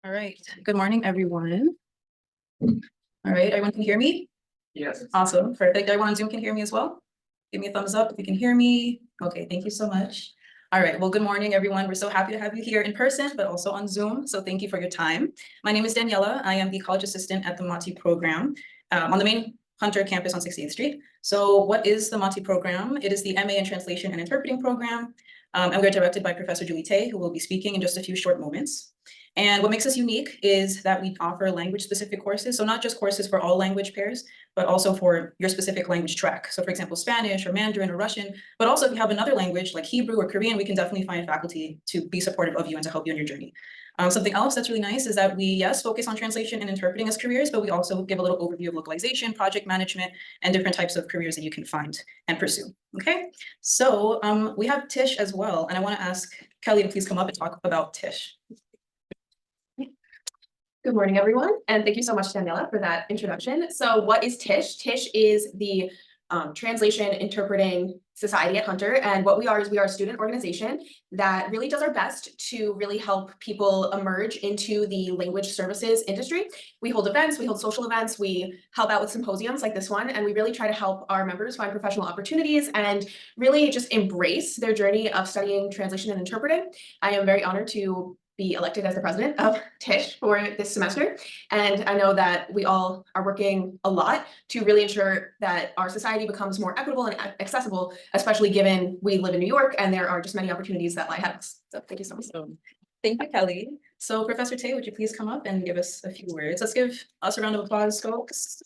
All right. Good morning, everyone. All right. Everyone can hear me? Yes. Awesome. Perfect. Everyone on Zoom can hear me as well? Give me a thumbs up if you can hear me. Okay. Thank you so much. All right. Well, good morning, everyone. We're so happy to have you here in person, but also on Zoom. So thank you for your time. My name is Daniella. I am the college assistant at the MATI program on the main Hunter campus on 16th Street. So what is the MATI program? It is the MA in Translation and Interpreting program. And we're directed by Professor Julie Tay, who will be speaking in just a few short moments. And what makes us unique is that we offer language-specific courses. So not just courses for all language pairs, but also for your specific language track. So for example, Spanish or Mandarin or Russian, but also if you have another language like Hebrew or Korean, we can definitely find faculty to be supportive of you and to help you on your journey. Something else that's really nice is that we, yes, focus on translation and interpreting as careers, but we also give a little overview of localization, project management, and different types of careers that you can find and pursue. Okay, so we have Tish as well. And I want to ask Kelly to please come up and talk about Tish. Good morning, everyone, and thank you so much, Daniella, for that introduction. So what is Tish? Tish is the Translation Interpreting Society at Hunter, and what we are is we are a student organization that really does our best to really help people emerge into the language services industry. We hold events, we hold social events, we help out with symposiums like this one, and we really try to help our members find professional opportunities and really just embrace their journey of studying translation and interpreting. I am very honored to be elected as the president of Tish for this semester. And I know that we all are working a lot to really ensure that our society becomes more equitable and accessible, especially given we live in New York and there are just many opportunities that lie ahead of us. So thank you so much. Thank you, Kelly. So Professor Tay, would you please come up and give us a few words? Let's give us a round of applause, folks.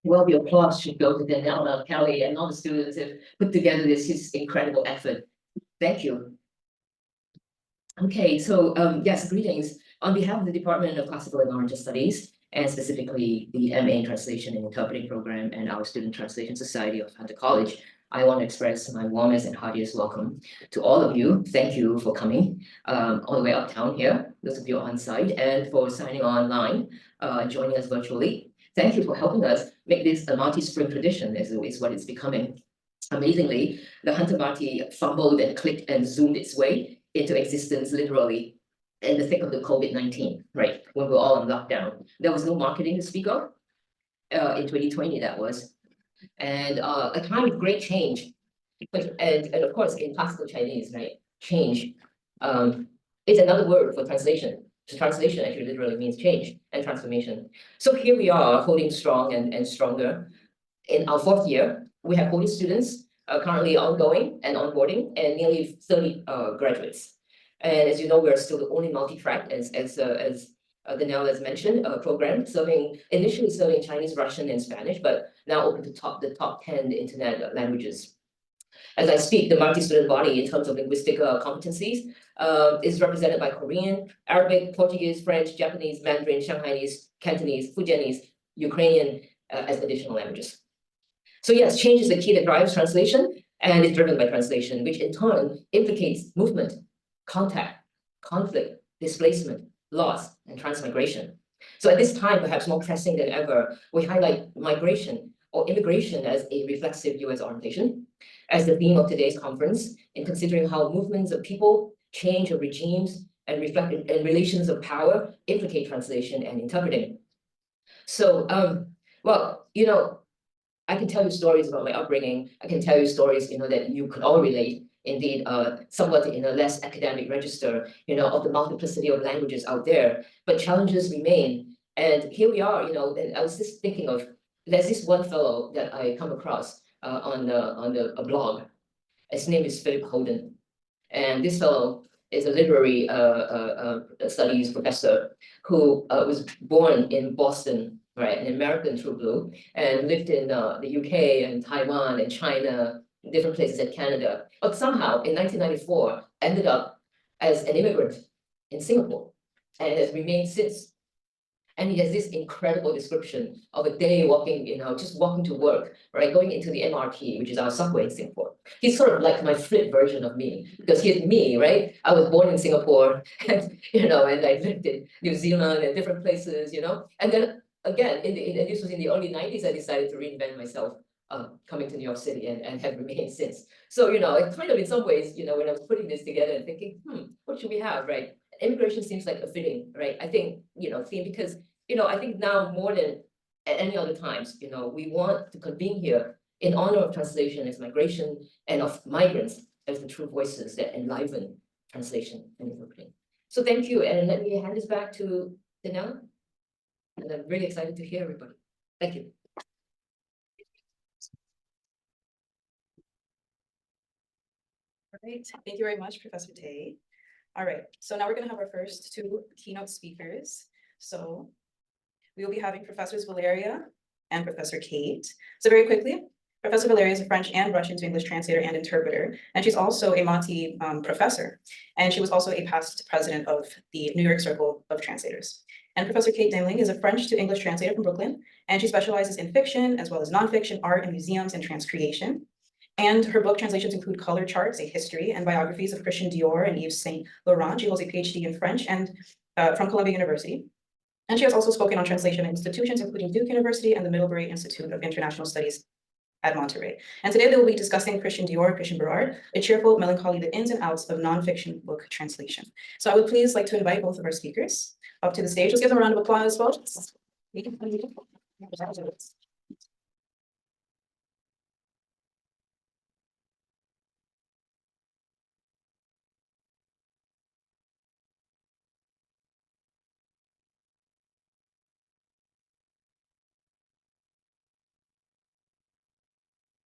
Well, the applause should go to Daniella, Kelly, and all the students who have put together this incredible effort. Thank you. Okay, so yes, greetings. On behalf of the Department of Classical and Oriental Studies, and specifically the MA in Translation and Interpreting program and our Student Translation Society of Hunter College, I want to express my warmest and heartiest welcome to all of you. Thank you for coming all the way uptown here, those of you on site, and for signing online and joining us virtually. Thank you for helping us make this a multi-spring tradition, is what it's becoming. Amazingly, the Hunter MATI fumbled and clicked and zoomed its way into existence literally in the thick of the COVID-19, right? When we were all on lockdown. There was no marketing to speak of in 2020, that was. And a time of great change. And of course, in classical Chinese, right? Change is another word for translation. So translation actually literally means change and transformation. So here we are holding strong and stronger. In our 4th year, we have 40 students currently ongoing and onboarding, and nearly 30 graduates. And as you know, we're still the only multi-track, as Daniella has mentioned, program initially serving Chinese, Russian, and Spanish, but now open to the top 10 internet languages. As I speak, the multi-student body in terms of linguistic competencies is represented by Korean, Arabic, Portuguese, French, Japanese, Mandarin, Shanghainese, Cantonese, Fujianese, Ukrainian as additional languages. So yes, change is the key that drives translation and is driven by translation, which in turn implicates movement, contact, conflict, displacement, loss, and transmigration. So at this time, perhaps more pressing than ever, we highlight migration or immigration as a reflexive US orientation, as the theme of today's conference, in considering how movements of people, change of regimes, and relations of power implicate translation and interpreting. So, well, you know, I can tell you stories about my upbringing. I can tell you stories, that you could all relate. Indeed, somewhat in a less academic register, of the multiplicity of languages out there. But challenges remain. And here we are, and I was just thinking of, there's this one fellow that I come across on a blog. His name is Philip Holden. And this fellow is a literary studies professor who was born in Boston, right, an American true blue, and lived in the UK and Taiwan and China, different places in Canada. But somehow in 1994, ended up as an immigrant in Singapore and has remained since. And he has this incredible description of a day walking, just walking to work, right, going into the MRT, which is our subway in Singapore. He's sort of like my flip version of me, because he's me, right? I was born in Singapore, and and I lived in New Zealand and different places, and then again, and this was in the early 90s, I decided to reinvent myself coming to New York City and have remained since. So, it kind of in some ways, when I was putting this together and thinking, what should we have, right? Immigration seems like a fitting, right? I think, theme because, I think now more than at any other times, we want to convene here in honor of translation as migration and of migrants as the true voices that enliven translation and interpreting. So thank you, and let me hand this back to Daniella. And I'm really excited to hear everybody. Thank you. All right, thank you very much, Professor Tay. All right, so now we're going to have our first two keynote speakers. So we will be having Professors Valeriya and Professor Kate. So very quickly, Professor Valeriya is a French and Russian to English translator and interpreter, and she's also a Monty professor, and she was also a past president of the New York Circle of Translators. And Professor Kate Deimling is a French to English translator from Brooklyn, and she specializes in fiction as well as nonfiction, art, and museums and transcreation. And her book translations include Color Charts, a History, and biographies of Christian Dior and Yves Saint Laurent. She holds a PhD in French and from Columbia University. And she has also spoken on translation at institutions, including Duke University and the Middlebury Institute of International Studies at Monterey. And today they will be discussing Christian Dior, Christian Eberhardt, A Cheerful Melancholy, the ins and outs of nonfiction book translation. So I would please like to invite both of our speakers up to the stage. Let's give them a round of applause as well.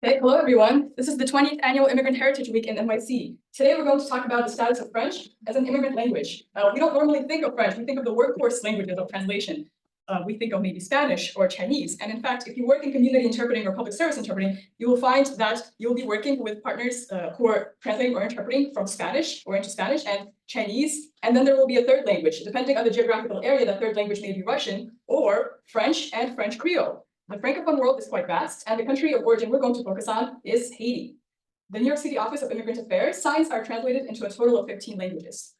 Okay, hello everyone. This is the 20th Annual Immigrant Heritage Week in NYC. Today we're going to talk about the status of French as an immigrant language. We don't normally think of French, we think of the workhorse languages of translation. We think of maybe Spanish or Chinese. And in fact, if you work in community interpreting or public service interpreting, you will find that you'll be working with partners who are translating or interpreting from Spanish or into Spanish and Chinese. And then there will be a third language. Depending on the geographical area, that third language may be Russian or French and French Creole. The Francophone world is quite vast, and the country of origin we're going to focus on is Haiti. The New York City Office of Immigrant Affairs signs are translated into a total of 15 languages.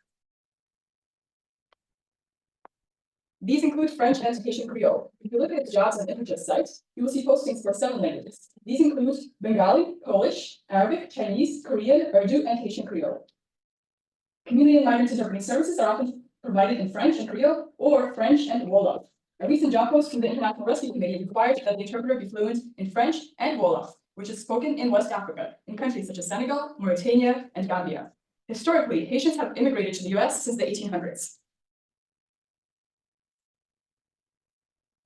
These include French and Haitian Creole. If you look at the jobs on Interjust site, you will see postings for 7 languages. These include Bengali, Polish, Arabic, Chinese, Korean, Urdu, and Haitian Creole. Community and migrant interpreting services are often provided in French and Creole or French and Wolof. A recent job post from the International Rescue Committee required that the interpreter be fluent in French and Wolof, which is spoken in West Africa, in countries such as Senegal, Mauritania, and Gambia. Historically, Haitians have immigrated to the US since the 1800s.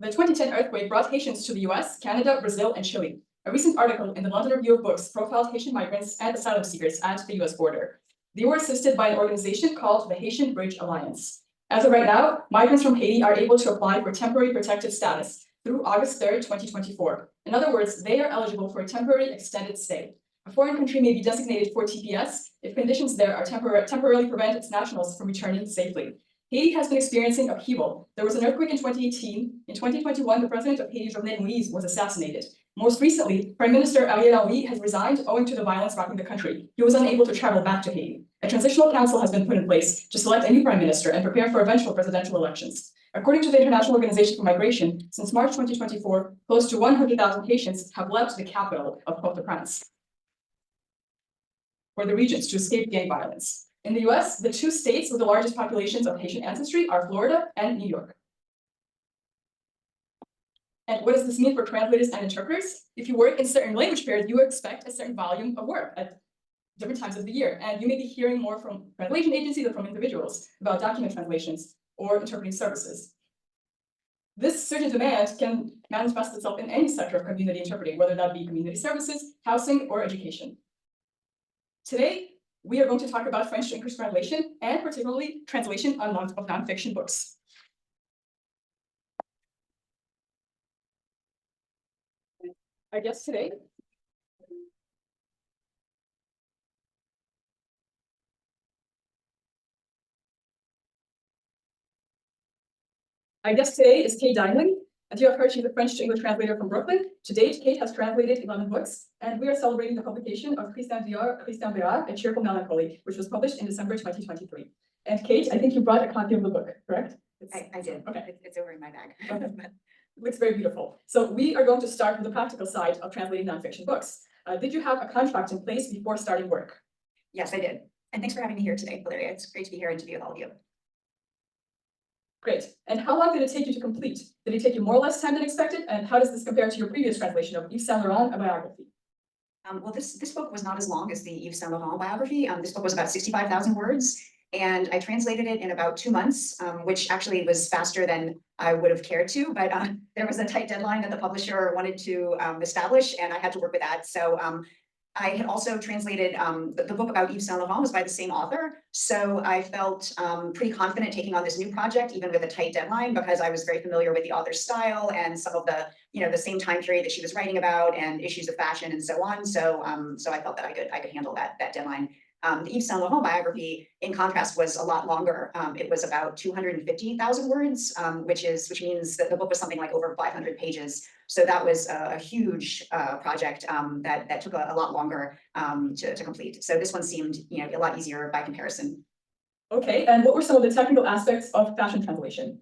The 2010 earthquake brought Haitians to the US, Canada, Brazil, and Chile. A recent article in the London Review of Books profiled Haitian migrants and asylum seekers at the US border. They were assisted by an organization called the Haitian Bridge Alliance. As of right now, migrants from Haiti are able to apply for temporary protected status through August 3rd, 2024. In other words, they are eligible for a temporary extended stay. A foreign country may be designated for TPS if conditions there are temporarily prevent its nationals from returning safely. Haiti has been experiencing upheaval. There was an earthquake in 2018. In 2021, the president of Haiti, Jovenel Moïse, was assassinated. Most recently, Prime Minister Ariel Henry has resigned owing to the violence rocking the country. He was unable to travel back to Haiti. A transitional council has been put in place to select a new prime minister and prepare for eventual presidential elections. According to the International Organization for Migration, since March 2024, close to 100,000 Haitians have left the capital of Port-au-Prince for the regions to escape gang violence. In the US, the 2 states with the largest populations of Haitian ancestry are Florida and New York. And what does this mean for translators and interpreters? If you work in certain language pairs, you expect a certain volume of work at different times of the year. And you may be hearing more from translation agencies or from individuals about document translations or interpreting services. This surge in demand can manifest itself in any sector of community interpreting, whether that be community services, housing, or education. Today, we are going to talk about French to English translation and particularly translation of nonfiction books. Our guest today is Kate Deimling. As you have heard, she's a French to English translator from Brooklyn. To date, Kate has translated 11 books, and we are celebrating the publication of Christian Dior, Christian Eberhardt, A Cheerful Melancholy, which was published in December 2023. And Kate, I think you brought a copy of the book, correct? I did. Okay. It's over in my bag. Okay. It looks very beautiful. So we are going to start with the practical side of translating nonfiction books. Did you have a contract in place before starting work? Yes, I did. And thanks for having me here today, Valeriya. It's great to be here and to be with all of you. Great. And how long did it take you to complete? Did it take you more or less time than expected? And how does this compare to your previous translation of Yves Saint Laurent, a biography? Well, this book was not as long as the Yves Saint Laurent biography. This book was about 65,000 words, and I translated it in about 2 months, which actually was faster than I would have cared to. But there was a tight deadline that the publisher wanted to establish, and I had to work with that. So I had also translated the book about Yves Saint Laurent was by the same author. So I felt pretty confident taking on this new project, even with a tight deadline, because I was very familiar with the author's style and some of the, the same time period that she was writing about and issues of fashion and so on. So so I felt that I could handle that deadline. The Yves Saint Laurent biography, in contrast, was a lot longer. It was about 250,000 words, which means that the book was something like over 500 pages. So that was a huge project that took a lot longer to complete. So this one seemed, a lot easier by comparison. Okay, and what were some of the technical aspects of fashion translation?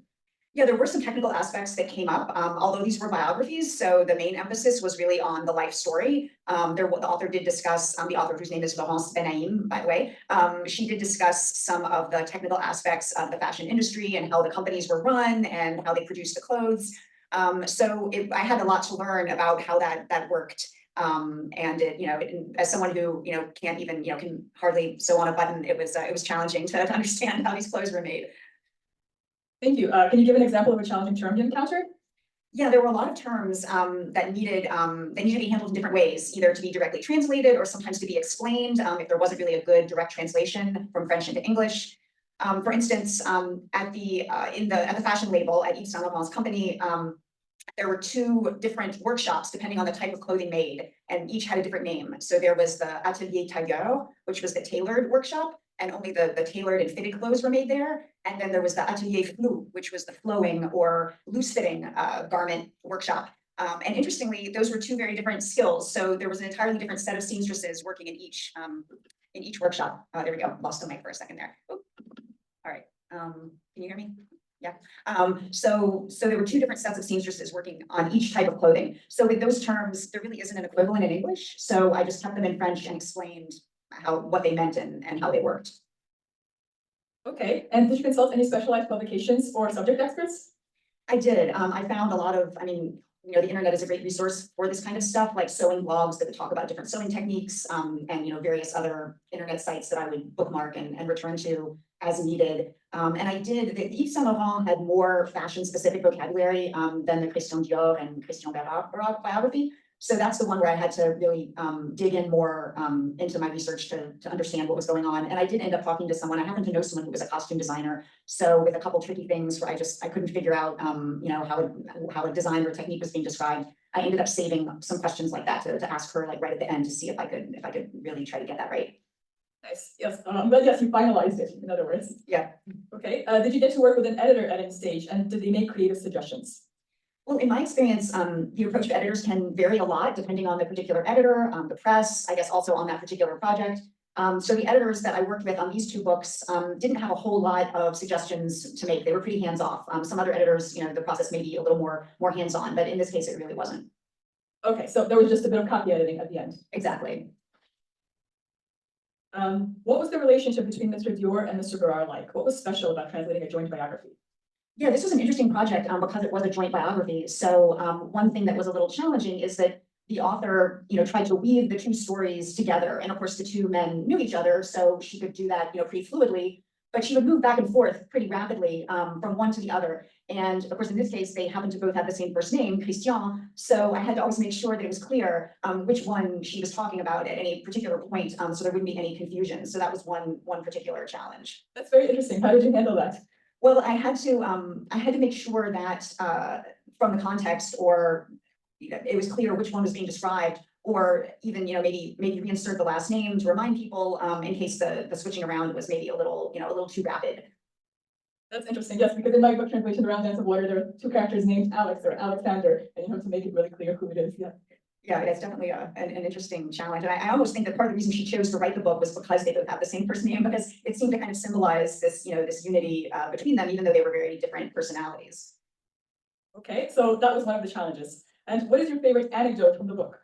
Yeah, there were some technical aspects that came up, although these were biographies, so the main emphasis was really on the life story. The author did discuss, the author whose name is Laurence Benaim, by the way, she did discuss some of the technical aspects of the fashion industry and how the companies were run and how they produced the clothes. So I had a lot to learn about how that worked. And as someone who, can't even, can hardly sew on a button, it was challenging to understand how these clothes were made. Thank you. Can you give an example of a challenging term you encountered? Yeah, there were a lot of terms that needed to be handled in different ways, either to be directly translated or sometimes to be explained if there wasn't really a good direct translation from French into English. For instance, at the fashion label at Yves Saint Laurent's company, there were 2 different workshops depending on the type of clothing made, and each had a different name. So there was the Atelier Tailleur, which was the tailored workshop, and only the tailored and fitted clothes were made there. And then there was the Atelier Flou, which was the flowing or loose-fitting garment workshop. And interestingly, those were 2 very different skills. So there was an entirely different set of seamstresses working in each workshop. There we go. Lost the mic for a second there. Oop. All right. Can you hear me? Yeah. So there were 2 different sets of seamstresses working on each type of clothing. So with those terms, there really isn't an equivalent in English. So I just kept them in French and explained what they meant and how they worked. Okay, and did you consult any specialized publications or subject experts? I did. I found a lot of, the internet is a great resource for this kind of stuff, like sewing blogs that would talk about different sewing techniques, and various other internet sites that I would bookmark and return to as needed. And I did. The Yves Saint Laurent had more fashion-specific vocabulary than the Christian Dior and Christian Eberhardt biography. So that's the one where I had to really dig in more into my research to understand what was going on. And I did end up talking to someone. I happened to know someone who was a costume designer. So with a couple tricky things where I couldn't figure out how a design or technique was being described, I ended up saving some questions like that to ask her right at the end to see if I could really try to get that right. Nice. Yes. But yes, you finalized it, in other words. Yeah. Okay. Did you get to work with an editor at any stage, and did they make creative suggestions? Well, in my experience, the approach of editors can vary a lot depending on the particular editor, the press, I guess also on that particular project. So the editors that I worked with on these 2 books didn't have a whole lot of suggestions to make. They were pretty hands-off. Some other editors, the process may be a little more hands-on, but in this case, it really wasn't. Okay, so there was just a bit of copy editing at the end. Exactly. What was the relationship between Mr. Dior and Mr. Gerard like? What was special about translating a joint biography? Yeah, this was an interesting project because it was a joint biography. So one thing that was a little challenging is that the author, tried to weave the 2 stories together. And of course, the 2 men knew each other, so she could do that, pretty fluidly. But she would move back and forth pretty rapidly from one to the other. And of course, in this case, they happened to both have the same first name, Christian. So I had to always make sure that it was clear which one she was talking about at any particular point, so there wouldn't be any confusion. So that was one particular challenge. That's very interesting. How did you handle that? Well, I had to make sure that from the context, or it was clear which one was being described, or even maybe reinsert the last name to remind people in case the switching around was maybe a little too rapid. That's interesting, yes, because in my book translation, Around Dance of Water, there are 2 characters named Alex or Alexander, and you have to make it really clear who it is. Yeah. Yeah, it's definitely an interesting challenge. And I almost think that part of the reason she chose to write the book was because they both have the same first name, because it seemed to kind of symbolize this, this unity between them, even though they were very different personalities. Okay, so that was one of the challenges. And what is your favorite anecdote from the book?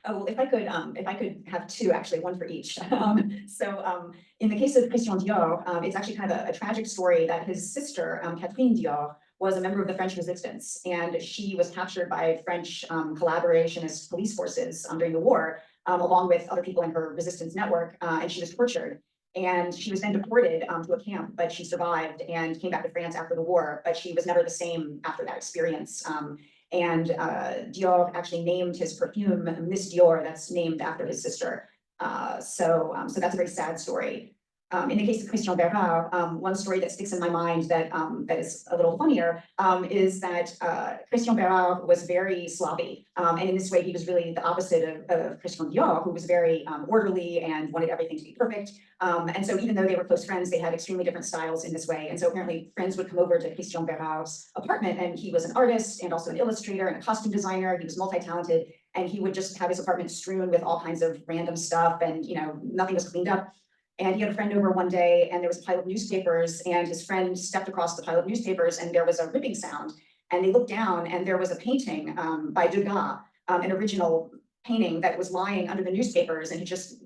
Oh, well, if I could have two, actually, one for each. In the case of Christian Dior, it's actually kind of a tragic story that his sister, Catherine Dior, was a member of the French resistance, and she was captured by French collaborationist police forces during the war, along with other people in her resistance network, and she was tortured. And she was then deported to a camp, but she survived and came back to France after the war, but she was never the same after that experience. And Dior actually named his perfume Miss Dior, that's named after his sister. So that's a very sad story. In the case of Christian Eberhardt, one story that sticks in my mind that is a little funnier is that Christian Eberhardt was very sloppy. And in this way, he was really the opposite of Christian Dior, who was very orderly and wanted everything to be perfect. And so even though they were close friends, they had extremely different styles in this way. And so apparently friends would come over to Christian Eberhardt's apartment, and he was an artist and also an illustrator and a costume designer. He was multi-talented, and he would just have his apartment strewn with all kinds of random stuff, and nothing was cleaned up. And he had a friend over one day, and there was a pile of newspapers, and his friend stepped across the pile of newspapers, and there was a ripping sound. And they looked down, and there was a painting by Degas, an original painting that was lying under the newspapers, and he just,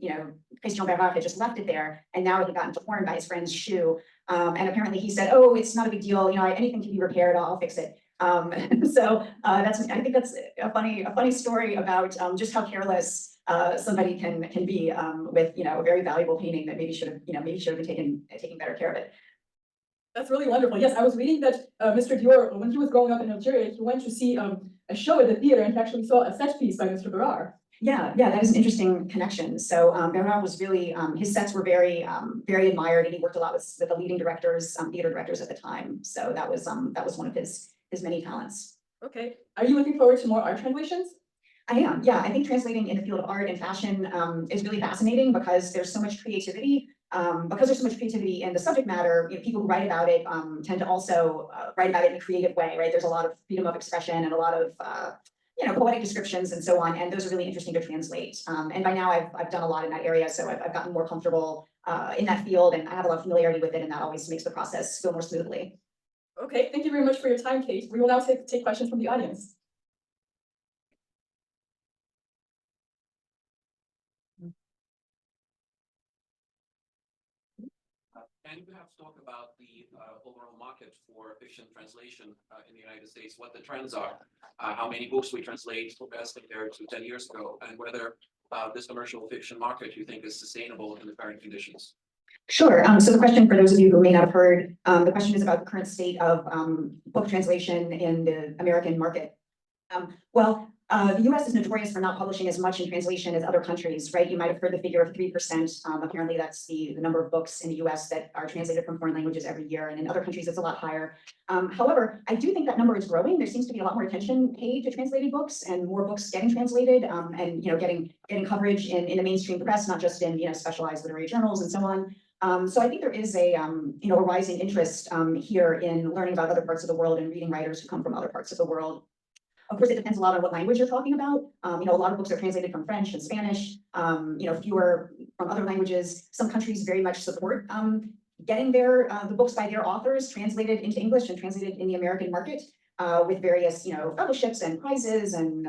Christian Eberhardt had just left it there, and now it had gotten torn by his friend's shoe. And apparently he said, "Oh, it's not a big deal. Anything can be repaired. I'll fix it." I think that's a funny story about just how careless somebody can be with a very valuable painting that maybe should have been taking better care of it. That's really wonderful. Yes, I was reading that Mr. Dior, when he was growing up in Algeria, he went to see a show at the theater and he actually saw a set piece by Mr. Eberhardt. Yeah, that is an interesting connection. So Eberhardt was really, his sets were very admired, and he worked a lot with the leading directors, theater directors at the time. So that was one of his many talents. Okay, are you looking forward to more art translations? I am, yeah. I think translating in the field of art and fashion is really fascinating because there's so much creativity. Because there's so much creativity in the subject matter, people who write about it tend to also write about it in a creative way, right? There's a lot of freedom of expression and a lot of poetic descriptions and so on, and those are really interesting to translate. And by now I've done a lot in that area, so I've gotten more comfortable in that field, and I have a lot of familiarity with it, and that always makes the process go more smoothly. Okay, thank you very much for your time, Kate. We will now take questions from the audience. Can you perhaps talk about the overall market for fiction translation in the United States, what the trends are, how many books we translate as compared to 10 years ago, and whether this commercial fiction market you think is sustainable in the current conditions? Sure. So the question, for those of you who may not have heard, the question is about the current state of book translation in the American market. The US is notorious for not publishing as much in translation as other countries, right? You might have heard the figure of 3%. Apparently that's the number of books in the US that are translated from foreign languages every year. And in other countries, it's a lot higher. However, I do think that number is growing. There seems to be a lot more attention paid to translated books, and more books getting translated, and getting coverage in the mainstream press, not just in specialized literary journals and so on. So I think there is a rising interest here in learning about other parts of the world and reading writers who come from other parts of the world. Of course, it depends a lot on what language you're talking about. A lot of books are translated from French and Spanish, fewer from other languages. Some countries very much support getting the books by their authors translated into English and translated in the American market with various, fellowships and prizes and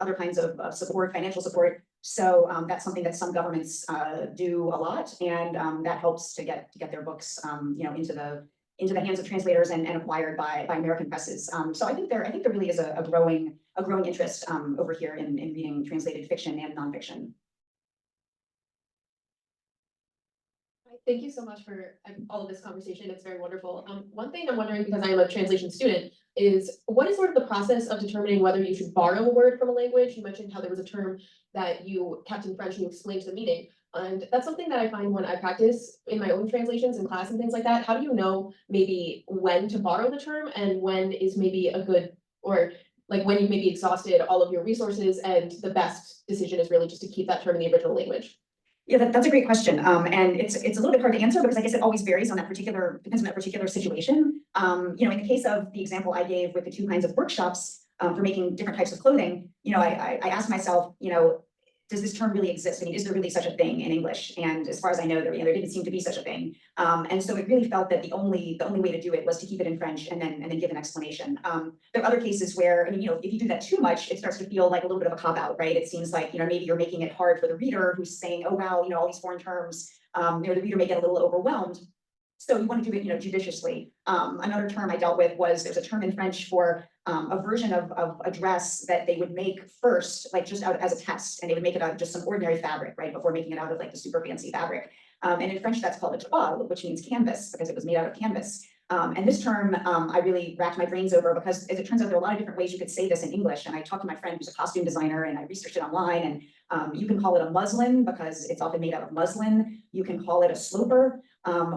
other kinds of support, financial support. So that's something that some governments do a lot, and that helps to get their books, into the hands of translators and acquired by American presses. So I think there really is a growing interest over here in reading translated fiction and nonfiction. Thank you so much for all of this conversation. It's very wonderful. One thing I'm wondering, because I am a translation student, is what is sort of the process of determining whether you should borrow a word from a language? You mentioned how there was a term that you kept in French and you explained to the meeting. And that's something that I find when I practice in my own translations in class and things like that. How do you know maybe when to borrow the term and when is maybe a good, or like when you've maybe exhausted all of your resources and the best decision is really just to keep that term in the original language? Yeah, that's a great question. And it's a little bit hard to answer because I guess it always varies on depends on that particular situation. In the case of the example I gave with the two kinds of workshops for making different types of clothing, I asked myself, does this term really exist? I mean, is there really such a thing in English? And as far as I know, there didn't seem to be such a thing. And so it really felt that the only way to do it was to keep it in French and then give an explanation. There are other cases where, I mean, if you do that too much, it starts to feel like a little bit of a cop-out, right? It seems like, maybe you're making it hard for the reader who's saying, oh, wow, all these foreign terms, the reader may get a little overwhelmed. So you want to do it, judiciously. Another term I dealt with was, there's a term in French for a version of a dress that they would make first, like just out as a test, and they would make it out of just some ordinary fabric, right, before making it out of like the super fancy fabric. And in French, that's called a toile, which means canvas, because it was made out of canvas. And this term, I really racked my brains over, because as it turns out, there are a lot of different ways you could say this in English. And I talked to my friend who's a costume designer, and I researched it online, and you can call it a muslin because it's often made out of muslin. You can call it a sloper,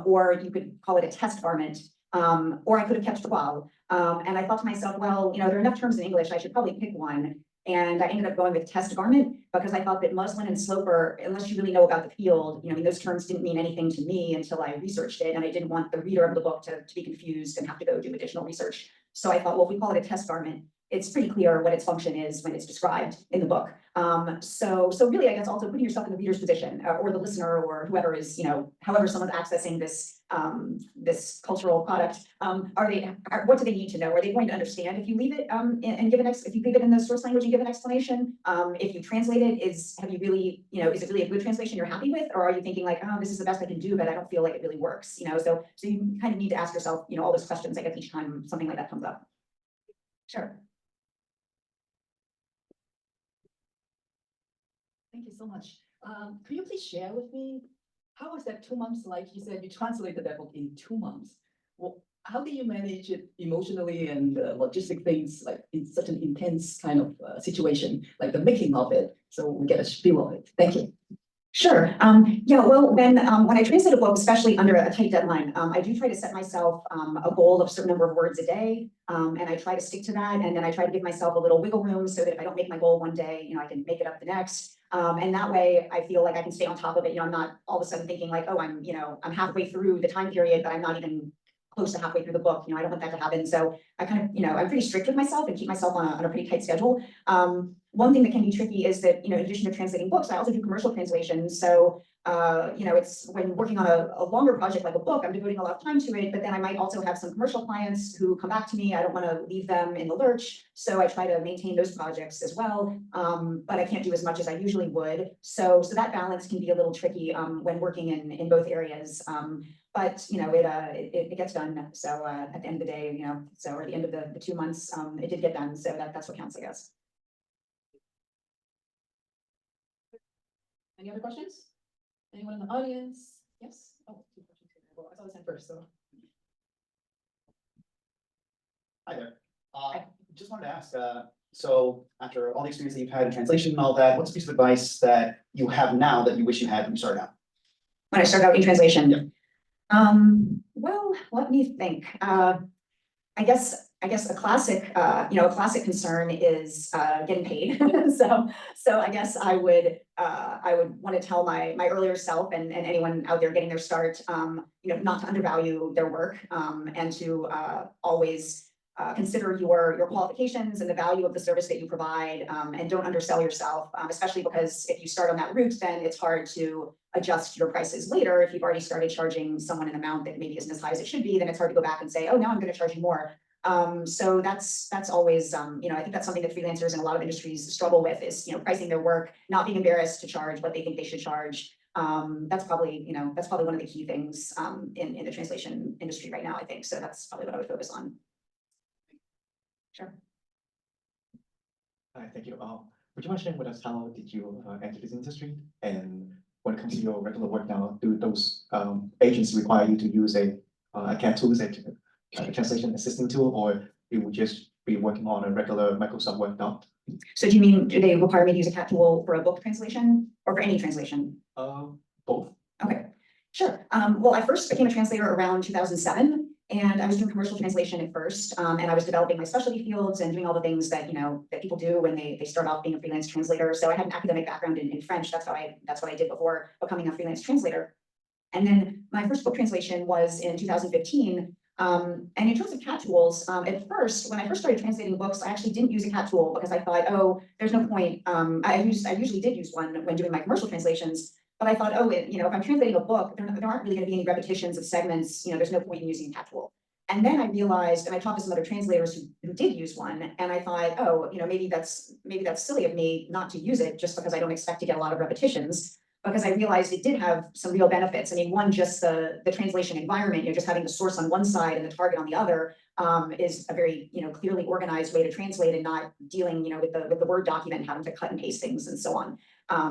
or you could call it a test garment, or I could have kept toile. And I thought to myself, well, there are enough terms in English, I should probably pick one. And I ended up going with test garment, because I thought that muslin and sloper, unless you really know about the field, I mean, those terms didn't mean anything to me until I researched it, and I didn't want the reader of the book to be confused and have to go do additional research. So I thought, well, if we call it a test garment, it's pretty clear what its function is when it's described in the book. So really, I guess also putting yourself in the reader's position, or the listener, or whoever is, however someone's accessing this this cultural product. What do they need to know? Are they going to understand if you leave it and give if you leave it in the source language and give an explanation? If you translate it, have you really, is it really a good translation you're happy with, or are you thinking like, oh, this is the best I can do, but I don't feel like it really works? So you kind of need to ask yourself, all those questions, I guess, each time something like that comes up. Sure. Thank you so much. Could you please share with me, how was that 2 months like? You said you translated that book in 2 months. Well, how do you manage it emotionally and logistic things, like in such an intense kind of situation, like the making of it, so we get a feel of it? Thank you. Sure. Yeah, well, when I translate a book, especially under a tight deadline, I do try to set myself a goal of a certain number of words a day, and I try to stick to that. And then I try to give myself a little wiggle room so that if I don't make my goal one day, I can make it up the next. And that way I feel like I can stay on top of it. I'm not all of a sudden thinking like, oh, I'm halfway through the time period, but I'm not even close to halfway through the book. I don't want that to happen. So I kind of, I'm pretty strict with myself and keep myself on a pretty tight schedule. One thing that can be tricky is that, in addition to translating books, I also do commercial translations. So, it's when working on a longer project like a book, I'm devoting a lot of time to it, but then I might also have some commercial clients who come back to me. I don't want to leave them in the lurch. So I try to maintain those projects as well. But I can't do as much as I usually would. So that balance can be a little tricky when working in both areas. But it gets done. So at the end of the day, so at the end of the 2 months, it did get done. So that's what counts, I guess. Any other questions? Anyone in the audience? Yes? Oh, 2 questions. Well, I saw this hand first, so. Hi there. Just wanted to ask, so after all the experience that you've had in translation and all that, what's a piece of advice that you have now that you wish you had when you started out? When I started out in translation? Well, let me think. I guess a classic, a classic concern is getting paid. So I guess I would want to tell my earlier self and anyone out there getting their start, not to undervalue their work, and to always consider your qualifications and the value of the service that you provide, and don't undersell yourself, especially because if you start on that route, then it's hard to adjust your prices later. If you've already started charging someone an amount that maybe isn't as high as it should be, then it's hard to go back and say, oh, now I'm going to charge you more. So that's always, I think that's something that freelancers in a lot of industries struggle with is, pricing their work, not being embarrassed to charge what they think they should charge. That's probably one of the key things in the translation industry right now, I think. So that's probably what I would focus on. Sure. Hi, thank you. Would you mind sharing with us how did you enter this industry? And when it comes to your regular work now, do those agents require you to use a CAT tool, a translation assisting tool, or you would just be working on a regular Microsoft Word doc? So do you mean, do they require me to use a CAT tool for a book translation or for any translation? Both. Okay, sure. Well, I first became a translator around 2007. And I was doing commercial translation at first, and I was developing my specialty fields and doing all the things that that people do when they start off being a freelance translator. So I had an academic background in French. That's what I did before becoming a freelance translator. And then my first book translation was in 2015. And in terms of cat tools, at first, when I first started translating books, I actually didn't use a cat tool because I thought, oh, there's no point. I usually did use one when doing my commercial translations, but I thought, oh, if I'm translating a book, there aren't really going to be any repetitions of segments. There's no point in using a cat tool. And then I realized, and I talked to some other translators who did use one, and I thought, oh, maybe that's silly of me not to use it just because I don't expect to get a lot of repetitions. Because I realized it did have some real benefits. I mean, one, just the translation environment, just having the source on one side and the target on the other, is a very, clearly organized way to translate and not dealing, with the Word document and having to cut and paste things and so on.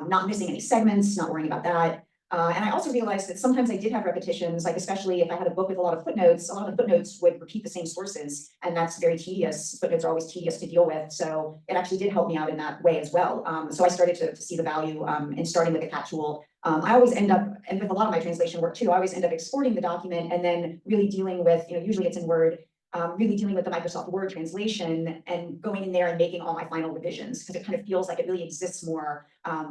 Not missing any segments, not worrying about that. And I also realized that sometimes I did have repetitions, like especially if I had a book with a lot of footnotes, a lot of the footnotes would repeat the same sources, and that's very tedious. Footnotes are always tedious to deal with, so it actually did help me out in that way as well. So I started to see the value in starting with a cat tool. I always end up, and with a lot of my translation work too, I always end up exporting the document and then really dealing with, usually it's in Word, really dealing with the Microsoft Word translation and going in there and making all my final revisions, because it kind of feels like it really exists more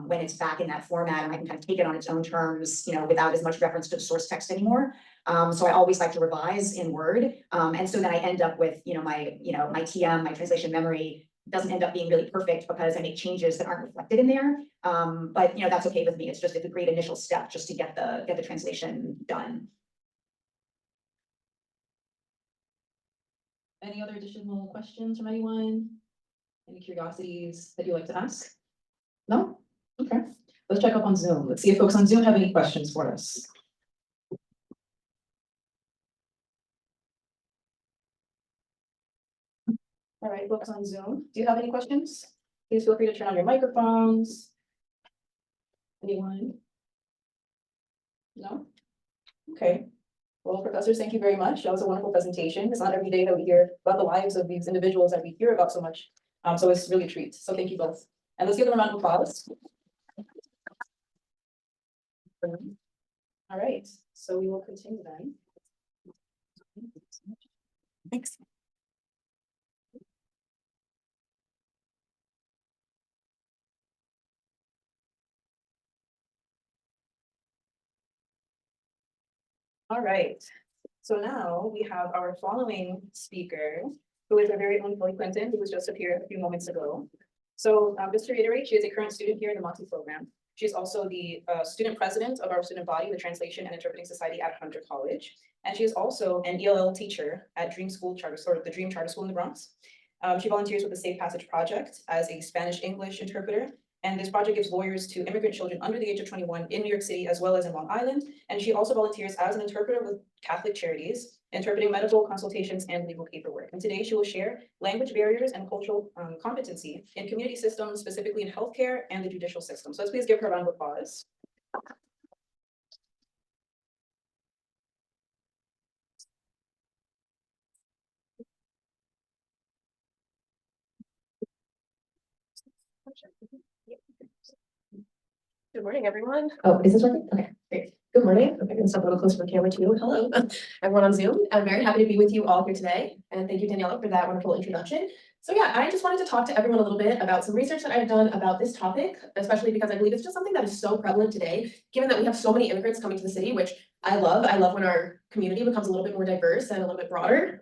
when it's back in that format, and I can kind of take it on its own terms, without as much reference to the source text anymore. So I always like to revise in Word, and so then I end up with my TM, my translation memory doesn't end up being really perfect because I make changes that aren't reflected in there. But that's okay with me. It's a great initial step just to get the translation done. Any other additional questions from anyone? Any curiosities that you'd like to ask? No? Okay. Let's check up on Zoom. Let's see if folks on Zoom have any questions for us. All right, folks on Zoom, do you have any questions? Please feel free to turn on your microphones. Anyone? No? Okay. Well, professors, thank you very much. That was a wonderful presentation. It's not every day that we hear about the lives of these individuals that we hear about so much. So it's really a treat. So thank you both. And let's give them a round of applause. All right, so we will continue then. Thanks. All right, so now we have our following speaker, who is our very own Chloe Clinton, who was just up here a few moments ago. So just to reiterate, she is a current student here in the Mouthon program. She's also the student president of our student body, the Translation and Interpreting Society at Hunter College. And she is also an ELL teacher at Dream School Charter, or the Dream Charter School in the Bronx. She volunteers with the Safe Passage Project as a Spanish-English interpreter. And this project gives lawyers to immigrant children under the age of 21 in New York City, as well as in Long Island. And she also volunteers as an interpreter with Catholic Charities, interpreting medical consultations and legal paperwork. And today she will share language barriers and cultural competency in community systems, specifically in healthcare and the judicial system. So let's please give her a round of applause. Good morning, everyone. Oh, is this working? Okay, great. Good morning. I'm going to step a little closer to the camera too. Hello, everyone on Zoom. I'm very happy to be with you all here today. And thank you, Daniella, for that wonderful introduction. So yeah, I just wanted to talk to everyone a little bit about some research that I've done about this topic, especially because I believe it's just something that is so prevalent today, given that we have so many immigrants coming to the city, which I love. I love when our community becomes a little bit more diverse and a little bit broader.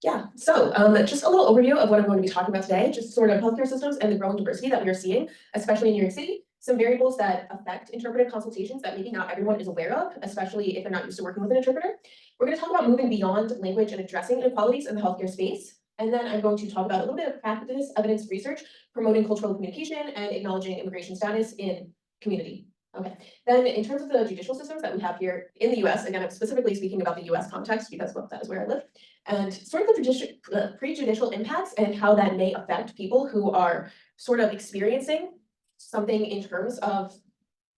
Yeah, so just a little overview of what I'm going to be talking about today, just sort of healthcare systems and the growing diversity that we are seeing, especially in New York City. Some variables that affect interpretive consultations that maybe not everyone is aware of, especially if they're not used to working with an interpreter. We're going to talk about moving beyond language and addressing inequalities in the healthcare space. And then I'm going to talk about a little bit of practice, evidence research, promoting cultural communication and acknowledging immigration status in community. Okay, then in terms of the judicial systems that we have here in the US, again, I'm specifically speaking about the US context because, well, that is where I live, and sort of the prejudicial impacts and how that may affect people who are sort of experiencing something in terms of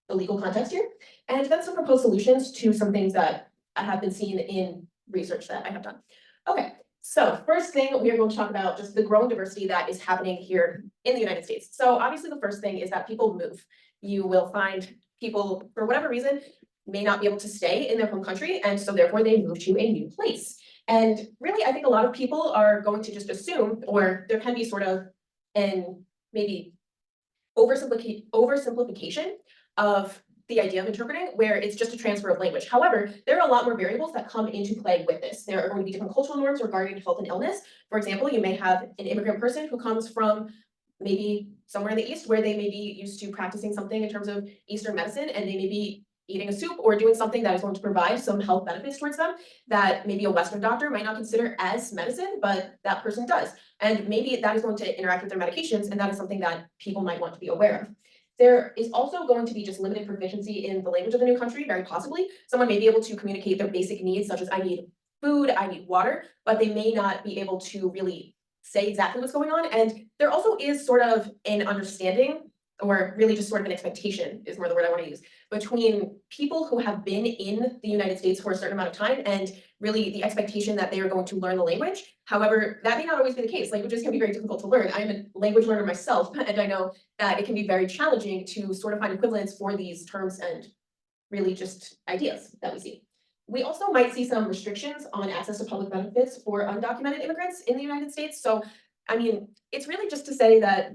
the legal context here, and then some proposed solutions to some things that I have been seeing in research that I have done. Okay, so first thing we are going to talk about just the growing diversity that is happening here in the United States. So obviously the first thing is that people move. You will find people, for whatever reason, may not be able to stay in their home country, and so therefore they move to a new place. And really, I think a lot of people are going to just assume, or there can be sort of an maybe oversimplification of the idea of interpreting, where it's just a transfer of language. However, there are a lot more variables that come into play with this. There are going to be different cultural norms regarding health and illness. For example, you may have an immigrant person who comes from maybe somewhere in the East where they may be used to practicing something in terms of Eastern medicine, and they may be eating a soup or doing something that is going to provide some health benefits towards them that maybe a Western doctor might not consider as medicine, but that person does. And maybe that is going to interact with their medications, and that is something that people might want to be aware of. There is also going to be just limited proficiency in the language of the new country, very possibly. Someone may be able to communicate their basic needs, such as I need food, I need water, but they may not be able to really say exactly what's going on. And there also is sort of an understanding, or really just sort of an expectation is more the word I want to use, between people who have been in the United States for a certain amount of time and really the expectation that they are going to learn the language. However, that may not always be the case. Languages can be very difficult to learn. I am a language learner myself, and I know that it can be very challenging to sort of find equivalents for these terms and really just ideas that we see. We also might see some restrictions on access to public benefits for undocumented immigrants in the United States. So, I mean, it's really just to say that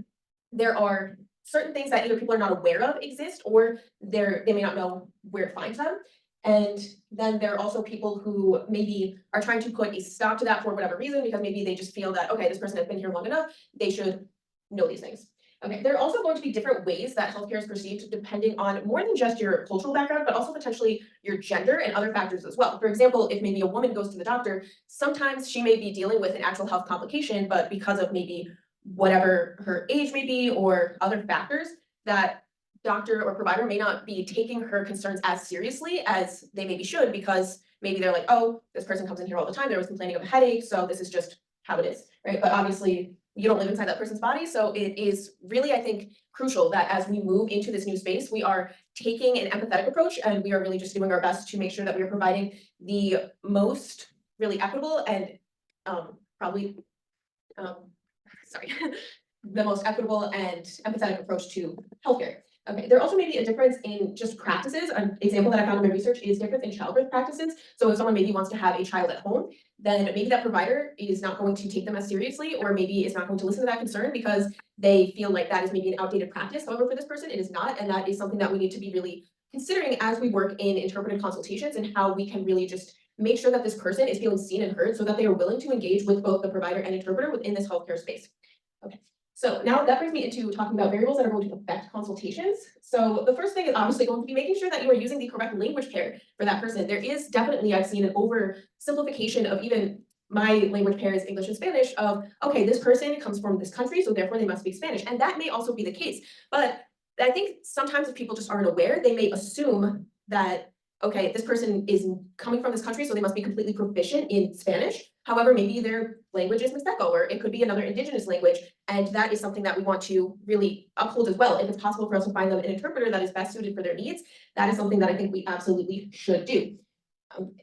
there are certain things that either people are not aware of exist, or they may not know where to find them. And then there are also people who maybe are trying to put a stop to that for whatever reason, because maybe they just feel that, okay, this person has been here long enough, they should know these things. Okay, there are also going to be different ways that healthcare is perceived depending on more than just your cultural background, but also potentially your gender and other factors as well. For example, if maybe a woman goes to the doctor, sometimes she may be dealing with an actual health complication, but because of maybe whatever her age may be or other factors, that doctor or provider may not be taking her concerns as seriously as they maybe should, because maybe they're like, oh, this person comes in here all the time, they're always complaining of a headache, so this is just how it is, right? But obviously, you don't live inside that person's body. So it is really, I think, crucial that as we move into this new space, we are taking an empathetic approach, and we are really just doing our best to make sure that we are providing the most really equitable and the most equitable and empathetic approach to healthcare. Okay, there also may be a difference in just practices. An example that I found in my research is difference in childbirth practices. So if someone maybe wants to have a child at home, then maybe that provider is not going to take them as seriously, or maybe is not going to listen to that concern because they feel like that is maybe an outdated practice. However, for this person, it is not, and that is something that we need to be really considering as we work in interpretive consultations, and how we can really just make sure that this person is feeling seen and heard, so that they are willing to engage with both the provider and interpreter within this healthcare space. Okay. So now that brings me into talking about variables that are going to affect consultations. So the first thing is obviously going to be making sure that you are using the correct language pair for that person. There is definitely, I've seen an oversimplification of even my language pair is English and Spanish of, okay, this person comes from this country, so therefore they must speak Spanish. And that may also be the case. But I think sometimes if people just aren't aware, they may assume that, okay, this person is coming from this country, so they must be completely proficient in Spanish. However, maybe their language is Mixteco, or it could be another indigenous language. And that is something that we want to really uphold as well. If it's possible for us to find them an interpreter that is best suited for their needs, that is something that I think we absolutely should do.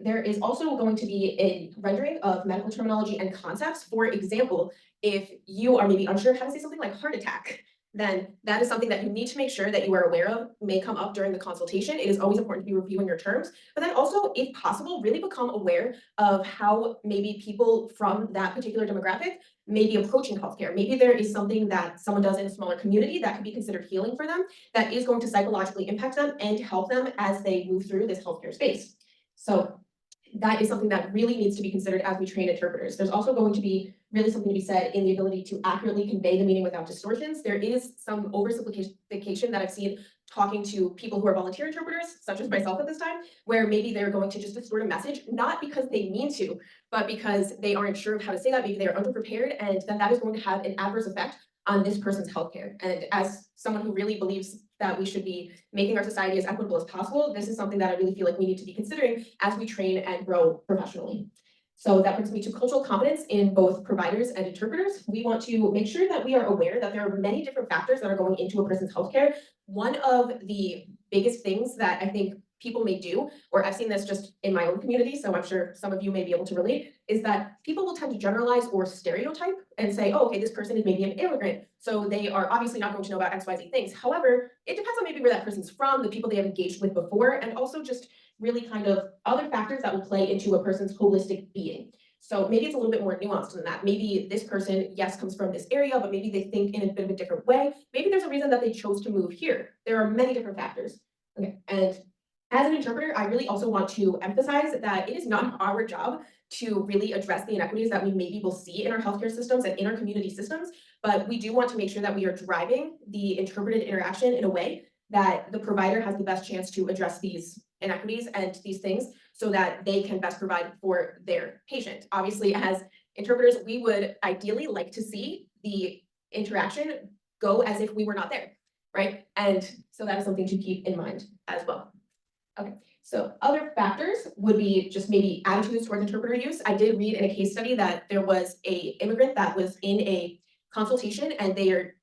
There is also going to be a rendering of medical terminology and concepts. For example, if you are maybe unsure how to say something like heart attack, then that is something that you need to make sure that you are aware of, may come up during the consultation. It is always important to be reviewing your terms, but then also, if possible, really become aware of how maybe people from that particular demographic may be approaching healthcare. Maybe there is something that someone does in a smaller community that could be considered healing for them, that is going to psychologically impact them and help them as they move through this healthcare space. So that is something that really needs to be considered as we train interpreters. There's also going to be really something to be said in the ability to accurately convey the meaning without distortions. There is some oversimplification that I've seen talking to people who are volunteer interpreters, such as myself at this time, where maybe they're going to just distort a message, not because they mean to, but because they aren't sure of how to say that. Maybe they're underprepared, and then that is going to have an adverse effect on this person's healthcare. And as someone who really believes that we should be making our society as equitable as possible, this is something that I really feel like we need to be considering as we train and grow professionally. So that brings me to cultural competence in both providers and interpreters. We want to make sure that we are aware that there are many different factors that are going into a person's healthcare. One of the biggest things that I think people may do, or I've seen this just in my own community, so I'm sure some of you may be able to relate, is that people will tend to generalize or stereotype and say, oh, okay, this person is maybe an immigrant, so they are obviously not going to know about XYZ things. However, it depends on maybe where that person's from, the people they have engaged with before, and also just really kind of other factors that will play into a person's holistic being. So maybe it's a little bit more nuanced than that. Maybe this person, yes, comes from this area, but maybe they think in a bit of a different way. Maybe there's a reason that they chose to move here. There are many different factors. Okay, and as an interpreter, I really also want to emphasize that it is not our job to really address the inequities that we maybe will see in our healthcare systems and in our community systems, but we do want to make sure that we are driving the interpreted interaction in a way that the provider has the best chance to address these inequities and these things so that they can best provide for their patient. Obviously, as interpreters, we would ideally like to see the interaction go as if we were not there, right? And so that is something to keep in mind as well. Okay, so other factors would be just maybe attitudes towards interpreter use. I did read in a case study that there was a immigrant that was in a consultation and their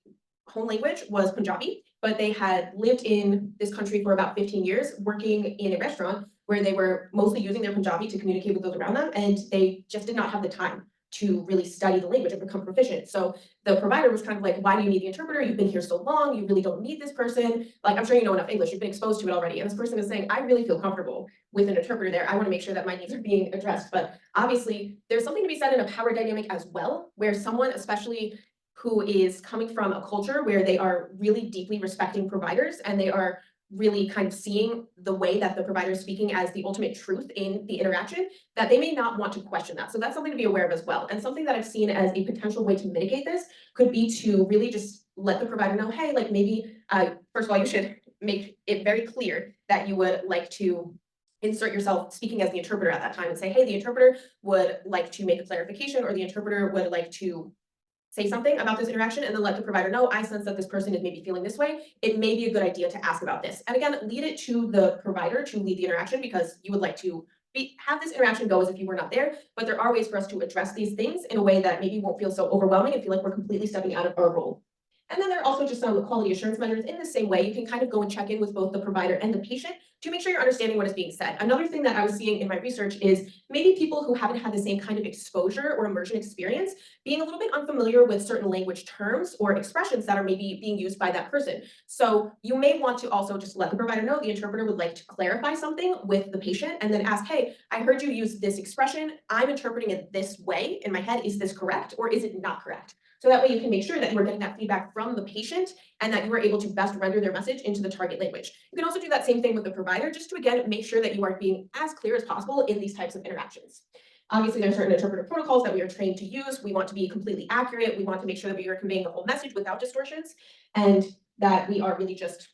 home language was Punjabi, but they had lived in this country for about 15 years, working in a restaurant where they were mostly using their Punjabi to communicate with those around them, and they just did not have the time to really study the language and become proficient. So the provider was kind of like, why do you need the interpreter? You've been here so long, you really don't need this person. Like, I'm sure you know enough English, you've been exposed to it already. And this person is saying, I really feel comfortable with an interpreter there. I want to make sure that my needs are being addressed. But obviously, there's something to be said in a power dynamic as well, where someone, especially who is coming from a culture where they are really deeply respecting providers and they are really kind of seeing the way that the provider is speaking as the ultimate truth in the interaction, that they may not want to question that. So that's something to be aware of as well. And something that I've seen as a potential way to mitigate this could be to really just let the provider know, hey, like maybe, first of all, you should make it very clear that you would like to insert yourself speaking as the interpreter at that time and say, hey, the interpreter would like to make a clarification, or the interpreter would like to say something about this interaction, and then let the provider know, I sense that this person is maybe feeling this way. It may be a good idea to ask about this. And again, lead it to the provider to lead the interaction, because you would like to have this interaction go as if you were not there. But there are ways for us to address these things in a way that maybe won't feel so overwhelming and feel like we're completely stepping out of our role. And then there are also just some quality assurance measures in the same way. You can kind of go and check in with both the provider and the patient to make sure you're understanding what is being said. Another thing that I was seeing in my research is maybe people who haven't had the same kind of exposure or immersion experience being a little bit unfamiliar with certain language terms or expressions that are maybe being used by that person. So you may want to also just let the provider know the interpreter would like to clarify something with the patient, and then ask, hey, I heard you use this expression. I'm interpreting it this way in my head. Is this correct, or is it not correct? So that way you can make sure that you are getting that feedback from the patient and that you are able to best render their message into the target language. You can also do that same thing with the provider, just to, again, make sure that you are being as clear as possible in these types of interactions. Obviously, there are certain interpreter protocols that we are trained to use. We want to be completely accurate. We want to make sure that we are conveying the whole message without distortions, and that we are really just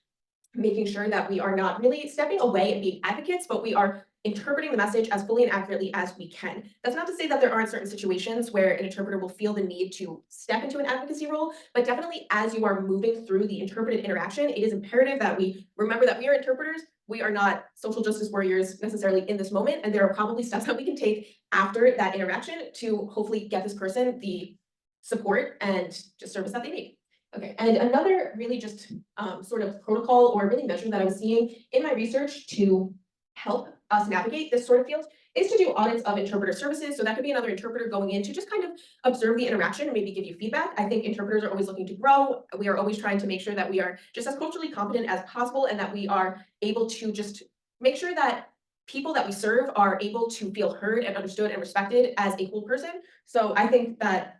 making sure that we are not really stepping away and being advocates, but we are interpreting the message as fully and accurately as we can. That's not to say that there aren't certain situations where an interpreter will feel the need to step into an advocacy role, but definitely as you are moving through the interpreted interaction, it is imperative that we remember that we are interpreters. We are not social justice warriors necessarily in this moment, and there are probably steps that we can take after that interaction to hopefully get this person the support and just service that they need. Okay, and another really just sort of protocol or really measure that I was seeing in my research to help us navigate this sort of field is to do audits of interpreter services. So that could be another interpreter going in to just kind of observe the interaction and maybe give you feedback. I think interpreters are always looking to grow. We are always trying to make sure that we are just as culturally competent as possible, and that we are able to just make sure that people that we serve are able to feel heard and understood and respected as a whole person. So I think that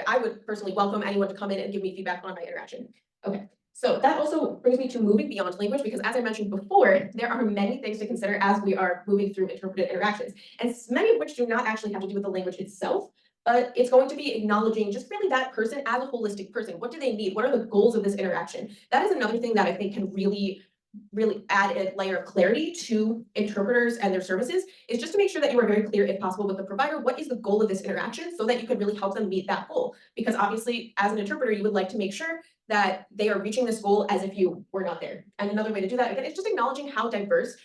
I would personally welcome anyone to come in and give me feedback on my interaction. Okay. So that also brings me to moving beyond language, because as I mentioned before, there are many things to consider as we are moving through interpreted interactions, and many of which do not actually have to do with the language itself, but it's going to be acknowledging just really that person as a holistic person. What do they need? What are the goals of this interaction? That is another thing that I think can really add a layer of clarity to interpreters and their services, is just to make sure that you are very clear, if possible, with the provider. What is the goal of this interaction, so that you can really help them meet that goal? Because obviously, as an interpreter, you would like to make sure that they are reaching this goal as if you were not there. And another way to do that, again, is just acknowledging how diverse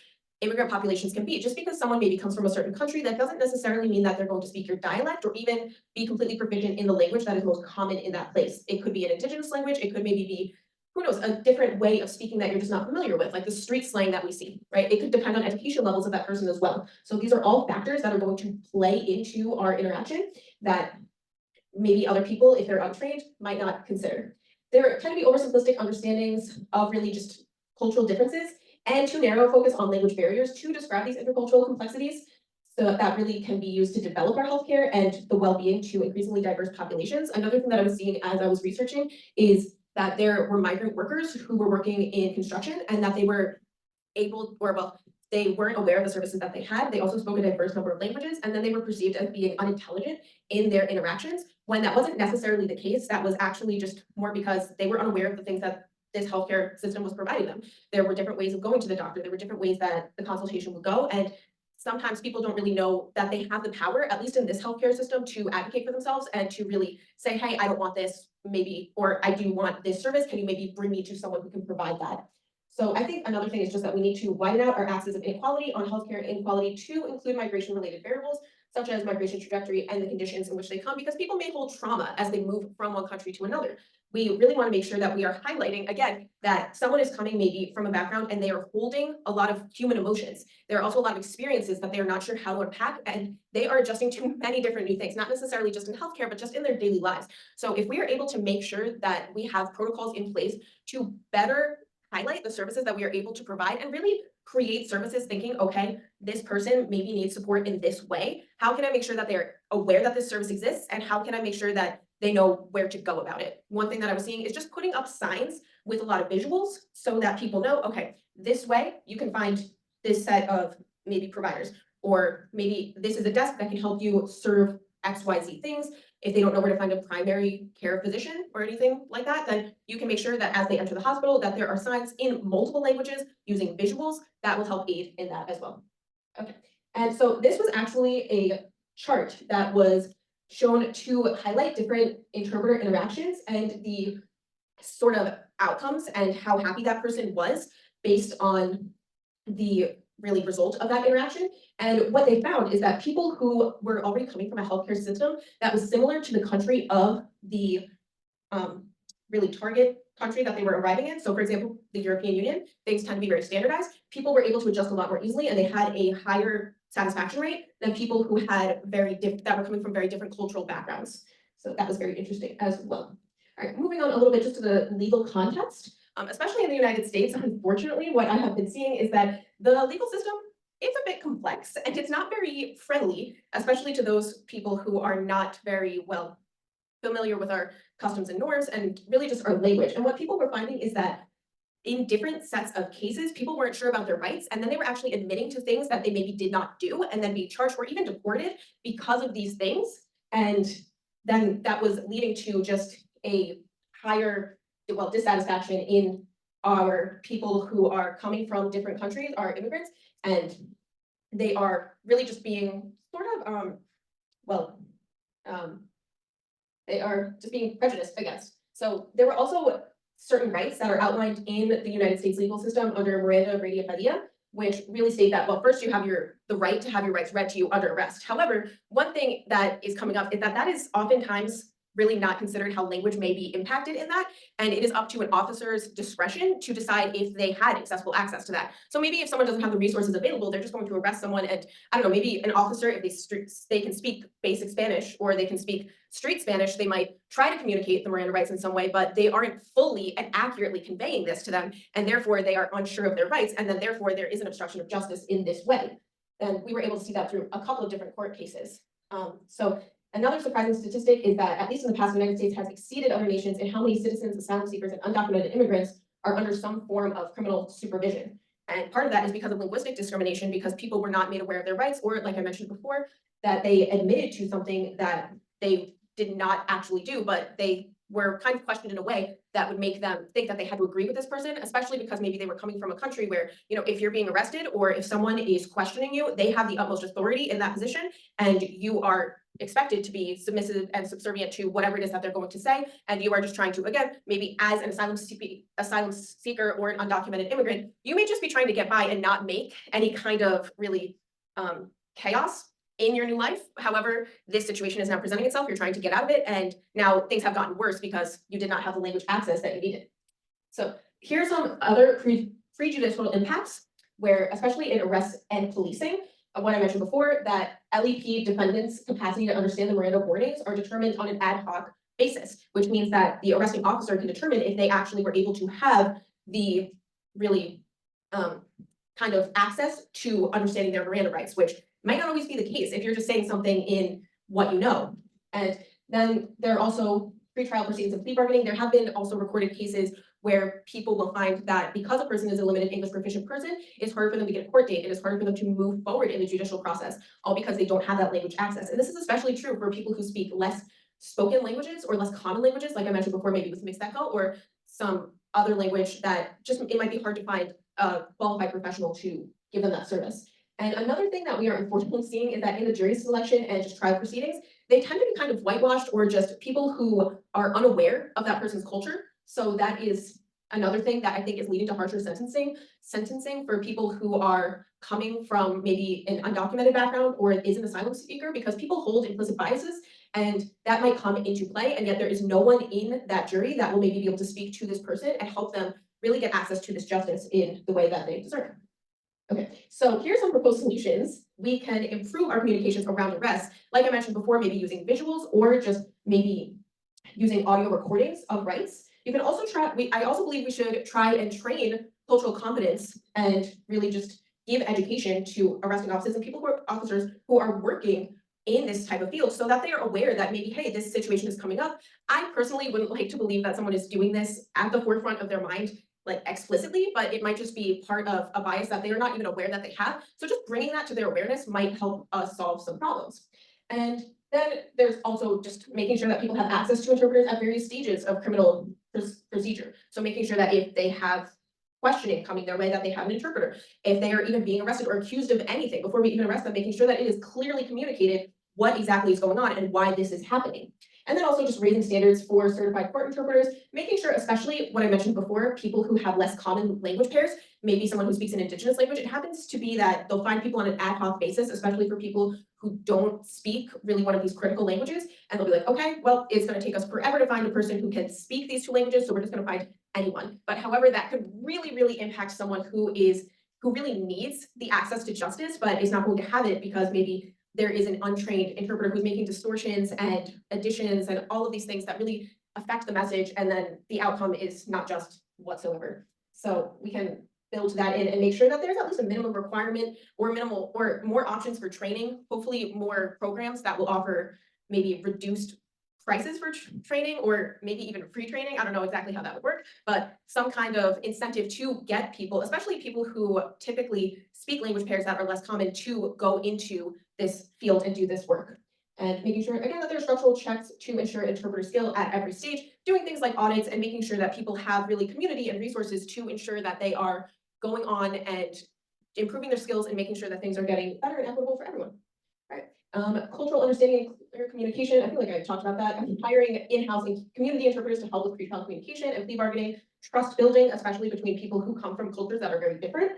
immigrant populations can be. Just because someone maybe comes from a certain country, that doesn't necessarily mean that they're going to speak your dialect or even be completely proficient in the language that is most common in that place. It could be an indigenous language. It could maybe be, who knows, a different way of speaking that you're just not familiar with, like the street slang that we see, right? It could depend on education levels of that person as well. So these are all factors that are going to play into our interaction that maybe other people, if they're untrained, might not consider. There tend to be oversimplistic understandings of really just cultural differences, and too narrow a focus on language barriers to describe these intercultural complexities. So that really can be used to develop our healthcare and the well-being to increasingly diverse populations. Another thing that I was seeing as I was researching is that there were migrant workers who were working in construction, and that they were able, or well, they weren't aware of the services that they had. They also spoke a diverse number of languages, and then they were perceived as being unintelligent in their interactions, when that wasn't necessarily the case. That was actually just more because they were unaware of the things that this healthcare system was providing them. There were different ways of going to the doctor. There were different ways that the consultation would go. And sometimes people don't really know that they have the power, at least in this healthcare system, to advocate for themselves and to really say, hey, I don't want this, maybe, or I do want this service. Can you maybe bring me to someone who can provide that? So I think another thing is just that we need to widen out our axis of inequality on healthcare inequality to include migration-related variables, such as migration trajectory and the conditions in which they come, because people may hold trauma as they move from one country to another. We really want to make sure that we are highlighting, again, that someone is coming maybe from a background and they are holding a lot of human emotions. There are also a lot of experiences that they are not sure how to unpack, and they are adjusting to many different new things, not necessarily just in healthcare, but just in their daily lives. So if we are able to make sure that we have protocols in place to better highlight the services that we are able to provide and really create services thinking, okay, this person maybe needs support in this way. How can I make sure that they're aware that this service exists? And how can I make sure that they know where to go about it? One thing that I was seeing is just putting up signs with a lot of visuals so that people know, okay, this way you can find this set of maybe providers, or maybe this is a desk that can help you serve XYZ things. If they don't know where to find a primary care physician or anything like that, then you can make sure that as they enter the hospital, that there are signs in multiple languages using visuals that will help aid in that as well. Okay, and so this was actually a chart that was shown to highlight different interpreter interactions and the sort of outcomes and how happy that person was based on the really result of that interaction. And what they found is that people who were already coming from a healthcare system that was similar to the country of the really target country that they were arriving in. So for example, the European Union, things tend to be very standardized. People were able to adjust a lot more easily, and they had a higher satisfaction rate than people who had that were coming from very different cultural backgrounds. So that was very interesting as well. All right, moving on a little bit just to the legal context. Especially in the United States, unfortunately, what I have been seeing is that the legal system, it's a bit complex and it's not very friendly, especially to those people who are not very well familiar with our customs and norms and really just our language. And what people were finding is that in different sets of cases, people weren't sure about their rights, and then they were actually admitting to things that they maybe did not do and then be charged or even deported because of these things. And then that was leading to just a higher dissatisfaction in our people who are coming from different countries, our immigrants, and they are really just being sort of, they are just being prejudiced against. So there were also certain rights that are outlined in the United States legal system under Miranda Brady Padilla, which really state that, well, first you have the right to have your rights read to you under arrest. However, one thing that is coming up is that is oftentimes really not considered how language may be impacted in that. And it is up to an officer's discretion to decide if they had accessible access to that. So maybe if someone doesn't have the resources available, they're just going to arrest someone. And I don't know, maybe an officer, if they can speak basic Spanish or they can speak street Spanish, they might try to communicate the Miranda rights in some way, but they aren't fully and accurately conveying this to them. And therefore they are unsure of their rights. And then therefore there is an obstruction of justice in this way. And we were able to see that through a couple of different court cases. Another surprising statistic is that, at least in the past, the United States has exceeded other nations in how many citizens, asylum seekers, and undocumented immigrants are under some form of criminal supervision. And part of that is because of linguistic discrimination, because people were not made aware of their rights, or like I mentioned before, that they admitted to something that they did not actually do, but they were kind of questioned in a way that would make them think that they had to agree with this person, especially because maybe they were coming from a country where, if you're being arrested or if someone is questioning you, they have the utmost authority in that position, and you are expected to be submissive and subservient to whatever it is that they're going to say. And you are just trying to, again, maybe as an asylum seeker or an undocumented immigrant, you may just be trying to get by and not make any kind of really chaos in your new life. However, this situation is now presenting itself. You're trying to get out of it. And now things have gotten worse because you did not have the language access that you needed. So here's some other prejudicial impacts where, especially in arrests and policing, what I mentioned before, that LEP defendants' capacity to understand the Miranda warnings are determined on an ad hoc basis, which means that the arresting officer can determine if they actually were able to have the really kind of access to understanding their Miranda rights, which might not always be the case if you're just saying something in what you know. And then there are also pretrial proceedings and plea bargaining. There have been also recorded cases where people will find that because a person is a limited English proficient person, it's harder for them to get a court date. It is harder for them to move forward in the judicial process, all because they don't have that language access. And this is especially true for people who speak less spoken languages or less common languages, like I mentioned before, maybe with mixed echo or some other language that just, it might be hard to find a qualified professional to give them that service. And another thing that we are unfortunately seeing is that in the jury selection and just trial proceedings, they tend to be kind of whitewashed or just people who are unaware of that person's culture. So that is another thing that I think is leading to harsher sentencing for people who are coming from maybe an undocumented background or is an asylum seeker, because people hold implicit biases and that might come into play. And yet there is no one in that jury that will maybe be able to speak to this person and help them really get access to this justice in the way that they deserve. Okay, so here's some proposed solutions. We can improve our communications around arrest, like I mentioned before, maybe using visuals or just maybe using audio recordings of rights. You can also try, I also believe we should try and train cultural competence and really just give education to arresting officers and officers who are working in this type of field so that they are aware that maybe, hey, this situation is coming up. I personally wouldn't like to believe that someone is doing this at the forefront of their mind, like explicitly, but it might just be part of a bias that they are not even aware that they have. So just bringing that to their awareness might help us solve some problems. And then there's also just making sure that people have access to interpreters at various stages of criminal procedure. So making sure that if they have questioning coming their way, that they have an interpreter. If they are even being arrested or accused of anything, before we even arrest them, making sure that it is clearly communicated what exactly is going on and why this is happening. And then also just raising standards for certified court interpreters, making sure, especially what I mentioned before, people who have less common language pairs, maybe someone who speaks an indigenous language, it happens to be that they'll find people on an ad hoc basis, especially for people who don't speak really one of these critical languages. And they'll be like, okay, well, it's going to take us forever to find a person who can speak these two languages, so we're just going to find anyone. But however, that could really, really impact someone who really needs the access to justice, but is not going to have it because maybe there is an untrained interpreter who's making distortions and additions and all of these things that really affect the message, and then the outcome is not just whatsoever. So we can build that in and make sure that there's at least a minimum requirement or minimal or more options for training, hopefully more programs that will offer maybe reduced prices for training or maybe even free training. I don't know exactly how that would work, but some kind of incentive to get people, especially people who typically speak language pairs that are less common, to go into this field and do this work. And making sure, again, that there are structural checks to ensure interpreter skill at every stage, doing things like audits and making sure that people have really community and resources to ensure that they are going on and improving their skills and making sure that things are getting better and equitable for everyone. Right. Cultural understanding and clear communication. I feel like I talked about that. Hiring in-house community interpreters to help with pre-trial communication and plea bargaining, trust building, especially between people who come from cultures that are very different.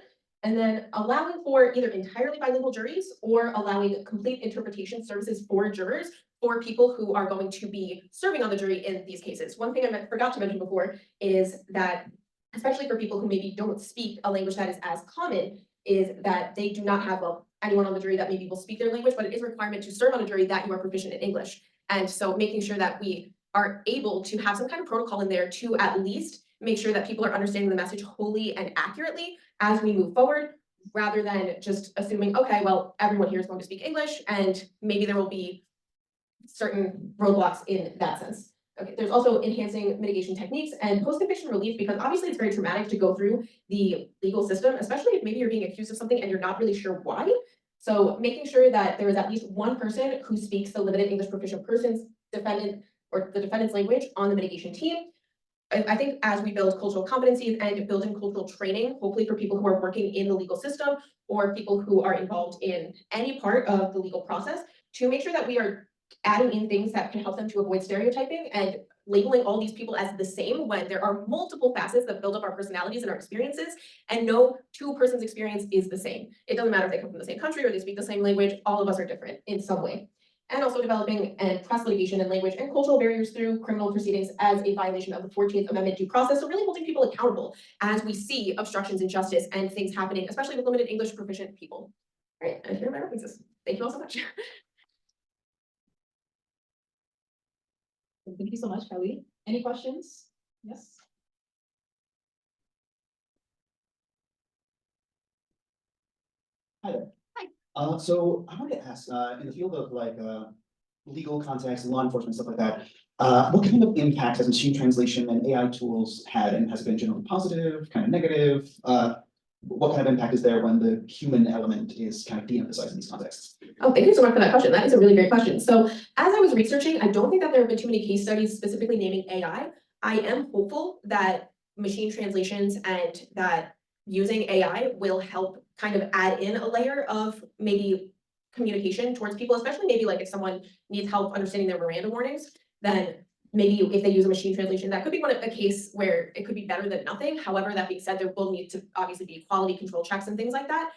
And then allowing for either entirely bilingual juries or allowing complete interpretation services for jurors for people who are going to be serving on the jury in these cases. One thing I forgot to mention before is that, especially for people who maybe don't speak a language that is as common, is that they do not have anyone on the jury that maybe will speak their language, but it is a requirement to serve on a jury that you are proficient in English. And so making sure that we are able to have some kind of protocol in there to at least make sure that people are understanding the message wholly and accurately as we move forward, rather than just assuming, okay, well, everyone here is going to speak English and maybe there will be certain roadblocks in that sense. Okay, there's also enhancing mitigation techniques and post-conviction relief, because obviously it's very traumatic to go through the legal system, especially if maybe you're being accused of something and you're not really sure why. So making sure that there is at least one person who speaks the limited English proficient person's defendant or the defendant's language on the mitigation team. I think as we build cultural competencies and building cultural training, hopefully for people who are working in the legal system or people who are involved in any part of the legal process, to make sure that we are adding in things that can help them to avoid stereotyping and labeling all these people as the same when there are multiple facets that build up our personalities and our experiences, and no two persons' experience is the same. It doesn't matter if they come from the same country or they speak the same language, all of us are different in some way. And also developing and press litigation in language and cultural barriers through criminal proceedings as a violation of the 14th Amendment due process. So really holding people accountable as we see obstructions in justice and things happening, especially with limited English proficient people. All right, and here are my references. Thank you all so much. Thank you so much, Kelly. Any questions? Yes. Hi there. Hi. So I wanted to ask, in the field of like legal context and law enforcement, stuff like that, What kind of impact has machine translation and AI tools had, and has it been generally positive, kind of negative? What kind of impact is there when the human element is kind of de-emphasized in these contexts? Oh, thank you so much for that question. That is a really great question. So as I was researching, I don't think that there have been too many case studies specifically naming AI. I am hopeful that machine translations and that using AI will help kind of add in a layer of maybe communication towards people, especially maybe like if someone needs help understanding their Miranda warnings, then maybe if they use a machine translation, that could be a case where it could be better than nothing. However, that being said, there will need to obviously be quality control checks and things like that.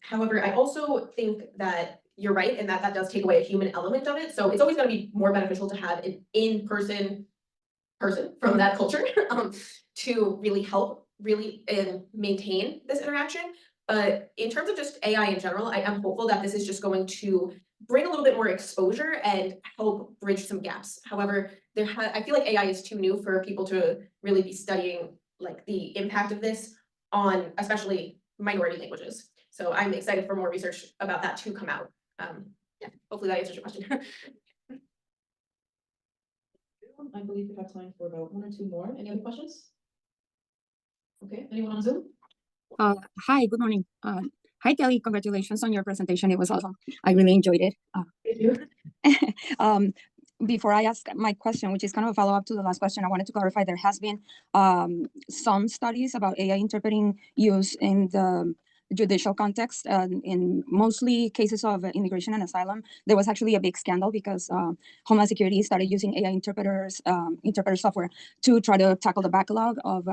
However, I also think that you're right in that that does take away a human element of it. So it's always going to be more beneficial to have an in-person person from that culture to really help maintain this interaction. But in terms of just AI in general, I am hopeful that this is just going to bring a little bit more exposure and help bridge some gaps. However, I feel like AI is too new for people to really be studying like the impact of this on especially minority languages. So I'm excited for more research about that to come out. Yeah, hopefully that answers your question. I believe we have time for about 1 or 2 more. Any other questions? Okay, anyone on Zoom? Hi, good morning. Hi, Kelly. Congratulations on your presentation. It was awesome. I really enjoyed it. Thank you. Before I ask my question, which is kind of a follow-up to the last question, I wanted to clarify there has been some studies about AI interpreting use in the judicial context. In mostly cases of immigration and asylum, there was actually a big scandal because Homeland Security started using AI interpreter software to try to tackle the backlog of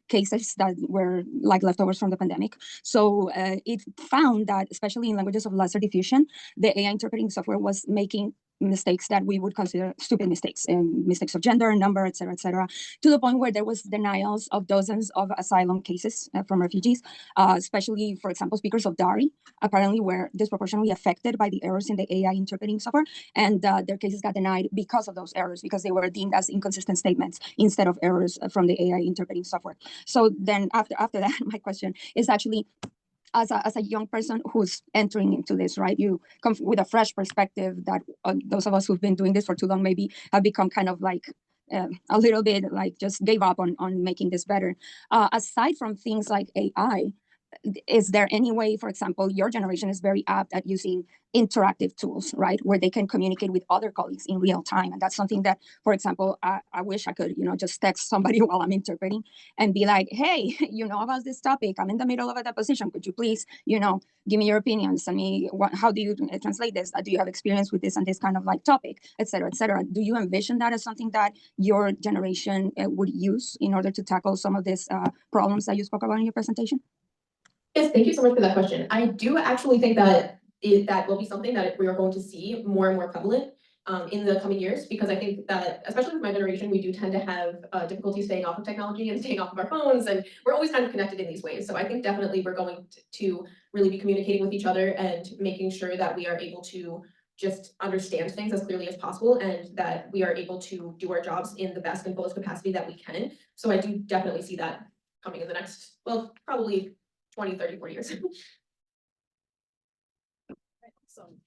cases that were like leftovers from the pandemic. So it found that, especially in languages of lesser diffusion, the AI interpreting software was making mistakes that we would consider stupid mistakes, mistakes of gender, number, et cetera, to the point where there was denials of dozens of asylum cases from refugees, especially, for example, speakers of Dari apparently were disproportionately affected by the errors in the AI interpreting software, and their cases got denied because of those errors, because they were deemed as inconsistent statements instead of errors from the AI interpreting software. So then after that, my question is actually, as a young person who's entering into this, right? You come with a fresh perspective that those of us who've been doing this for too long maybe have become kind of like a little bit like just gave up on making this better. Aside from things like AI, is there any way, for example, your generation is very apt at using interactive tools, right, where they can communicate with other colleagues in real time? And that's something that, for example, I wish I could, just text somebody while I'm interpreting and be like, hey, about this topic, I'm in the middle of a deposition. Could you please, give me your opinion, send me, how do you translate this? Do you have experience with this and this kind of like topic, et cetera, et cetera? Do you envision that as something that your generation would use in order to tackle some of these problems that you spoke about in your presentation? Yes, thank you so much for that question. I do actually think that that will be something that we are going to see more and more prevalent in the coming years, because I think that, especially with my generation, we do tend to have difficulty staying off of technology and staying off of our phones, and we're always kind of connected in these ways. So I think definitely we're going to really be communicating with each other and making sure that we are able to just understand things as clearly as possible, and that we are able to do our jobs in the best and fullest capacity that we can. So I do definitely see that coming in the next, well, probably 20, 30, 40 years. Awesome.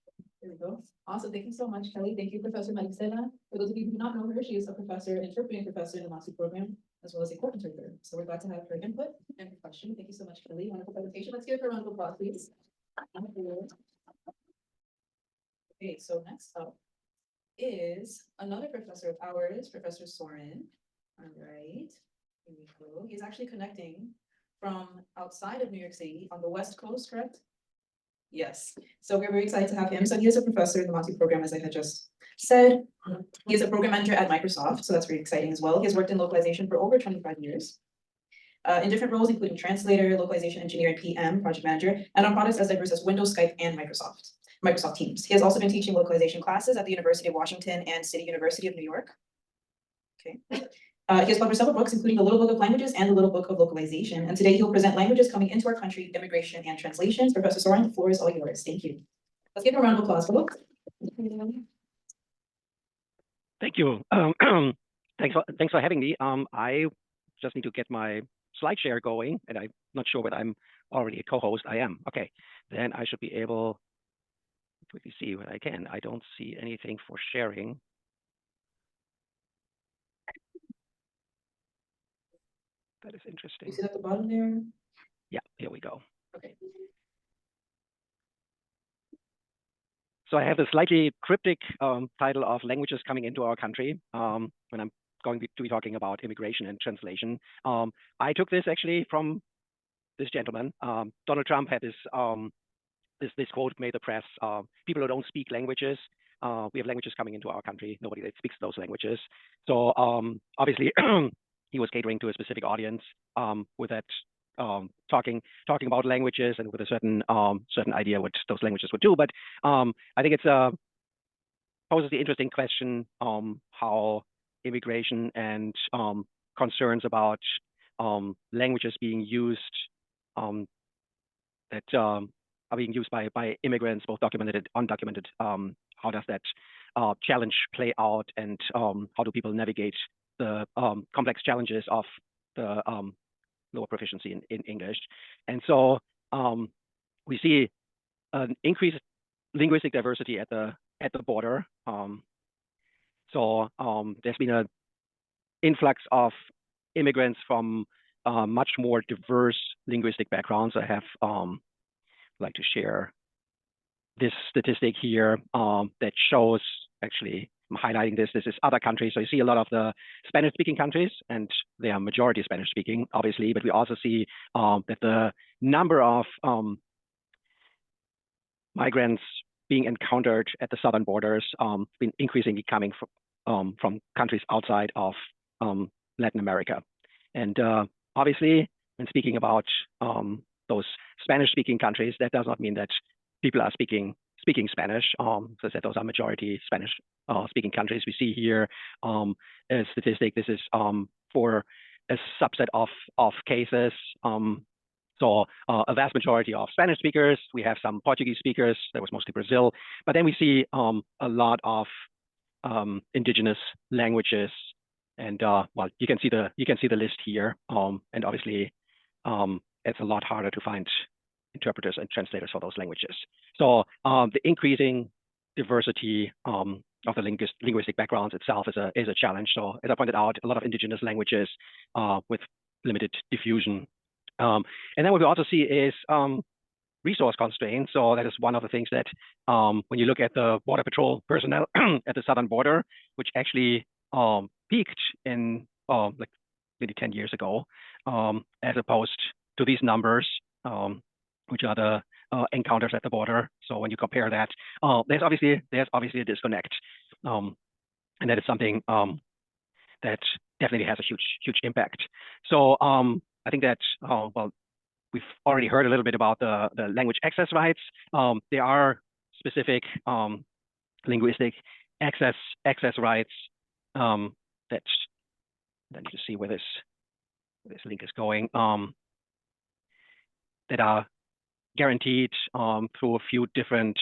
There we go. Awesome. Thank you so much, Kelly. Thank you, Professor Maricela. For those of you who do not know her, she is a professor, interpreting professor in the master's program, as well as a court interpreter. So we're glad to have her input and her question. Thank you so much, Kelly. Wonderful presentation. Let's give her a round of applause, please. Okay, so next up is another professor of ours, Professor Soren. All right, here we go. He's actually connecting from outside of New York City on the West Coast, correct? Yes, so we're very excited to have him. So he is a professor in the Mouthon program, as I had just said. He is a program manager at Microsoft, so that's very exciting as well. He has worked in localization for over 25 years. In different roles, including translator, localization engineer, and PM, project manager, and on products as diverse as Windows, Skype, and Microsoft Teams. He has also been teaching localization classes at the University of Washington and City University of New York. Okay. He has published several books, including The Little Book of Languages and The Little Book of Localization. And today he'll present Languages Coming into Our Country, Immigration and Translations. Professor Soren, the floor is all yours. Thank you. Let's give him a round of applause, folks. Thank you. Thanks for having me. I just need to get my slide share going, and I'm not sure whether I'm already a co-host. I am. Okay, then I should be able to quickly see what I can. I don't see anything for sharing. That is interesting. You see at the bottom there? Yeah, here we go. Okay. So I have a slightly cryptic title of languages coming into our country when I'm going to be talking about immigration and translation. I took this actually from this gentleman. Donald Trump had this quote made the press: "People who don't speak languages, we have languages coming into our country. Nobody that speaks those languages." So obviously, he was catering to a specific audience with that talking about languages and with a certain idea what those languages would do. But I think it's poses the interesting question how immigration and concerns about languages being used that are being used by immigrants, both documented and undocumented. How does that challenge play out, and how do people navigate the complex challenges of the lower proficiency in English? And so we see an increased linguistic diversity at the border. So there's been an influx of immigrants from much more diverse linguistic backgrounds. I have like to share this statistic here that shows, actually, I'm highlighting this. This is other countries. So you see a lot of the Spanish-speaking countries, and they are majority Spanish-speaking, obviously. But we also see that the number of migrants being encountered at the southern borders been increasingly coming from countries outside of Latin America. And obviously, when speaking about those Spanish-speaking countries, that does not mean that people are speaking Spanish. So that those are majority Spanish-speaking countries. We see here a statistic. This is for a subset of cases. So a vast majority of Spanish speakers. We have some Portuguese speakers. That was mostly Brazil. But then we see a lot of indigenous languages. And well, you can see the list here. And obviously, it's a lot harder to find interpreters and translators for those languages. So the increasing diversity of the linguistic backgrounds itself is a challenge. So as I pointed out, a lot of indigenous languages with limited diffusion. And then what we also see is resource constraints. So that is one of the things that when you look at the Border Patrol personnel at the southern border, which actually peaked in like maybe 10 years ago, as opposed to these numbers, which are the encounters at the border. So when you compare that, there's obviously a disconnect, and that is something that definitely has a huge impact. So I think that well, we've already heard a little bit about the language access rights. There are specific linguistic access rights that I need to see where this link is going, that are guaranteed through a few different.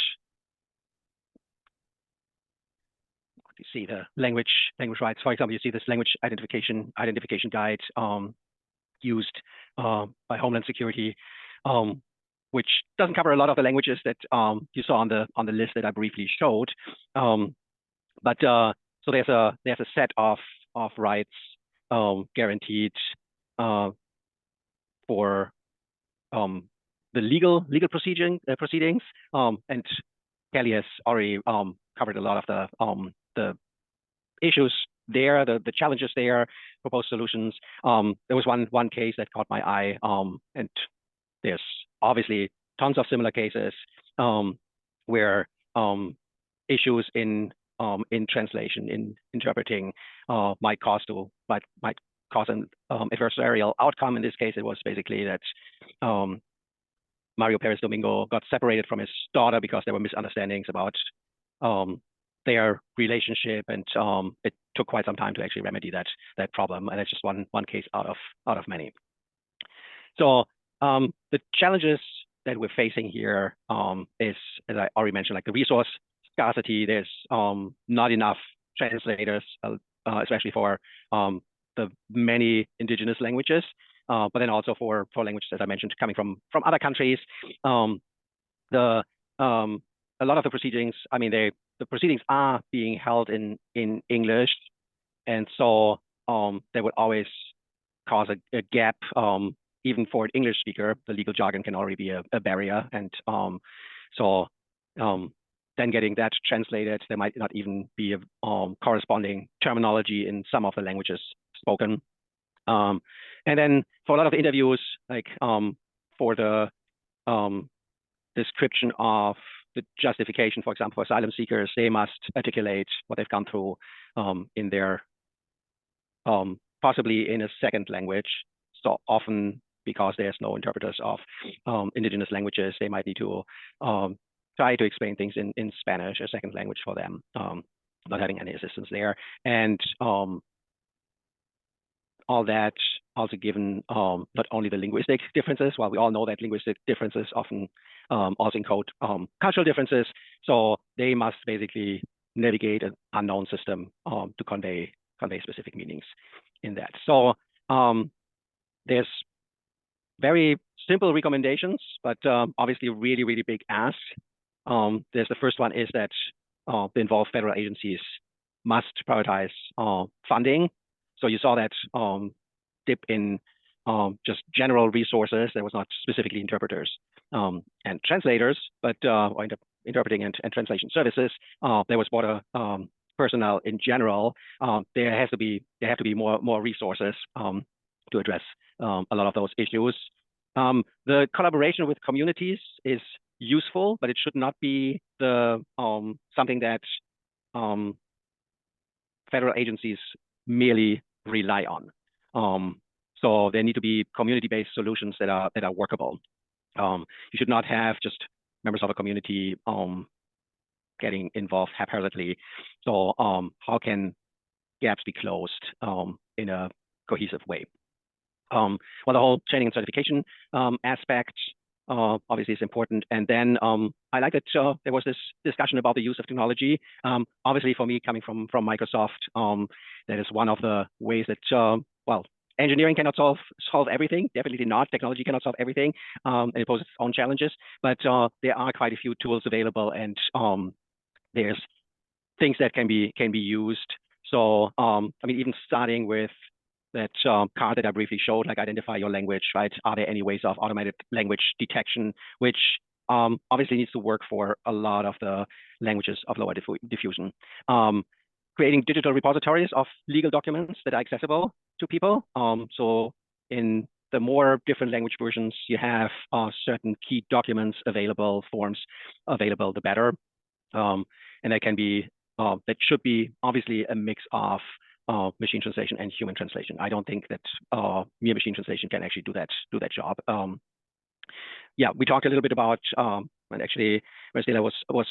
You see the language rights. For example, you see this language identification guide used by Homeland Security, which doesn't cover a lot of the languages that you saw on the list that I briefly showed. But so there's a set of rights guaranteed for the legal proceedings, and Kelly has already covered a lot of the issues there, the challenges there, proposed solutions. There was one case that caught my eye, and there's obviously tons of similar cases where issues in translation, in interpreting, might cause an adversarial outcome. In this case, it was basically that Mario Perez Domingo got separated from his daughter because there were misunderstandings about their relationship, and it took quite some time to actually remedy that problem. And it's just one case out of many. So the challenges that we're facing here is, as I already mentioned, like the resource scarcity. There's not enough translators, especially for the many indigenous languages, but then also for languages, as I mentioned, coming from other countries. A lot of the proceedings, I mean, the proceedings are being held in English, and so there would always cause a gap. Even for an English speaker, the legal jargon can already be a barrier. And then getting that translated, there might not even be a corresponding terminology in some of the languages spoken. And then for a lot of the interviews, like for the description of the justification, for example, for asylum seekers, they must articulate what they've gone through in their, possibly in a second language. So often, because there's no interpreters of indigenous languages, they might need to try to explain things in Spanish, a second language for them, not having any assistance there. And all that also given not only the linguistic differences, while we all know that linguistic differences often also encode cultural differences. So they must basically navigate an unknown system to convey specific meanings in that. So there's very simple recommendations, but obviously really, really big asks. There's the first one is that the involved federal agencies must prioritize funding. So you saw that dip in just general resources. There was not specifically interpreters and translators, but interpreting and translation services. There was broader personnel in general. There have to be more resources to address a lot of those issues. The collaboration with communities is useful, but it should not be the something that federal agencies merely rely on. So there need to be community-based solutions that are workable. You should not have just members of a community getting involved haphazardly. So how can gaps be closed in a cohesive way? Well, the whole training and certification aspect obviously is important. And then I like that there was this discussion about the use of technology. Obviously, for me, coming from Microsoft, that is one of the ways that, well, engineering cannot solve everything. Definitely not. Technology cannot solve everything. And it poses its own challenges. But there are quite a few tools available, and there's things that can be used. So I mean, even starting with that card that I briefly showed, like identify your language, right? Are there any ways of automated language detection, which obviously needs to work for a lot of the languages of lower diffusion. Creating digital repositories of legal documents that are accessible to people. So in the more different language versions you have, certain key documents available, forms available, the better. And that can be, that should be obviously a mix of machine translation and human translation. I don't think that mere machine translation can actually do that job. Yeah, we talked a little bit about, and actually, Marcela was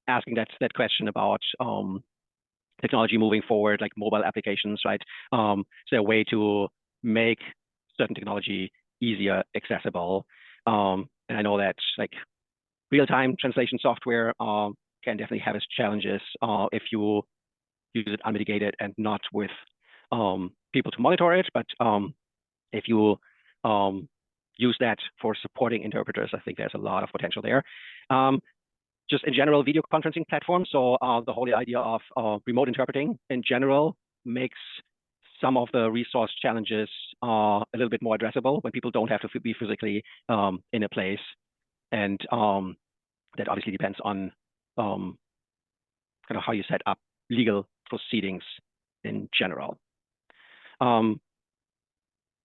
asking that question about technology moving forward, like mobile applications, right? Is there a way to make certain technology easier accessible? And I know that like real-time translation software can definitely have its challenges if you use it unmitigated and not with people to monitor it. But if you use that for supporting interpreters, I think there's a lot of potential there. Just in general, video conferencing platforms. So the whole idea of remote interpreting in general makes some of the resource challenges a little bit more addressable when people don't have to be physically in a place. And that obviously depends on kind of how you set up legal proceedings in general.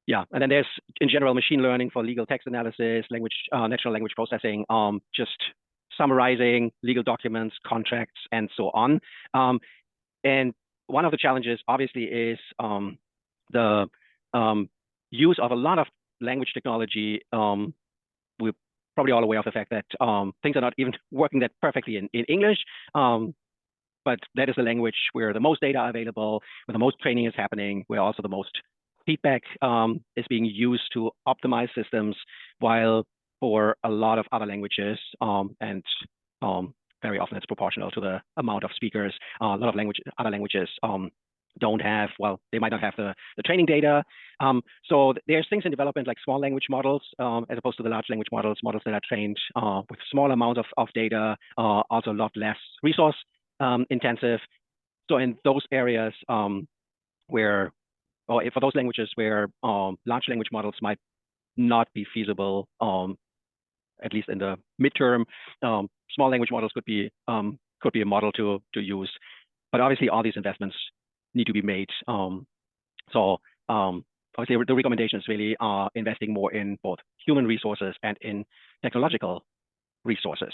Yeah, and then there's in general machine learning for legal text analysis, natural language processing, just summarizing legal documents, contracts, and so on. And one of the challenges obviously is the use of a lot of language technology. We're probably all aware of the fact that things are not even working that perfectly in English. But that is the language where the most data are available, where the most training is happening, where also the most feedback is being used to optimize systems, while for a lot of other languages, and very often it's proportional to the amount of speakers, a lot of other languages don't have, well, they might not have the training data. So there's things in development like small language models, as opposed to the large language models that are trained with small amounts of data, also a lot less resource intensive. So in those areas where or for those languages where large language models might not be feasible, at least in the midterm, small language models could be a model to use. But obviously, all these investments need to be made. So obviously, the recommendation is really investing more in both human resources and in technological resources.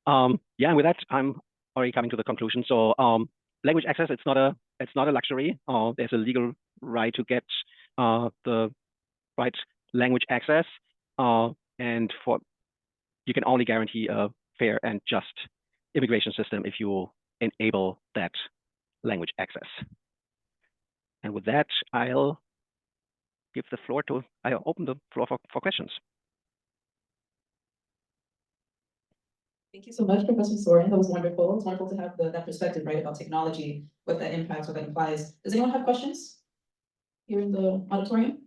Yeah, and with that, I'm already coming to the conclusion. So language access, it's not a luxury. There's a legal right to get the right language access, and you can only guarantee a fair and just immigration system if you enable that language access. And with that, I'll open the floor for questions. Thank you so much, Professor Soren. That was wonderful. It's wonderful to have that perspective, right, about technology, what that impacts, what that implies. Does anyone have questions here in the auditorium?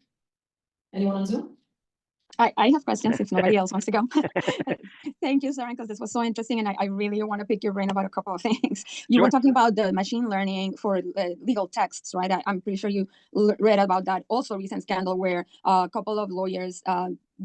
Anyone on Zoom? I have questions if nobody else wants to go. Thank you, Soren, because this was so interesting, and I really want to pick your brain about a couple of things. You were talking about the machine learning for legal texts, right? I'm pretty sure you read about that also recent scandal where a couple of lawyers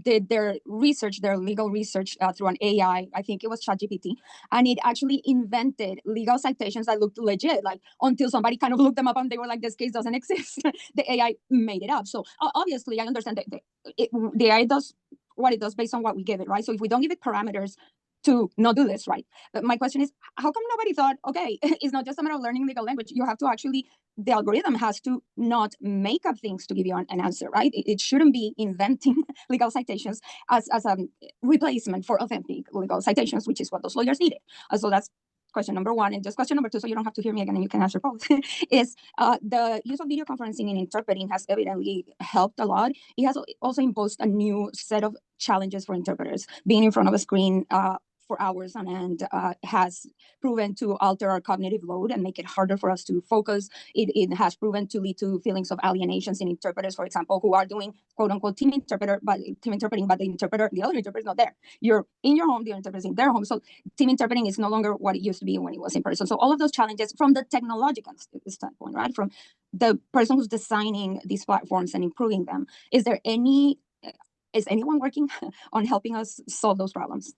did their research, their legal research through an AI. I think it was ChatGPT, and it actually invented legal citations that looked legit, like until somebody kind of looked them up and they were like, this case doesn't exist. The AI made it up. So obviously I understand that the AI does what it does based on what we give it, right? So if we don't give it parameters to not do this, right? But my question is, how come nobody thought, okay, it's not just a matter of learning legal language. You have to actually, the algorithm has to not make up things to give you an answer, right? It shouldn't be inventing legal citations as a replacement for authentic legal citations, which is what those lawyers needed. So that's question number one. And just question number two, so you don't have to hear me again and you can answer both, is the use of video conferencing in interpreting has evidently helped a lot. It has also imposed a new set of challenges for interpreters. Being in front of a screen for hours on end has proven to alter our cognitive load and make it harder for us to focus. It has proven to lead to feelings of alienations in interpreters, for example, who are doing quote unquote team interpreting, but the other interpreter is not there. You're in your home, the interpreter is in their home. So team interpreting is no longer what it used to be when it was in person. So all of those challenges from the technological standpoint, right? From the person who's designing these platforms and improving them, is anyone working on helping us solve those problems?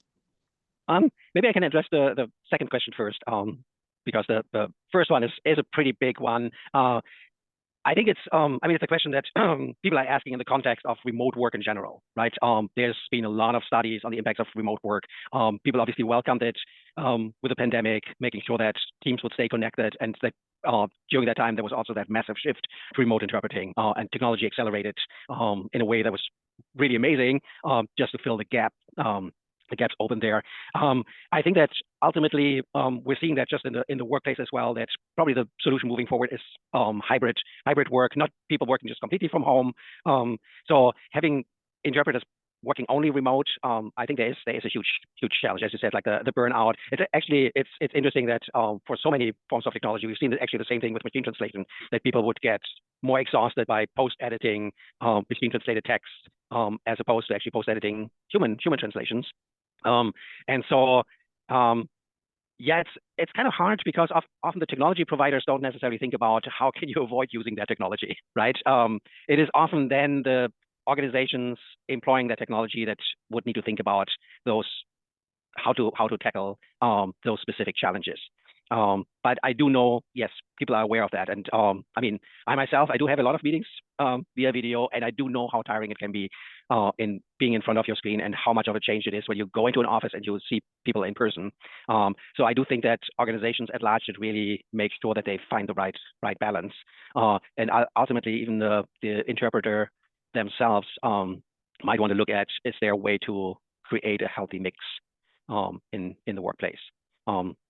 Maybe I can address the second question first, because the first one is a pretty big one. I think it's it's a question that people are asking in the context of remote work in general, right? There's been a lot of studies on the impacts of remote work. People obviously welcomed it with the pandemic, making sure that teams would stay connected, and that during that time there was also that massive shift to remote interpreting, and technology accelerated in a way that was really amazing, just to fill the gap. The gaps open there. I think that ultimately we're seeing that just in the workplace as well, that probably the solution moving forward is hybrid work, not people working just completely from home. So having interpreters working only remote, I think there is a huge challenge, as you said, like the burnout. It's interesting that for so many forms of technology, we've seen actually the same thing with machine translation, that people would get more exhausted by post-editing machine translated text as opposed to actually post-editing human translations. And so, yeah, it's kind of hard because often the technology providers don't necessarily think about how can you avoid using that technology, right? It is often then the organizations employing that technology that would need to think about how to tackle those specific challenges. But I do know, yes, people are aware of that. And I myself, I do have a lot of meetings via video, and I do know how tiring it can be in being in front of your screen, and how much of a change it is when you go into an office and you see people in person. So I do think that organizations at large should really make sure that they find the right balance. And ultimately, even the interpreter themselves might want to look at, is there a way to create a healthy mix in the workplace?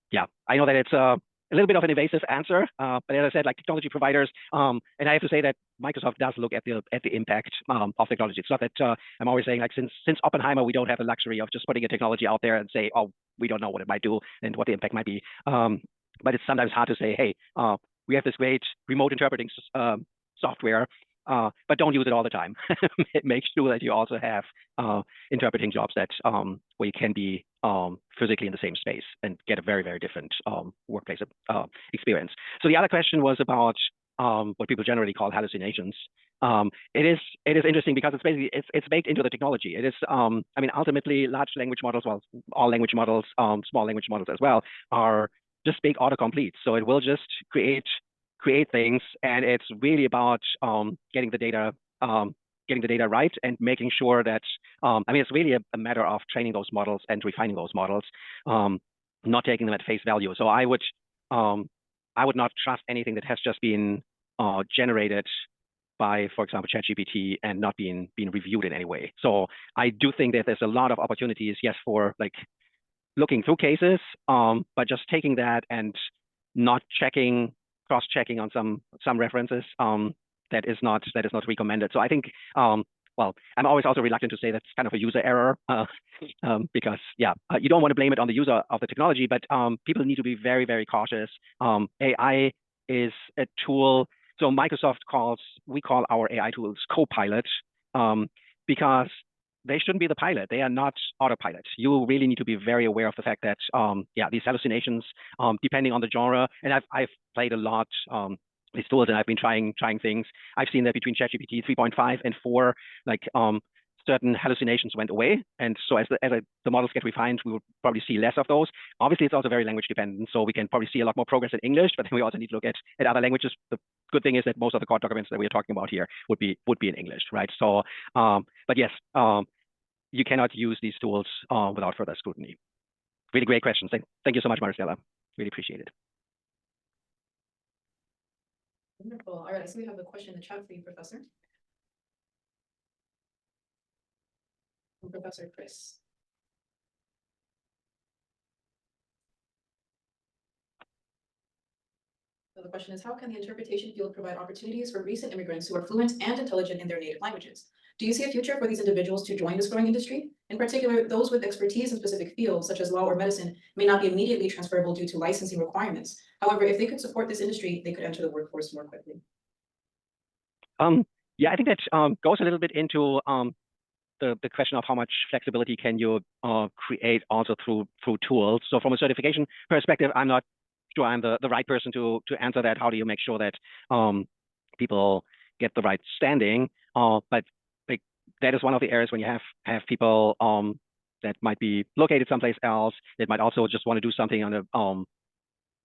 Yeah, I know that it's a little bit of an evasive answer, but as I said, like technology providers, and I have to say that Microsoft does look at the impact of technology. It's not that I'm always saying, like, since Oppenheimer, we don't have the luxury of just putting a technology out there and say, oh, we don't know what it might do and what the impact might be. But it's sometimes hard to say, hey, we have this great remote interpreting software, but don't use it all the time. Make sure that you also have interpreting jobs that where you can be physically in the same space and get a very, very different workplace experience. So the other question was about what people generally call hallucinations. It is interesting because it's basically it's baked into the technology. It is I mean, ultimately large language models, well, all language models, small language models as well, are just big autocomplete. So it will just create things, and it's really about getting the data right and making sure that I mean, it's really a matter of training those models and refining those models, not taking them at face value. So I would not trust anything that has just been generated by, for example, ChatGPT and not being reviewed in any way. So I do think that there's a lot of opportunities, yes, for like looking through cases, but just taking that and not cross-checking on some references, that is not recommended. So I think, well, I'm always also reluctant to say that's kind of a user error, because yeah, you don't want to blame it on the user of the technology, but people need to be very, very cautious. AI is a tool. So Microsoft we call our AI tools co-pilot, because they shouldn't be the pilot. They are not autopilot. You really need to be very aware of the fact that, yeah, these hallucinations, depending on the genre, and I've played a lot these tools, and I've been trying things. I've seen that between ChatGPT 3.5 and 4, like certain hallucinations went away, and so as the models get refined, we will probably see less of those. Obviously, it's also very language dependent, so we can probably see a lot more progress in English, but then we also need to look at other languages. The good thing is that most of the court documents that we are talking about here would be in English, right? So, but yes, you cannot use these tools without further scrutiny. Really great questions. Thank you so much, Marcella. Really appreciate it. Wonderful. All right, so we have a question in the chat for you, Professor. From Professor Chris. So the question is, how can the interpretation field provide opportunities for recent immigrants who are fluent and intelligent in their native languages? Do you see a future for these individuals to join this growing industry? In particular, those with expertise in specific fields, such as law or medicine, may not be immediately transferable due to licensing requirements. However, if they could support this industry, they could enter the workforce more quickly. Yeah, I think that goes a little bit into the question of how much flexibility can you create also through tools. So from a certification perspective, I'm not sure I'm the right person to answer that. How do you make sure that people get the right standing? But like, that is one of the areas when you have people that might be located someplace else, that might also just want to do something on a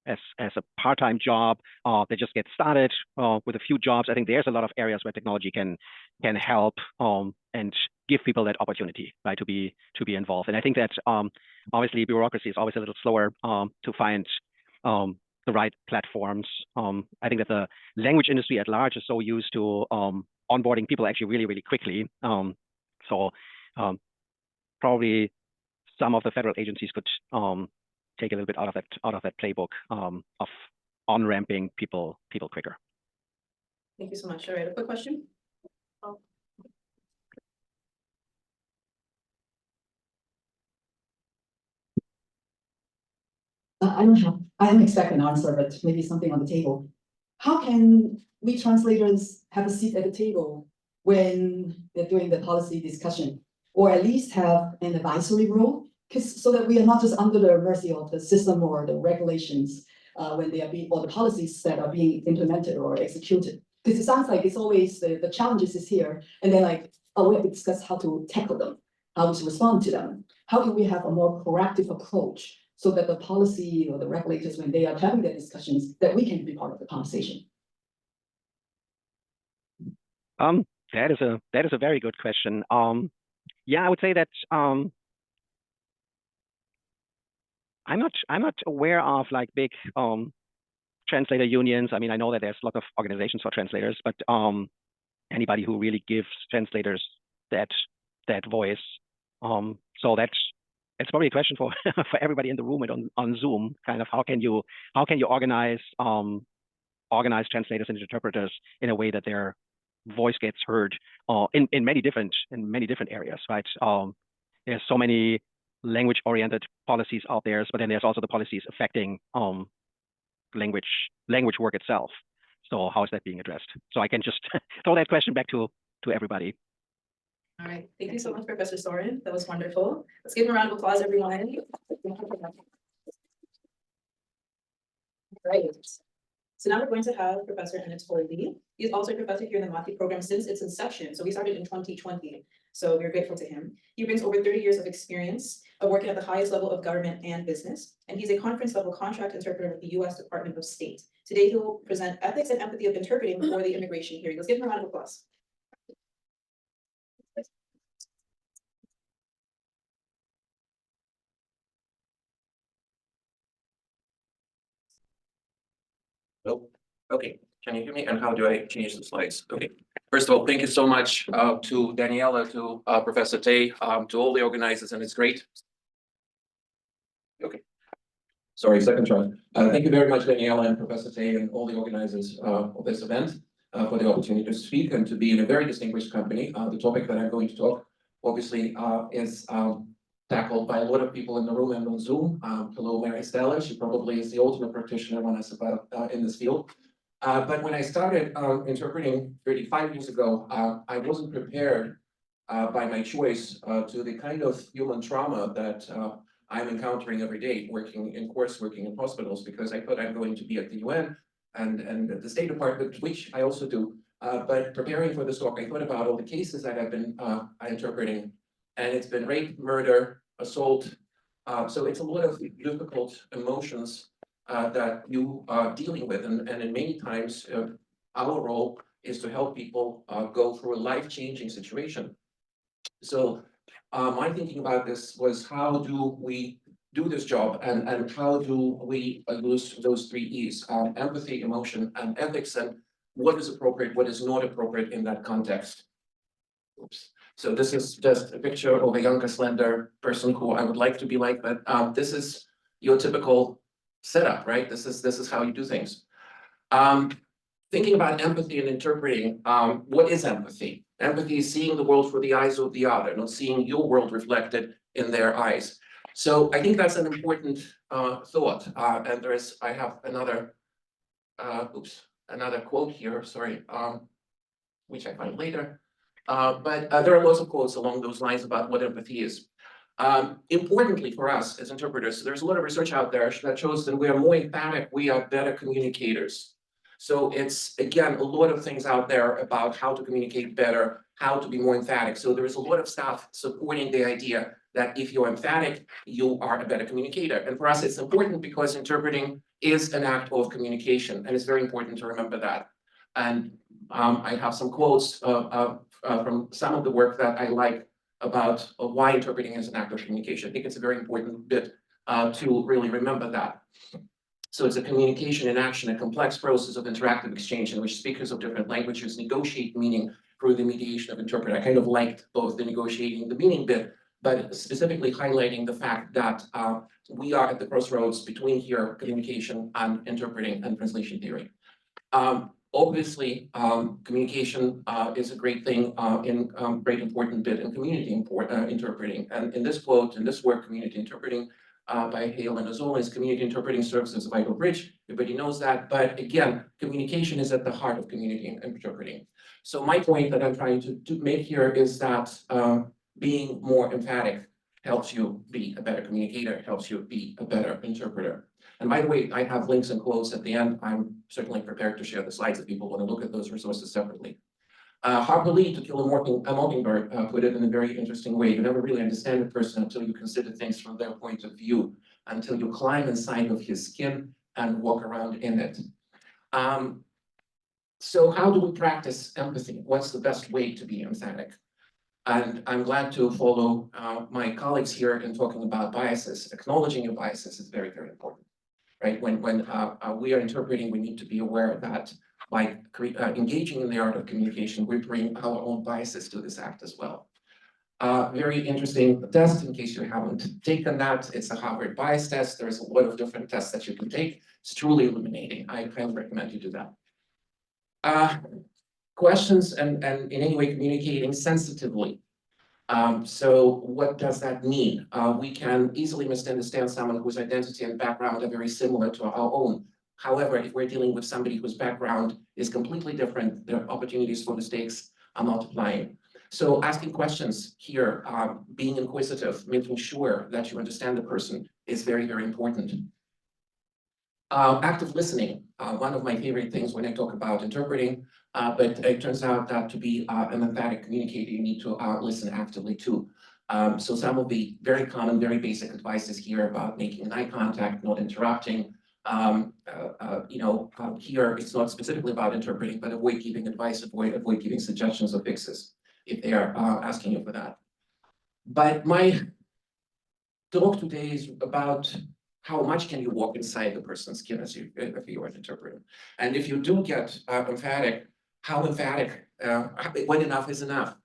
as a part-time job, they just get started with a few jobs. I think there's a lot of areas where technology can help and give people that opportunity, right, to be involved. And I think that obviously bureaucracy is always a little slower to find the right platforms. I think that the language industry at large is so used to onboarding people actually really, really quickly. So probably some of the federal agencies could take a little bit out of that playbook of on-ramping people quicker. Thank you so much. All right, a quick question. I don't expect an answer, but maybe something on the table. How can we translators have a seat at the table when they're doing the policy discussion, or at least have an advisory role? So that we are not just under the mercy of the system or the regulations when they are or the policies that are being implemented or executed. Because it sounds like it's always the challenges is here, and then like, oh, we have to discuss how to tackle them, how to respond to them. How can we have a more proactive approach so that the policy or the regulators, when they are having their discussions, that we can be part of the conversation? That is a very good question. Yeah, I would say that I'm not aware of like big translator unions. I mean, I know that there's lots of organizations for translators, but anybody who really gives translators that voice. So it's probably a question for everybody in the room and on Zoom. Kind of how can you organize translators and interpreters in a way that their voice gets heard in many different areas, right? There's so many language-oriented policies out there, but then there's also the policies affecting language work itself. So how is that being addressed? So I can just throw that question back to everybody. All right, thank you so much, Professor Soren. That was wonderful. Let's give him a round of applause, everyone. Right. So now we're going to have Professor Anatoli. He's also a professor here in the Mouthon program since its inception. So we started in 2020. So we're grateful to him. He brings over 30 years of experience of working at the highest level of government and business. And he's a conference level contract interpreter with the US Department of State. Today, he will present ethics and empathy of interpreting for the immigration hearing. Let's give him a round of applause. Nope. Okay, can you hear me? And how do I change the slides? Okay. First of all, thank you so much to Daniella, to Professor Tay, to all the organizers, and it's great. Okay. Sorry, second try. Thank you very much, Daniella and Professor Tay and all the organizers of this event for the opportunity to speak and to be in a very distinguished company. The topic that I'm going to talk, obviously, is tackled by a lot of people in the room and on Zoom. Hello, Mary Stella. She probably is the ultimate practitioner on us about in this field. But when I started interpreting 35 years ago, I wasn't prepared by my choice to the kind of human trauma that I'm encountering every day working in hospitals, because I thought I'm going to be at the UN and at the State Department, which I also do. But preparing for this talk, I thought about all the cases that I've been interpreting, and it's been rape, murder, assault. So it's a lot of difficult emotions that you are dealing with. And in many times, our role is to help people go through a life-changing situation. So my thinking about this was, how do we do this job, and how do we use those 3 E's, empathy, emotion, and ethics, and what is appropriate, what is not appropriate in that context. Oops. So this is just a picture of a younger, slender person who I would like to be like, but this is your typical setup, right? This is how you do things. Thinking about empathy and interpreting, what is empathy? Empathy is seeing the world through the eyes of the other, not seeing your world reflected in their eyes. So I think that's an important thought. And I have another, another quote here, sorry, which I find later. But there are lots of quotes along those lines about what empathy is. Importantly for us as interpreters, there's a lot of research out there that shows that we are more emphatic, we are better communicators. So it's, again, a lot of things out there about how to communicate better, how to be more emphatic. So there is a lot of stuff supporting the idea that if you're emphatic, you are a better communicator. And for us, it's important because interpreting is an act of communication, and it's very important to remember that. And I have some quotes from some of the work that I like about why interpreting is an act of communication. I think it's a very important bit to really remember that. So it's a communication in action, a complex process of interactive exchange in which speakers of different languages negotiate meaning through the mediation of interpreter. I kind of liked both the negotiating the meaning bit, but specifically highlighting the fact that we are at the crossroads between here, communication and interpreting and translation theory. Obviously, communication is a great thing in great important bit in community interpreting. And in this quote, in this work, community interpreting by Hale and Azola, is community interpreting serves as a vital bridge. Everybody knows that. But again, communication is at the heart of community interpreting. So my point that I'm trying to make here is that being more emphatic helps you be a better communicator, helps you be a better interpreter. And by the way, I have links and quotes at the end. I'm certainly prepared to share the slides if people want to look at those resources separately. Harper Lee, To Kill a Mockingbird, put it in a very interesting way. You never really understand a person until you consider things from their point of view, until you climb inside of his skin and walk around in it. So how do we practice empathy? What's the best way to be emphatic? And I'm glad to follow my colleagues here in talking about biases. Acknowledging your biases is very, very important, right? When we are interpreting, we need to be aware that by engaging in the art of communication, we bring our own biases to this act as well. Very interesting test, in case you haven't taken that. It's a Harvard bias test. There's a lot of different tests that you can take. It's truly illuminating. I highly recommend you do that. Questions and in any way communicating sensitively. So what does that mean? We can easily misunderstand someone whose identity and background are very similar to our own. However, if we're dealing with somebody whose background is completely different, the opportunities for mistakes are multiplying. So asking questions here, being inquisitive, making sure that you understand the person is very, very important. Active listening, one of my favorite things when I talk about interpreting, but it turns out that to be an emphatic communicator, you need to listen actively too. So some of the very common, very basic advices here about making eye contact, not interrupting. Here it's not specifically about interpreting, but avoid giving advice, avoid giving suggestions or fixes if they are asking you for that. But my talk today is about how much can you walk inside the person's skin as if you are an interpreter. And if you do get emphatic, how emphatic, when enough is enough.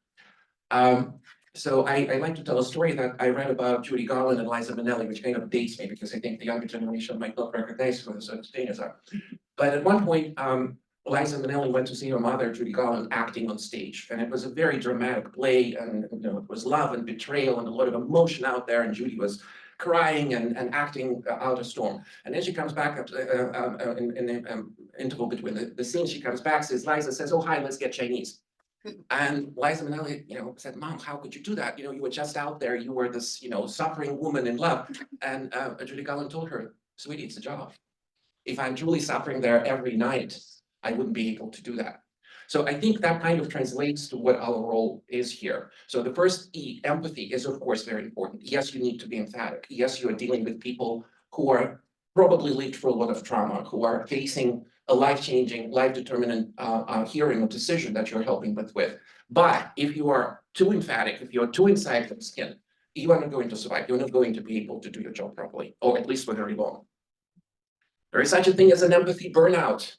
So I like to tell a story that I read about Judy Garland and Liza Minnelli, which kind of dates me because I think the younger generation might not recognize who the singers are. But at one point, Liza Minnelli went to see her mother, Judy Garland, acting on stage. And it was a very dramatic play, and it was love and betrayal and a lot of emotion out there, and Judy was crying and acting out a storm. And then she comes back up in the interval between the scenes, she comes back, Liza says, oh, hi, let's get Chinese. And Liza Minnelli, said, Mom, how could you do that? You were just out there, you were this, suffering woman in love. And Judy Garland told her, sweetie, it's a job. If I'm truly suffering there every night, I wouldn't be able to do that. So I think that kind of translates to what our role is here. So the first E, empathy, is of course very important. Yes, you need to be emphatic. Yes, you are dealing with people who are probably lived through a lot of trauma, who are facing a life-changing, life-determinant hearing or decision that you're helping with. But if you are too emphatic, if you're too inside the skin, you are not going to survive. You're not going to be able to do your job properly, or at least for very long. There is such a thing as an empathy burnout.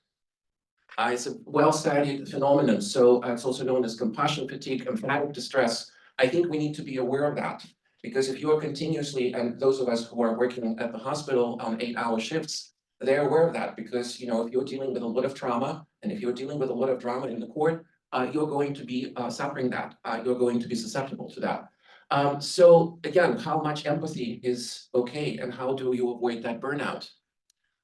It's a well-studied phenomenon, so it's also known as compassion fatigue, emphatic distress. I think we need to be aware of that, because if you are continuously, and those of us who are working at the hospital on 8-hour shifts, they're aware of that, because if you're dealing with a lot of trauma, and if you're dealing with a lot of drama in the court, you're going to be suffering that. You're going to be susceptible to that. So again, how much empathy is okay, and how do you avoid that burnout?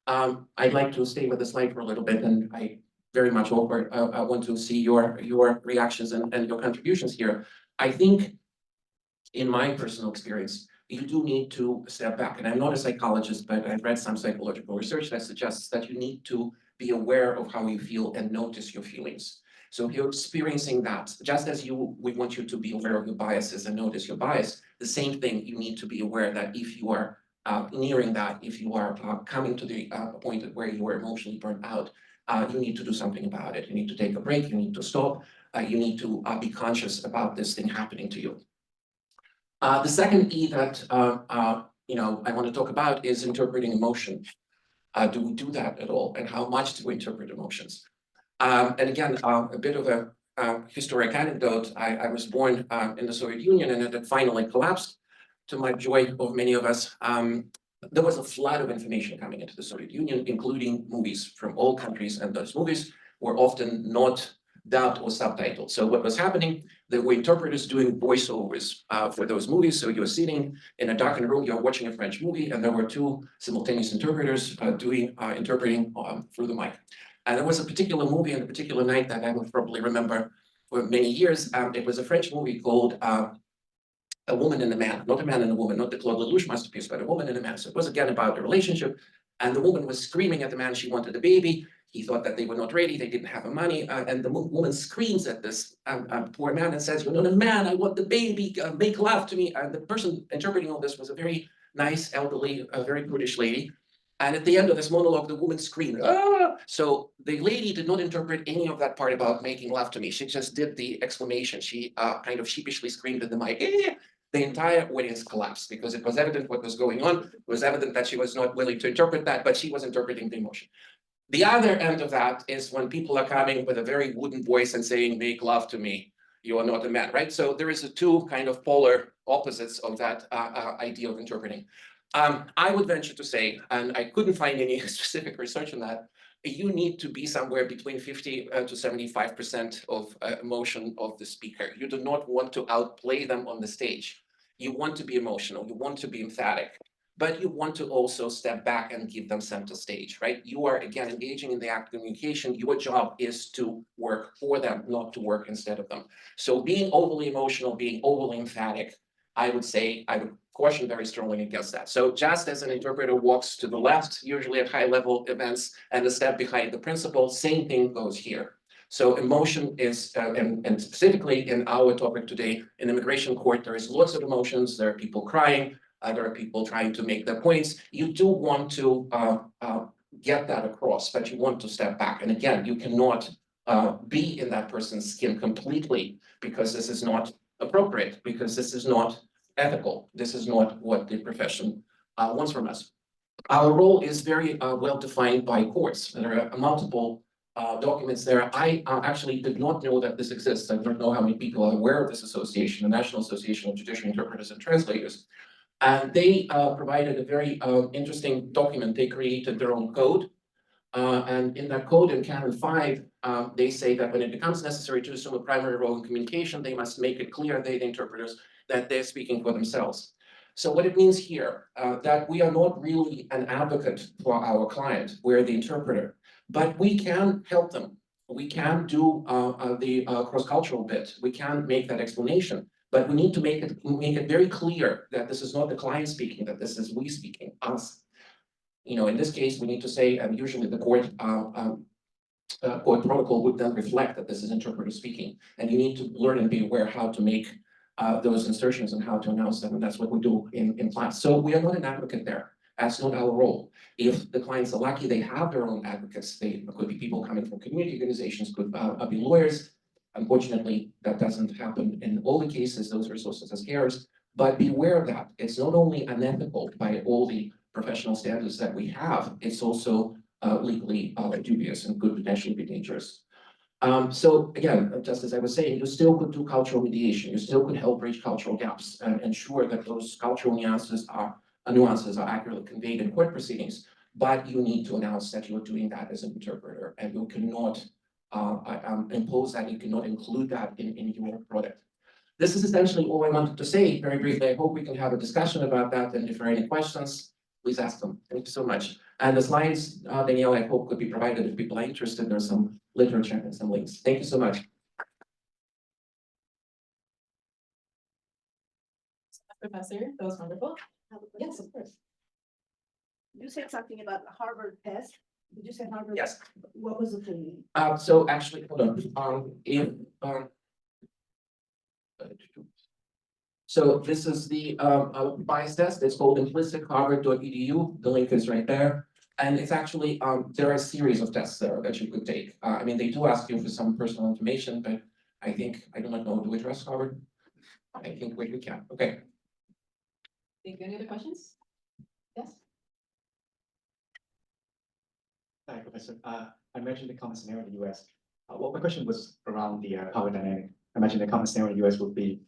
I'd like to stay with the slide for a little bit, and I very much I want to see your reactions and your contributions here. I think, in my personal experience, you do need to step back. And I'm not a psychologist, but I've read some psychological research that suggests that you need to be aware of how you feel and notice your feelings. So if you're experiencing that, just as we want you to be aware of your biases and notice your bias, the same thing, you need to be aware that if you are nearing that, if you are coming to the point where you are emotionally burnt out, you need to do something about it. You need to take a break, you need to stop, you need to be conscious about this thing happening to you. The second E that I want to talk about is interpreting emotion. Do we do that at all? And how much do we interpret emotions? And again, a bit of a historic anecdote. I was born in the Soviet Union, and it had finally collapsed. To my joy of many of us, there was a flood of information coming into the Soviet Union, including movies from all countries, and those movies were often not dubbed or subtitled. So what was happening, there were interpreters doing voiceovers for those movies. So you're sitting in a darkened room, you're watching a French movie, and there were two simultaneous interpreters interpreting through the mic. And there was a particular movie and a particular night that I will probably remember for many years. It was a French movie called A Woman and a Man, not a man and a woman, not the Claude Lelouch masterpiece, but A Woman and a Man. So it was again about a relationship, and the woman was screaming at the man she wanted a baby. He thought that they were not ready, they didn't have the money, and the woman screams at this poor man and says, "You're not a man, I want the baby, make love to me." And the person interpreting all this was a very nice, elderly, very British lady. And at the end of this monologue, the woman screamed, "Ah!" So the lady did not interpret any of that part about making love to me. She just did the exclamation. She kind of sheepishly screamed at the mic. "Eh!" The entire audience collapsed because it was evident what was going on. It was evident that she was not willing to interpret that, but she was interpreting the emotion. The other end of that is when people are coming with a very wooden voice and saying, "Make love to me, you are not a man," right? So there is a two kind of polar opposites of that idea of interpreting. I would venture to say, and I couldn't find any specific research on that, you need to be somewhere between 50 to 75% of emotion of the speaker. You do not want to outplay them on the stage. You want to be emotional, you want to be emphatic, but you want to also step back and give them center stage, right? You are, again, engaging in the act of communication. Your job is to work for them, not to work instead of them. So being overly emotional, being overly emphatic, I would say, I would caution very strongly against that. So just as an interpreter walks to the left, usually at high level events, and a step behind the principal, same thing goes here. So emotion is, and specifically in our topic today, in immigration court, there is lots of emotions. There are people crying, there are people trying to make their points. You do want to get that across, but you want to step back. And again, you cannot be in that person's skin completely, because this is not appropriate, because this is not ethical. This is not what the profession wants from us. Our role is very well defined by courts. There are multiple documents there. I actually did not know that this exists. I don't know how many people are aware of this association, the National Association of Judicial Interpreters and Translators. And they provided a very interesting document. They created their own code. And in that code, in Canon 5, they say that when it becomes necessary to assume a primary role in communication, they must make it clear, they, the interpreters, that they're speaking for themselves. So what it means here, that we are not really an advocate for our client, we're the interpreter, but we can help them. We can do the cross-cultural bit. We can make that explanation, but we need to make it very clear that this is not the client speaking, that this is we speaking, us. You know, in this case, we need to say, and usually the court protocol would then reflect that this is interpreter speaking, and you need to learn and be aware how to make those insertions and how to announce them, and that's what we do in class. So we are not an advocate there. That's not our role. If the clients are lucky, they have their own advocates. They could be people coming from community organizations, could be lawyers. Unfortunately, that doesn't happen in all the cases. Those resources are scarce. But be aware of that. It's not only unethical by all the professional standards that we have, it's also legally dubious and could potentially be dangerous. So again, just as I was saying, you still could do cultural mediation. You still could help bridge cultural gaps and ensure that those cultural nuances are accurately conveyed in court proceedings. But you need to announce that you're doing that as an interpreter, and you cannot impose that. You cannot include that in your product. This is essentially all I wanted to say very briefly. I hope we can have a discussion about that, and if there are any questions, please ask them. Thank you so much. And the slides, Daniella, I hope could be provided if people are interested. There's some literature and some links. Thank you so much. Professor, that was wonderful. Yes, of course. You said something about the Harvard test. Did you say Harvard? Yes. What was the thing? So actually, hold on. So this is the bias test. It's called implicit harvard.edu. The link is right there. And it's actually, there are a series of tests there that you could take. I mean, they do ask you for some personal information, but I think, I do not know, do we trust Harvard? I think we can. Okay. Thank you. Any other questions? Yes. Hi, Professor. I mentioned the common scenario in the US. Well, my question was around the power dynamic. I mentioned the common scenario in the US would be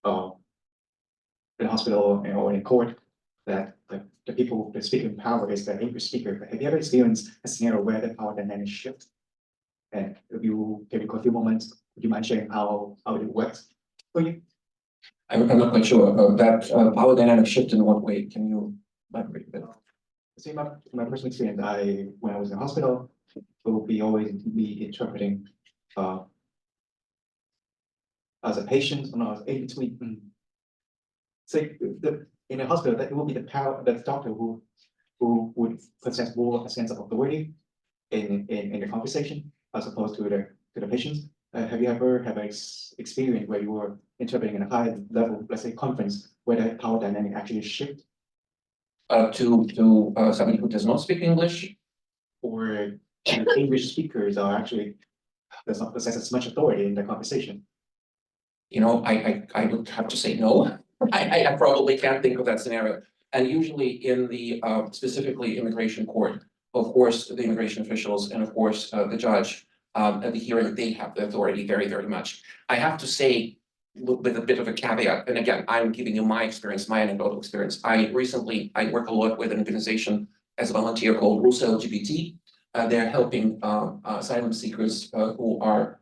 in a hospital or in court, that the people that speak in power is the English speaker. But have you ever experienced a scenario where the power dynamic shift? And if you give me a few moments, would you mind sharing how it works for you? I'm not quite sure. That power dynamic shift in what way? Can you elaborate a bit? See, my personal experience, when I was in the hospital, will be always be interpreting as a patient or as in between. So in a hospital, that it will be the doctor who would possess more a sense of authority in the conversation as opposed to the patients. Have you ever have experience where you were interpreting in a high level, let's say conference, where the power dynamic actually shift? To somebody who does not speak English? Or English speakers are actually does not possess as much authority in the conversation? You know, I would have to say no. I probably can't think of that scenario. And usually in the specifically immigration court, of course, the immigration officials and of course the judge at the hearing, they have the authority very, very much. I have to say, with a bit of a caveat, and again, I'm giving you my experience, my anecdotal experience. I work a lot with an organization as a volunteer called Russo LGBT. They're helping asylum seekers who are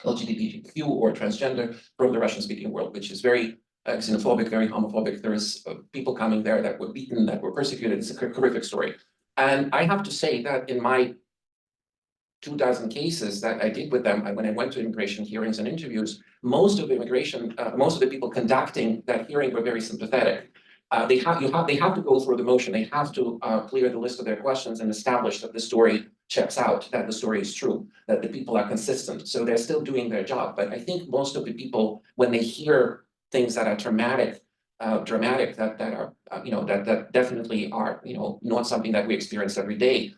LGBTQ or transgender from the Russian-speaking world, which is very xenophobic, very homophobic. There's people coming there that were beaten, that were persecuted. It's a horrific story. And I have to say that in my 2,000 cases that I did with them, when I went to immigration hearings and interviews, most of the people conducting that hearing were very sympathetic. they have to go through the motion. They have to clear the list of their questions and establish that the story checks out, that the story is true, that the people are consistent. So they're still doing their job. But I think most of the people, when they hear things that are dramatic, that are that definitely are not something that we experience every day.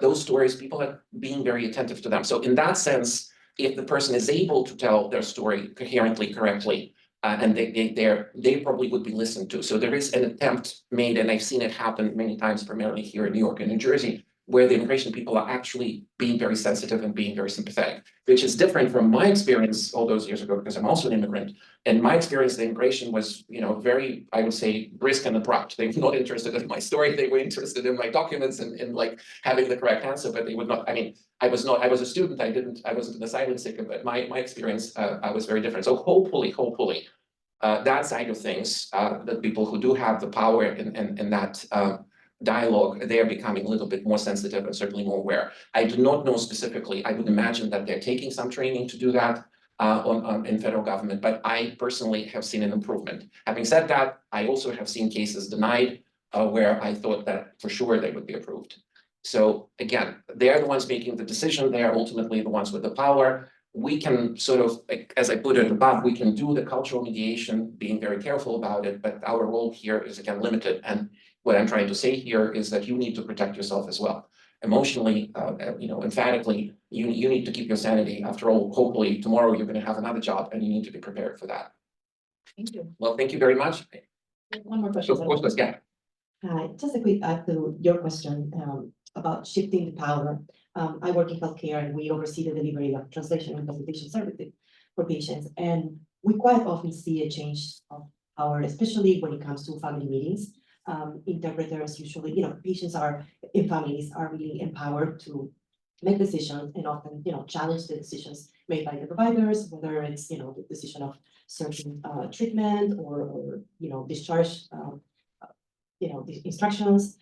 Those stories, people are being very attentive to them. So in that sense, if the person is able to tell their story coherently, correctly, and they probably would be listened to. So there is an attempt made, and I've seen it happen many times, primarily here in New York and New Jersey, where the immigration people are actually being very sensitive and being very sympathetic, which is different from my experience all those years ago, because I'm also an immigrant. And my experience, the immigration was, very, I would say, brisk and abrupt. They were not interested in my story. They were interested in my documents and like having the correct answer, but they would not, I was a student. I wasn't an asylum seeker, but my experience was very different. So hopefully, that side of things, the people who do have the power in that dialogue, they are becoming a little bit more sensitive and certainly more aware. I do not know specifically. I would imagine that they're taking some training to do that in federal government, but I personally have seen an improvement. Having said that, I also have seen cases denied where I thought that for sure they would be approved. So again, they're the ones making the decision. They are ultimately the ones with the power. We can sort of, like, as I put it above, we can do the cultural mediation, being very careful about it, but our role here is again limited. And what I'm trying to say here is that you need to protect yourself as well. Emotionally, emphatically, you need to keep your sanity. After all, hopefully tomorrow you're going to have another job and you need to be prepared for that. Thank you. Well, thank you very much. One more question. Of course, yeah. Hi, just a quick add to your question about shifting the power. I work in healthcare and we oversee the delivery of translation and consultation services for patients. And we quite often see a change of power, especially when it comes to family meetings. Interpreters usually, patients in families are really empowered to make decisions and often, challenge the decisions made by the providers, whether it's, the decision of certain treatment or discharge, the instructions.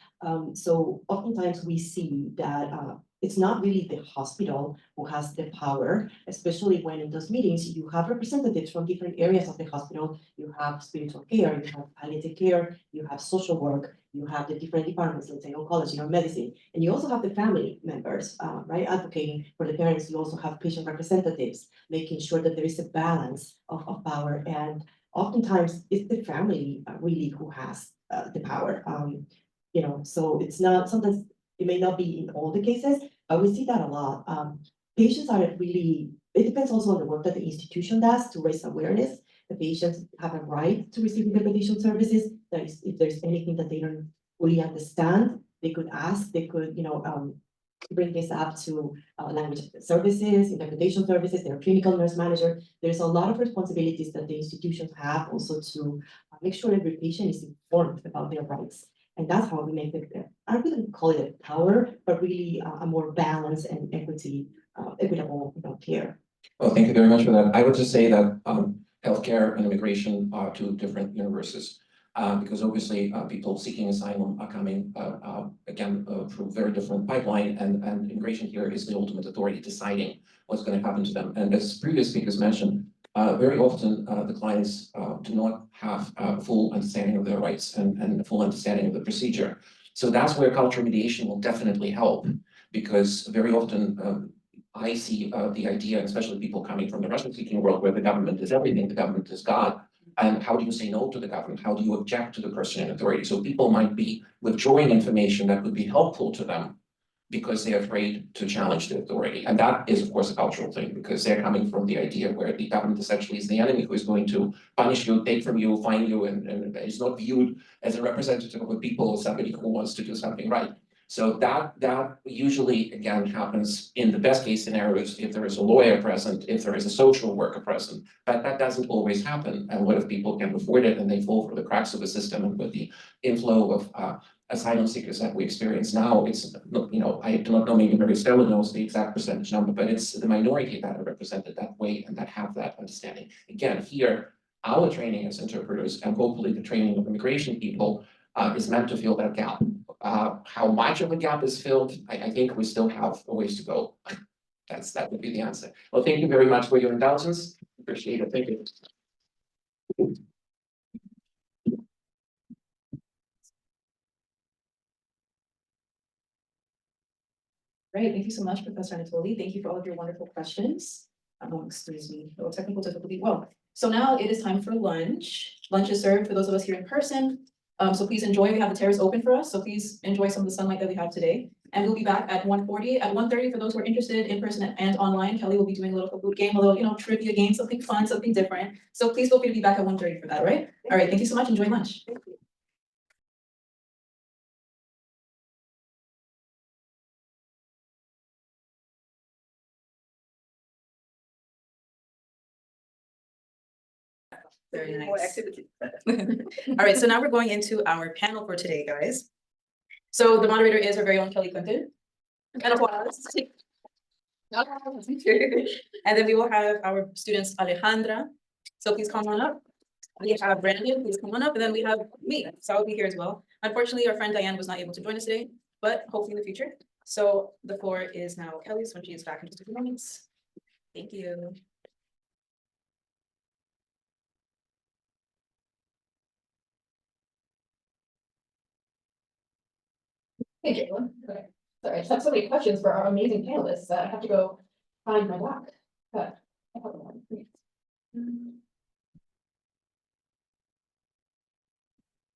So oftentimes we see that it's not really the hospital who has the power, especially when in those meetings you have representatives from different areas of the hospital. You have spiritual care, you have palliative care, you have social work, you have the different departments, let's say oncology or medicine, and you also have the family members, right, advocating for the parents. You also have patient representatives, making sure that there is a balance of power. And oftentimes it's the family really who has the power. So it's not, sometimes it may not be in all the cases, but we see that a lot. Patients are really, it depends also on the work that the institution does to raise awareness. The patients have a right to receive interpretation services. If there's anything that they don't fully understand, they could ask, they could, bring this up to language services, interpretation services, their clinical nurse manager. There's a lot of responsibilities that the institutions have also to make sure every patient is informed about their rights. And that's how we make it, I wouldn't call it a power, but really a more balanced and equitable care. Well, thank you very much for that. I would just say that healthcare and immigration are two different universes. Because obviously people seeking asylum are coming again through very different pipeline, and immigration here is the ultimate authority deciding what's going to happen to them. And as previous speakers mentioned, very often the clients do not have a full understanding of their rights and a full understanding of the procedure. So that's where cultural mediation will definitely help, because very often I see the idea, especially people coming from the Russian-speaking world, where the government is everything, the government is God. And how do you say no to the government? How do you object to the person in authority? So people might be withdrawing information that would be helpful to them because they're afraid to challenge the authority. And that is, of course, a cultural thing, because they're coming from the idea where the government essentially is the enemy who is going to punish you, take from you, fine you, and is not viewed as a representative of the people or somebody who wants to do something right. So that usually, again, happens in the best case scenarios if there is a lawyer present, if there is a social worker present, but that doesn't always happen. And what if people can afford it and they fall through the cracks of the system? And with the inflow of asylum seekers that we experience now, it's, I do not know, maybe Mary Stella knows the exact percentage number, but it's the minority that are represented that way and that have that understanding. Again, here, our training as interpreters and hopefully the training of immigration people is meant to fill that gap. How much of a gap is filled, I think we still have a ways to go. That would be the answer. Well, thank you very much for your indulgence. Appreciate it. Thank you. Great, thank you so much, Professor Anatoli. Thank you for all of your wonderful questions. Excuse me, little technical difficulty. Well, so now it is time for lunch. Lunch is served for those of us here in person. So please enjoy. We have the terrace open for us, so please enjoy some of the sunlight that we have today. And we'll be back at 1:40. At 1:30, for those who are interested in person and online, Kelly will be doing a little Kahoot game, a little, trivia game, something fun, something different. So please feel free to be back at 1:30 for that, right? All right, thank you so much. Enjoy lunch. Very nice. All right, so now we're going into our panel for today, guys. So the moderator is our very own Kelly Clinton. And applause. And then we will have our students Alejandra. So please come on up. We have Brandon, please come on up. And then we have me, so I'll be here as well. Unfortunately, our friend Diane was not able to join us today, but hopefully in the future. So the floor is now Kelly's when she is back in just a few moments. Thank you. Hey, Jalen. Okay. Sorry, I just have so many questions for our amazing panelists that I have to go find my doc. But I have one.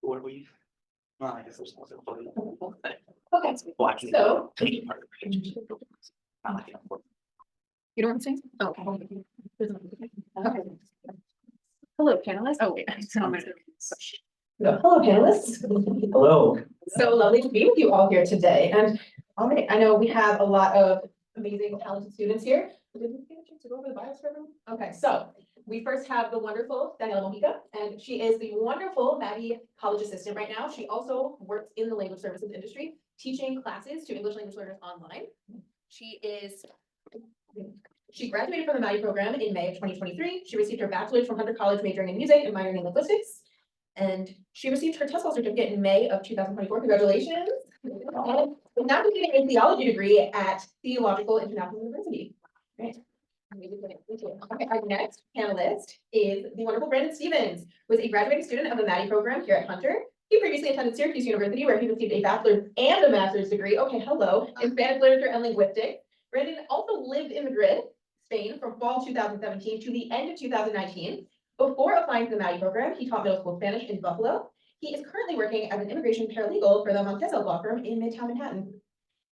Where we? Well, I guess there's no. Okay, so. You don't want to sing? Oh. Okay. Hello, panelists. Oh, wait. Hello, panelists. Hello. So lovely to be with you all here today. And all right, I know we have a lot of amazing, talented students here. Did we get a chance to go over the bios for everyone? Okay, so we first have the wonderful Daniella Mojica, and she is the wonderful Maddie college assistant right now. She also works in the language services industry, teaching classes to English language learners online. She graduated from the Maddie program in May of 2023. She received her bachelor's from Hunter College, majoring in music and minoring in linguistics. And she received her TESOL certificate in May of 2024. Congratulations. And now completing a theology degree at Theological International University. Great. Okay, our next panelist is the wonderful Brandon Stevens, who is a graduating student of the Maddie program here at Hunter. He previously attended Syracuse University, where he received a bachelor's and a master's degree. Okay, hello, in Spanish literature and linguistics. Brandon also lived in Madrid, Spain, from fall 2017 to the end of 2019. Before applying to the Maddie program, he taught middle school Spanish in Buffalo. He is currently working as an immigration paralegal for the Montesa law firm in Midtown Manhattan.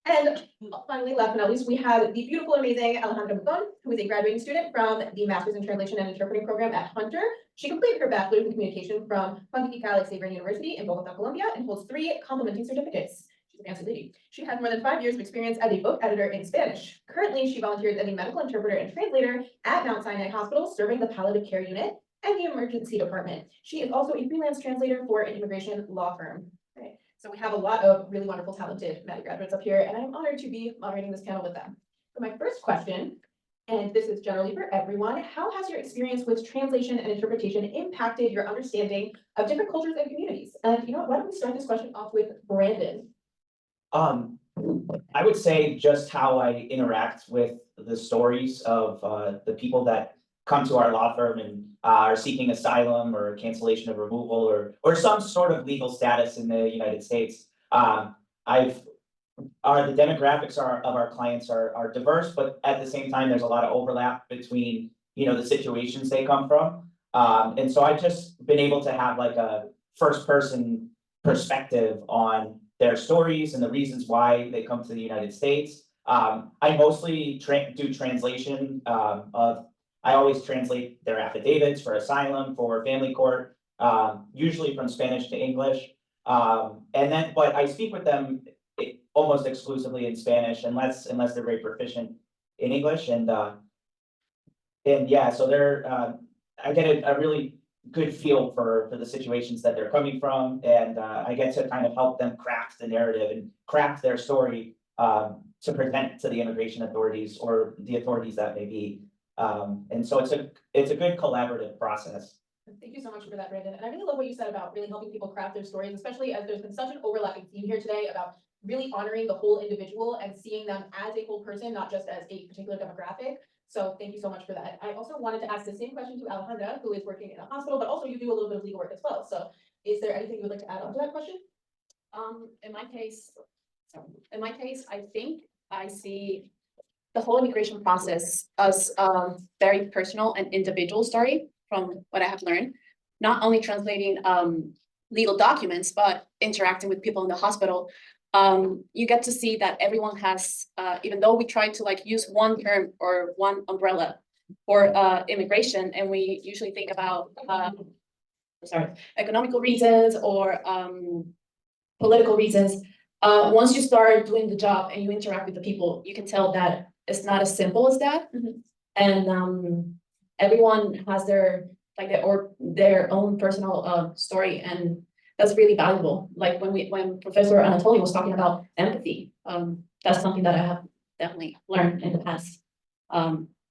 And finally, last but not least, we have the beautiful, amazing Alejandra Mouthon, who is a graduating student from the Masters in Translation and Interpreting program at Hunter. She completed her bachelor's in communication from Pontifical Xavier University in Bogota, Colombia, and holds 3 complementing certificates. She's a fancy lady. She has more than 5 years of experience as a book editor in Spanish. Currently, she volunteers as a medical interpreter and translator at Mount Sinai Hospital, serving the palliative care unit and the emergency department. She is also a freelance translator for an immigration law firm. Right. So we have a lot of really wonderful, talented Maddie graduates up here, and I'm honored to be moderating this panel with them. So my first question, and this is generally for everyone, how has your experience with translation and interpretation impacted your understanding of different cultures and communities? And why don't we start this question off with Brandon? I would say just how I interact with the stories of the people that come to our law firm and are seeking asylum or cancellation of removal or some sort of legal status in the United States. The demographics of our clients are diverse, but at the same time, there's a lot of overlap between the situations they come from. And so I've just been able to have like a first person perspective on their stories and the reasons why they come to the United States. I mostly do translation I always translate their affidavits for asylum, for family court, usually from Spanish to English. But I speak with them almost exclusively in Spanish unless they're very proficient in English. And yeah, so I get a really good feel for the situations that they're coming from, and I get to kind of help them craft the narrative and craft their story to present to the immigration authorities or the authorities that may be. And so it's a good collaborative process. Thank you so much for that, Brandon. And I really love what you said about really helping people craft their stories, especially as there's been such an overlapping theme here today about really honoring the whole individual and seeing them as a whole person, not just as a particular demographic. So thank you so much for that. I also wanted to ask the same question to Alejandra, who is working in a hospital, but also you do a little bit of legal work as well. So is there anything you would like to add on to that question? In my case, I think I see the whole immigration process as a very personal and individual story from what I have learned. Not only translating legal documents, but interacting with people in the hospital. You get to see that everyone has, even though we try to like use one term or one umbrella for immigration, and we usually think about economical reasons or political reasons. Once you start doing the job and you interact with the people, you can tell that it's not as simple as that. And everyone has their their own personal story, and that's really valuable. Like when Professor Anatoli was talking about empathy, that's something that I have definitely learned in the past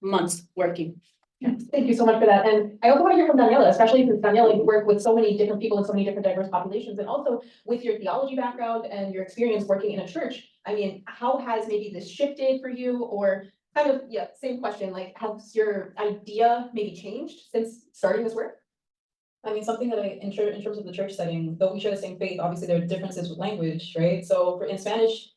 months working. Yes, thank you so much for that. And I also want to hear from Daniella, especially since Daniella, you work with so many different people and so many different diverse populations, and also with your theology background and your experience working in a church. I mean, how has maybe this shifted for you, or kind of, yeah, same question, like has your idea maybe changed since starting this work? I mean, something that in terms of the church setting, though we share the same faith, obviously there are differences with language, right? So in Spanish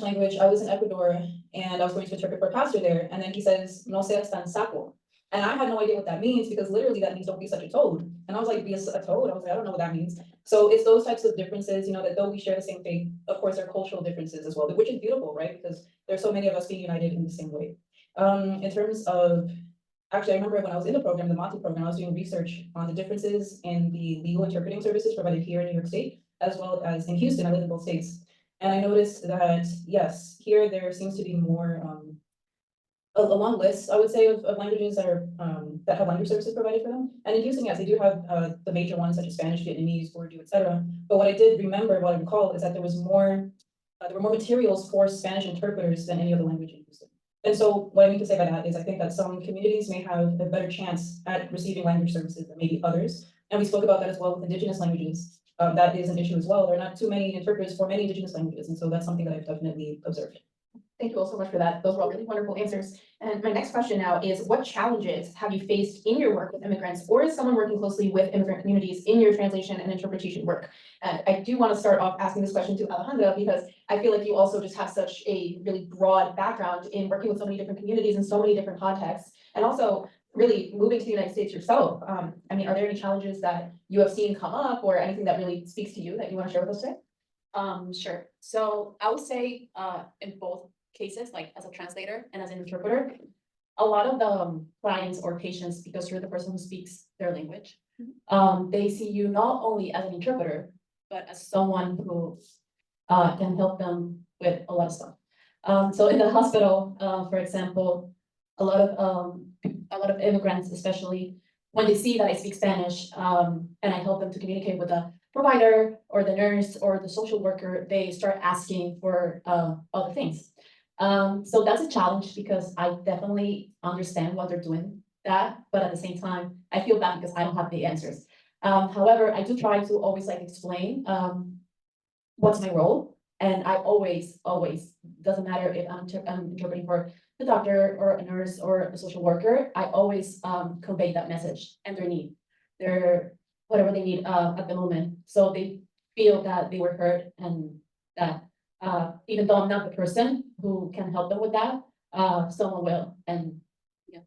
language, I was in Ecuador and I was going to interpret for a pastor there, and then he says, "No seas tan sapo." And I had no idea what that means, because literally that means don't be such a toad. And I was like, be a toad? I was like, I don't know what that means. So it's those types of differences, you know, that though we share the same faith, of course, there are cultural differences as well, which is beautiful, right? Because there's so many of us being united in the same way. In terms of, actually, I remember when I was in the program, the Mouthon program, I was doing research on the differences in the legal interpreting services provided here in New York State, as well as in Houston. I live in both states. And I noticed that, yes, here there seems to be more, a long list, I would say, of languages that are that have language services provided for them. And in Houston, yes, they do have the major ones such as Spanish, Vietnamese, Urdu, etc. But what I recall is that there was more, there were more materials for Spanish interpreters than any other language in Houston. And so what I mean to say by that is I think that some communities may have a better chance at receiving language services than maybe others. And we spoke about that as well with Indigenous languages. That is an issue as well. There are not too many interpreters for many Indigenous languages. And so that's something that I've definitely observed. Thank you all so much for that. Those were all really wonderful answers. And my next question now is, what challenges have you faced in your work with immigrants, or is someone working closely with immigrant communities in your translation and interpretation work? And I do want to start off asking this question to Alejandra, because I feel like you also just have such a really broad background in working with so many different communities in so many different contexts, and also really moving to the United States yourself. I mean, are there any challenges that you have seen come up, or anything that really speaks to you that you want to share with us today? Sure. So I would say in both cases, like as a translator and as an interpreter, a lot of the clients or patients, because you're the person who speaks their language, they see you not only as an interpreter, but as someone who can help them with a lot of stuff. So in the hospital, for example, a lot of immigrants, especially when they see that I speak Spanish, and I help them to communicate with the provider or the nurse or the social worker, they start asking for other things. So that's a challenge, because I definitely understand what they're doing that, but at the same time, I feel bad because I don't have the answers. However, I do try to always like explain what's my role, and I always, doesn't matter if I'm interpreting for the doctor or a nurse or a social worker, I always convey that message and their need, whatever they need at the moment, so they feel that they were heard, and that even though I'm not the person who can help them with that, someone will. And yeah,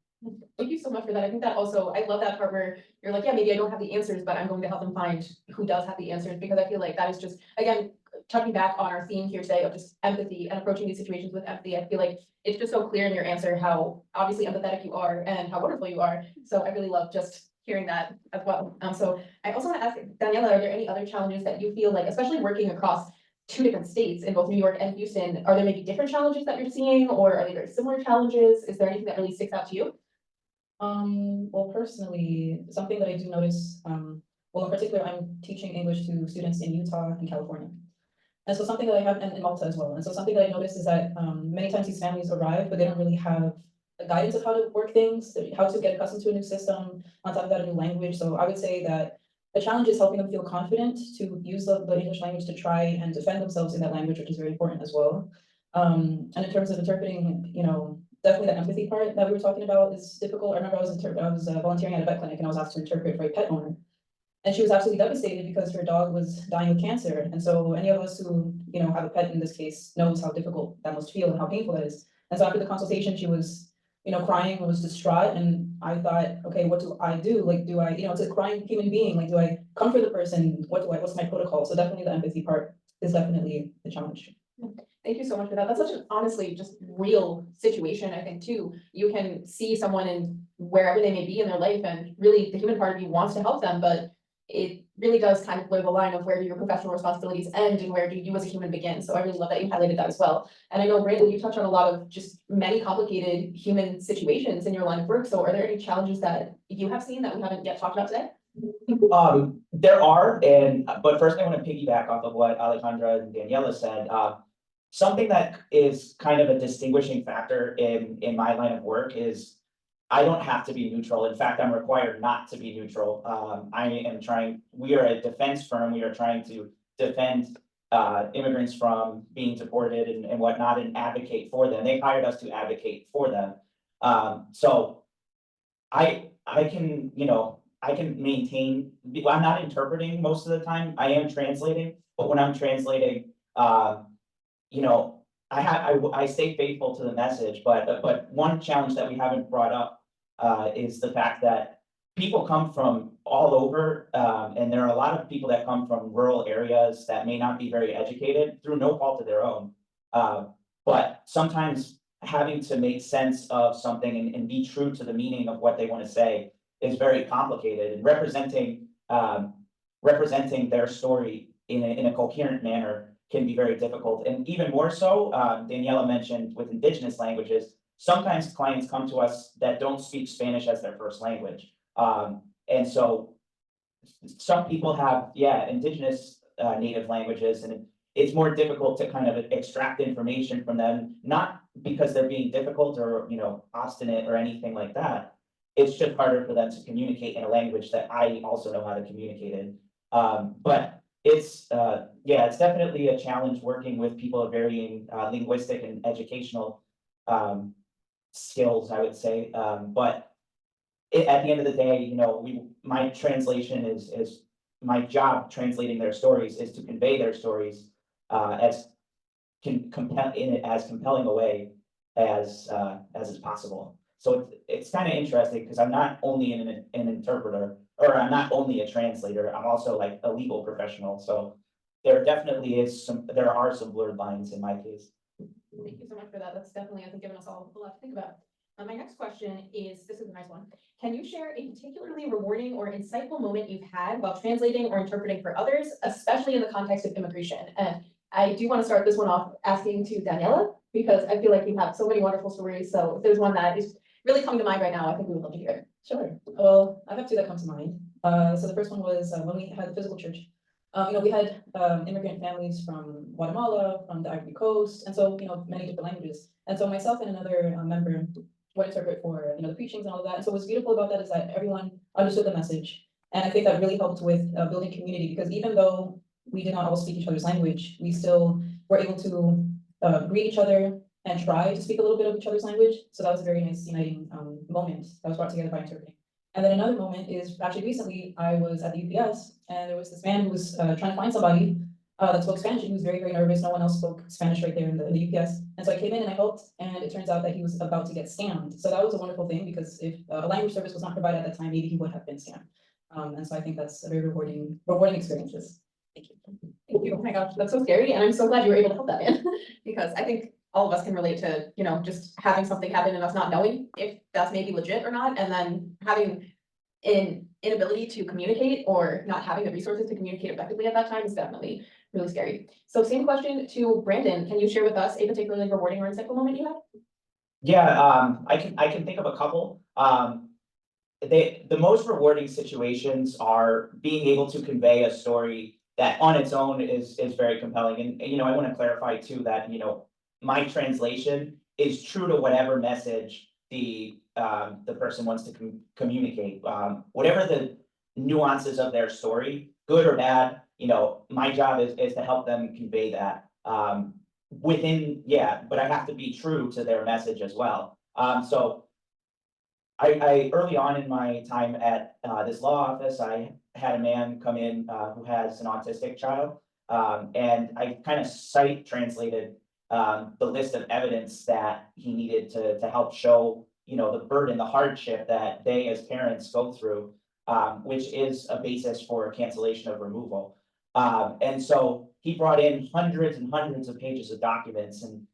thank you so much for that. I think that also, I love that part where you're like, yeah, maybe I don't have the answers, but I'm going to help them find who does have the answers, because I feel like that is just, again, touching back on our theme here today of just empathy and approaching these situations with empathy. I feel like it's just so clear in your answer how obviously empathetic you are and how wonderful you are. So I really love just hearing that as well. So I also want to ask Daniella, are there any other challenges that you feel like, especially working across 2 different states in both New York and Houston, are there maybe different challenges that you're seeing, or are they very similar challenges? Is there anything that really sticks out to you? Well, personally, something that I do notice, well, in particular, I'm teaching English to students in Utah and California. And so something that I have, and in Malta as well. And so something that I noticed is that many times these families arrive, but they don't really have a guidance of how to work things, how to get accustomed to a new system, on top of that, a new language. So I would say that the challenge is helping them feel confident to use the English language to try and defend themselves in that language, which is very important as well. And in terms of interpreting, you know, definitely the empathy part that we were talking about is difficult. I remember I was volunteering at a vet clinic, and I was asked to interpret for a pet owner. And she was absolutely devastated because her dog was dying of cancer. And so any of us who, have a pet in this case knows how difficult that must feel and how painful that is. And so after the consultation, she was, crying and was distraught. And I thought, okay, what do I do? Like, do I, it's a crying human being. Like, do I comfort the person? What's my protocol? So definitely the empathy part is definitely the challenge. Thank you so much for that. That's such an honestly just real situation, I think, too. You can see someone in wherever they may be in their life, and really the human part of you wants to help them, but it really does kind of blur the line of where do your professional responsibilities end and where do you as a human begin. So I really love that you highlighted that as well. And I know, Brandon, you touch on a lot of just many complicated human situations in your line of work. So are there any challenges that you have seen that we haven't yet talked about today? There are, but first I want to piggyback off of what Alejandra and Daniella said. Something that is kind of a distinguishing factor in my line of work is I don't have to be neutral. In fact, I'm required not to be neutral. We are a defense firm. We are trying to defend immigrants from being deported and whatnot and advocate for them. They hired us to advocate for them. So I can, I can maintain, I'm not interpreting most of the time. I am translating, but when I'm translating, I stay faithful to the message, but one challenge that we haven't brought up is the fact that people come from all over, and there are a lot of people that come from rural areas that may not be very educated through no fault of their own. But sometimes having to make sense of something and be true to the meaning of what they want to say is very complicated, and representing their story in a coherent manner can be very difficult. And even more so, Daniella mentioned with indigenous languages, sometimes clients come to us that don't speak Spanish as their first language. And so some people have, indigenous native languages, and it's more difficult to kind of extract information from them, not because they're being difficult or, obstinate or anything like that. It's just harder for them to communicate in a language that I also know how to communicate in. But it's definitely a challenge working with people of varying linguistic and educational skills, I would say. But at the end of the day, my translation is my job translating their stories is to convey their stories as compelling a way as is possible. So it's kind of interesting because I'm not only an interpreter, or I'm not only a translator, I'm also like a legal professional. So there definitely are some blurred lines in my case. Thank you so much for that. That's definitely, I think, given us all a lot to think about. My next question is, this is a nice one. Can you share a particularly rewarding or insightful moment you've had while translating or interpreting for others, especially in the context of immigration? And I do want to start this one off asking to Daniella, because I feel like you have so many wonderful stories. So if there's one that is really coming to mind right now, I think we would love to hear it. Sure. Well, I have two that come to mind. So the first one was when we had the physical church. We had immigrant families from Guatemala, from the Ivory Coast, and so many different languages. And so myself and another member would interpret for the preachings and all of that. And so what's beautiful about that is that everyone understood the message, and I think that really helped with building community, because even though we did not all speak each other's language, we still were able to greet each other and try to speak a little bit of each other's language. So that was a very nice uniting moment that was brought together by interpreting. And then another moment is actually recently I was at the UPS, and there was this man who was trying to find somebody that spoke Spanish, and he was very, very nervous. No one else spoke Spanish right there in the UPS. And so I came in and I helped, and it turns out that he was about to get scammed. So that was a wonderful thing, because if a language service was not provided at that time, maybe he would have been scammed. And so I think that's a very rewarding experiences. Thank you. Thank you. Oh my gosh, that's so scary. And I'm so glad you were able to help that man, because I think all of us can relate to, just having something happen and us not knowing if that's maybe legit or not. And then having an inability to communicate or not having the resources to communicate effectively at that time is definitely really scary. So same question to Brandon. Can you share with us a particularly rewarding or insightful moment you had? Yeah, I can think of a couple. The most rewarding situations are being able to convey a story that on its own is very compelling. And I want to clarify too that my translation is true to whatever message the person wants to communicate. Whatever the nuances of their story, good or bad, my job is to help them convey that. But I have to be true to their message as well. So I early on in my time at this law office, I had a man come in, who has an autistic child. And I kind of translated the list of evidence that he needed to help show, the burden, the hardship that they as parents go through, which is a basis for cancellation of removal. And so he brought in hundreds and hundreds of pages of documents, and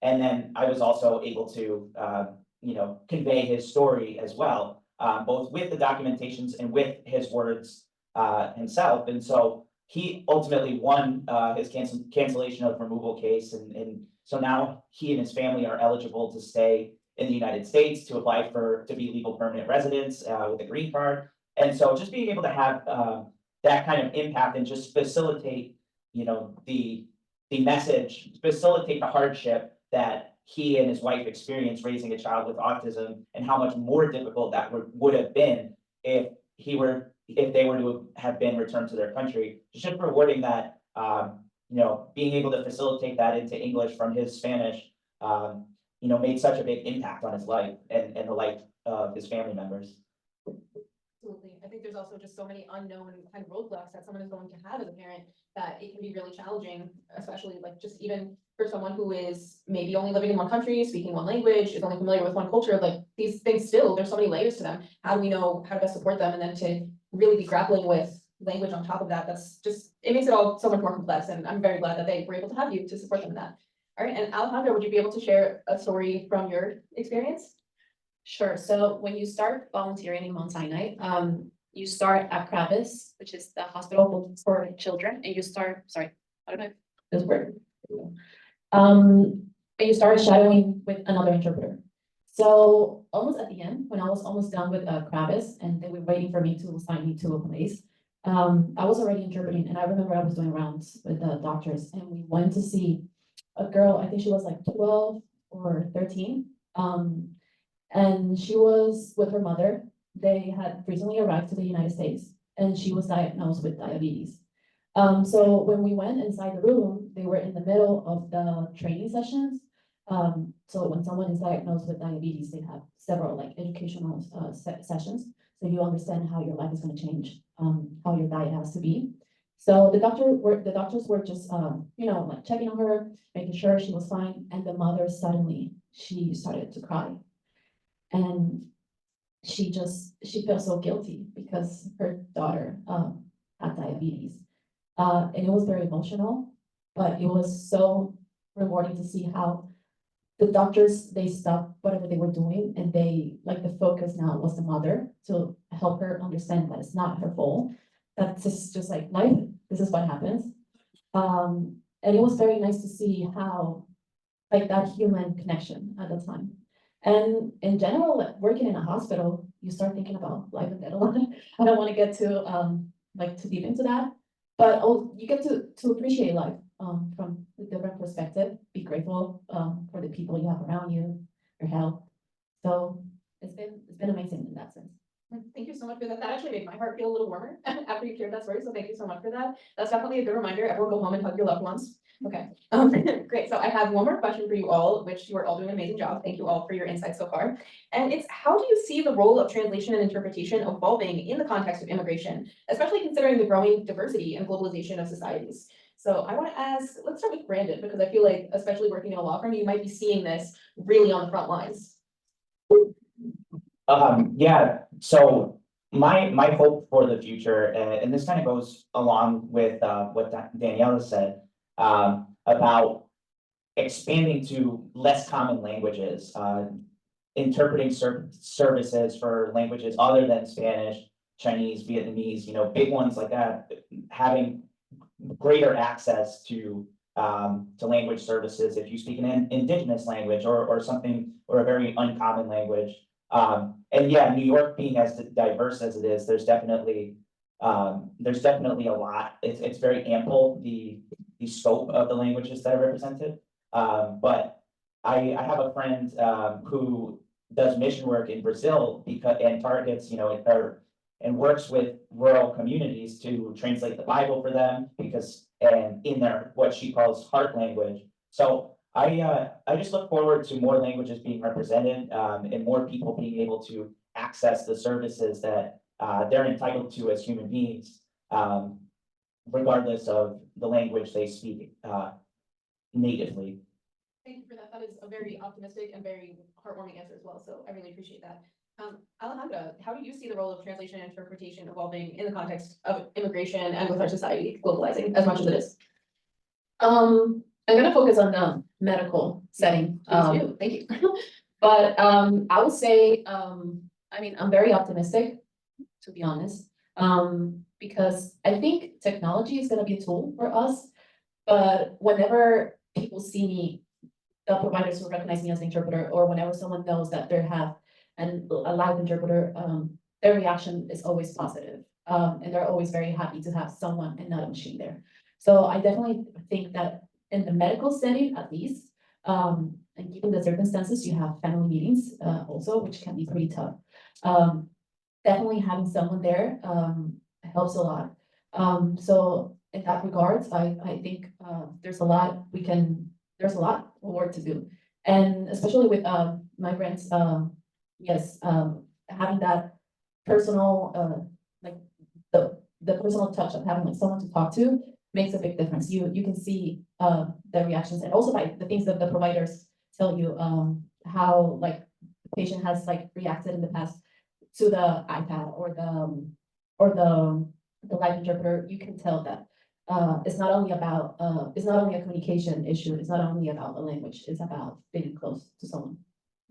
and then I was also able to convey his story as well, both with the documentations and with his words himself. And so he ultimately won his cancellation of removal case, and so now he and his family are eligible to stay in the United States, to apply to be legal permanent residents with a green card. And so just being able to have that kind of impact and just facilitate, the message, facilitate the hardship that he and his wife experienced raising a child with autism, and how much more difficult that would have been if they were to have been returned to their country. Just rewarding that, being able to facilitate that into English from his Spanish, made such a big impact on his life and the life of his family members. Absolutely. I think there's also just so many unknown kind of roadblocks that someone is going to have as a parent, that it can be really challenging, especially like just even for someone who is maybe only living in one country, speaking one language, is only familiar with one culture. Like these things still, there's so many layers to them. How do we know how to best support them? And then to really be grappling with language on top of that, it makes it all so much more complex. And I'm very glad that they were able to have you to support them in that. All right, and Alejandra, would you be able to share a story from your experience? Sure. So when you start volunteering in Mount Sinai, you start at Kravis, which is the hospital for children, and you start, sorry, how do I this word? And you start shadowing with another interpreter. So almost at the end, when I was almost done with Kravis, and they were waiting for me to assign me to a place, I was already interpreting, and I remember I was doing rounds with the doctors, and we went to see a girl. I think she was like 12 or 13. And she was with her mother. They had recently arrived to the United States, and she was diagnosed with diabetes. So when we went inside the room, they were in the middle of the training sessions. So when someone is diagnosed with diabetes, they have several like educational sessions. So you understand how your life is going to change, how your diet has to be. So the doctors were just, like checking on her, making sure she was fine. And the mother suddenly, she started to cry. And she felt so guilty because her daughter had diabetes. And it was very emotional, but it was so rewarding to see how the doctors, they stopped whatever they were doing, and the focus now was the mother to help her understand that it's not her fault. That's just like life, this is what happens. And it was very nice to see how, like, that human connection at the time. And in general, like, working in a hospital, you start thinking about life and death a lot. I don't want to get too deep into that, but you get to appreciate life from a different perspective. Be grateful for the people you have around you, your health. So it's been amazing in that sense. Thank you so much for that. That actually made my heart feel a little warmer after you shared that story. So thank you so much for that. That's definitely a good reminder. Everyone go home and hug your loved ones. Okay, great. So I have one more question for you all, which you are all doing an amazing job. Thank you all for your insights so far. And it's, how do you see the role of translation and interpretation evolving in the context of immigration, especially considering the growing diversity and globalization of societies? So I want to ask, let's start with Brandon, because I feel like, especially working in a law firm, you might be seeing this really on the front lines. Yeah, so my hope for the future, and this kind of goes along with what Daniella said, about expanding to less common languages, interpreting services for languages other than Spanish, Chinese, Vietnamese, big ones like that, having greater access to language services if you speak an indigenous language or something, or a very uncommon language. And yeah, New York being as diverse as it is, there's definitely a lot. It's very ample, the scope of the languages that are represented. But I have a friend who does mission work in Brazil and targets, and works with rural communities to translate the Bible for them, and in their what she calls heart language. So I just look forward to more languages being represented, and more people being able to access the services that they're entitled to as human beings, regardless of the language they speak, natively. Thank you for that. That is a very optimistic and very heartwarming answer as well. So I really appreciate that. Alejandra, how do you see the role of translation and interpretation evolving in the context of immigration and with our society globalizing as much as it is? I'm gonna focus on the medical setting. Thank you. But I would say, I mean, I'm very optimistic, to be honest. Because I think technology is gonna be a tool for us. But whenever people see me, the providers will recognize me as an interpreter, or whenever someone knows that they have a live interpreter, their reaction is always positive. And they're always very happy to have someone and not a machine there. So I definitely think that in the medical setting, at least, and given the circumstances, you have family meetings also, which can be pretty tough. Definitely having someone there helps a lot. So in that regards, I think there's a lot of work to do. And especially with migrants, yes, having that personal, like the personal touch of having like someone to talk to makes a big difference. You can see the reactions, and also by the things that the providers tell you, how like the patient has like reacted in the past to the iPad or the live interpreter. You can tell that it's not only a communication issue. It's not only about a language. It's about being close to someone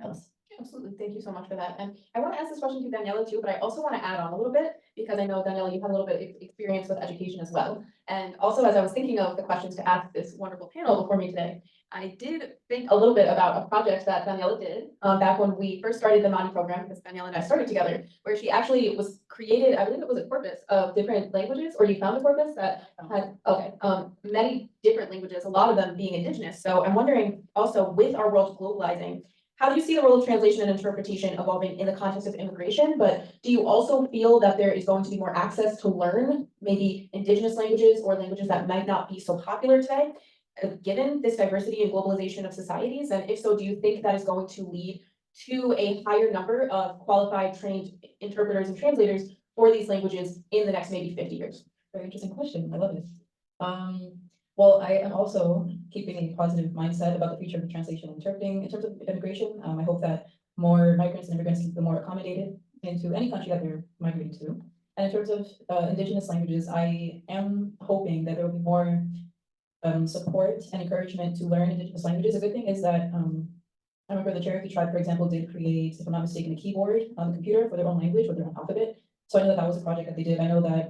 else. Absolutely. Thank you so much for that. And I want to ask this question to Daniella too, but I also want to add on a little bit because I know, Daniella, you have a little bit of experience with education as well. And also, as I was thinking of the questions to ask this wonderful panel before me today, I did think a little bit about a project that Daniella did back when we first started the Mani program, because Daniella and I started together, where she actually created, I believe it was a corpus of different languages, or you found a corpus that had, many different languages, a lot of them being indigenous. So I'm wondering also, with our world globalizing, how do you see the role of translation and interpretation evolving in the context of immigration? But do you also feel that there is going to be more access to learn maybe indigenous languages or languages that might not be so popular today, given this diversity and globalization of societies? And if so, do you think that is going to lead to a higher number of qualified, trained interpreters and translators for these languages in the next maybe 50 years? Very interesting question. I love it. Well, I am also keeping a positive mindset about the future of translation and interpreting. In terms of immigration, I hope that more migrants and immigrants can feel more accommodated into any country that they're migrating to. And in terms of indigenous languages, I am hoping that there will be more support and encouragement to learn indigenous languages. A good thing is that I remember the Cherokee tribe, for example, did create, if I'm not mistaken, a keyboard on the computer for their own language with their own alphabet. So I know that that was a project that they did. I know that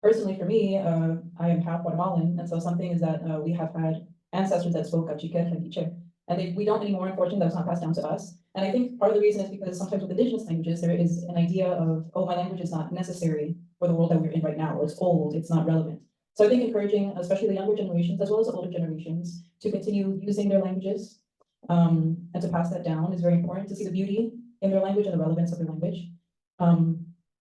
personally for me, I am half Guatemalan, and so something is that we have had ancestors that spoke Cachique, Caliche, and we don't anymore, unfortunately. That was not passed down to us. And I think part of the reason is because sometimes with indigenous languages, there is an idea of, oh, my language is not necessary for the world that we're in right now, or it's old, it's not relevant. So I think encouraging, especially the younger generations, as well as the older generations, to continue using their languages and to pass that down is very important, to see the beauty in their language and the relevance of their language.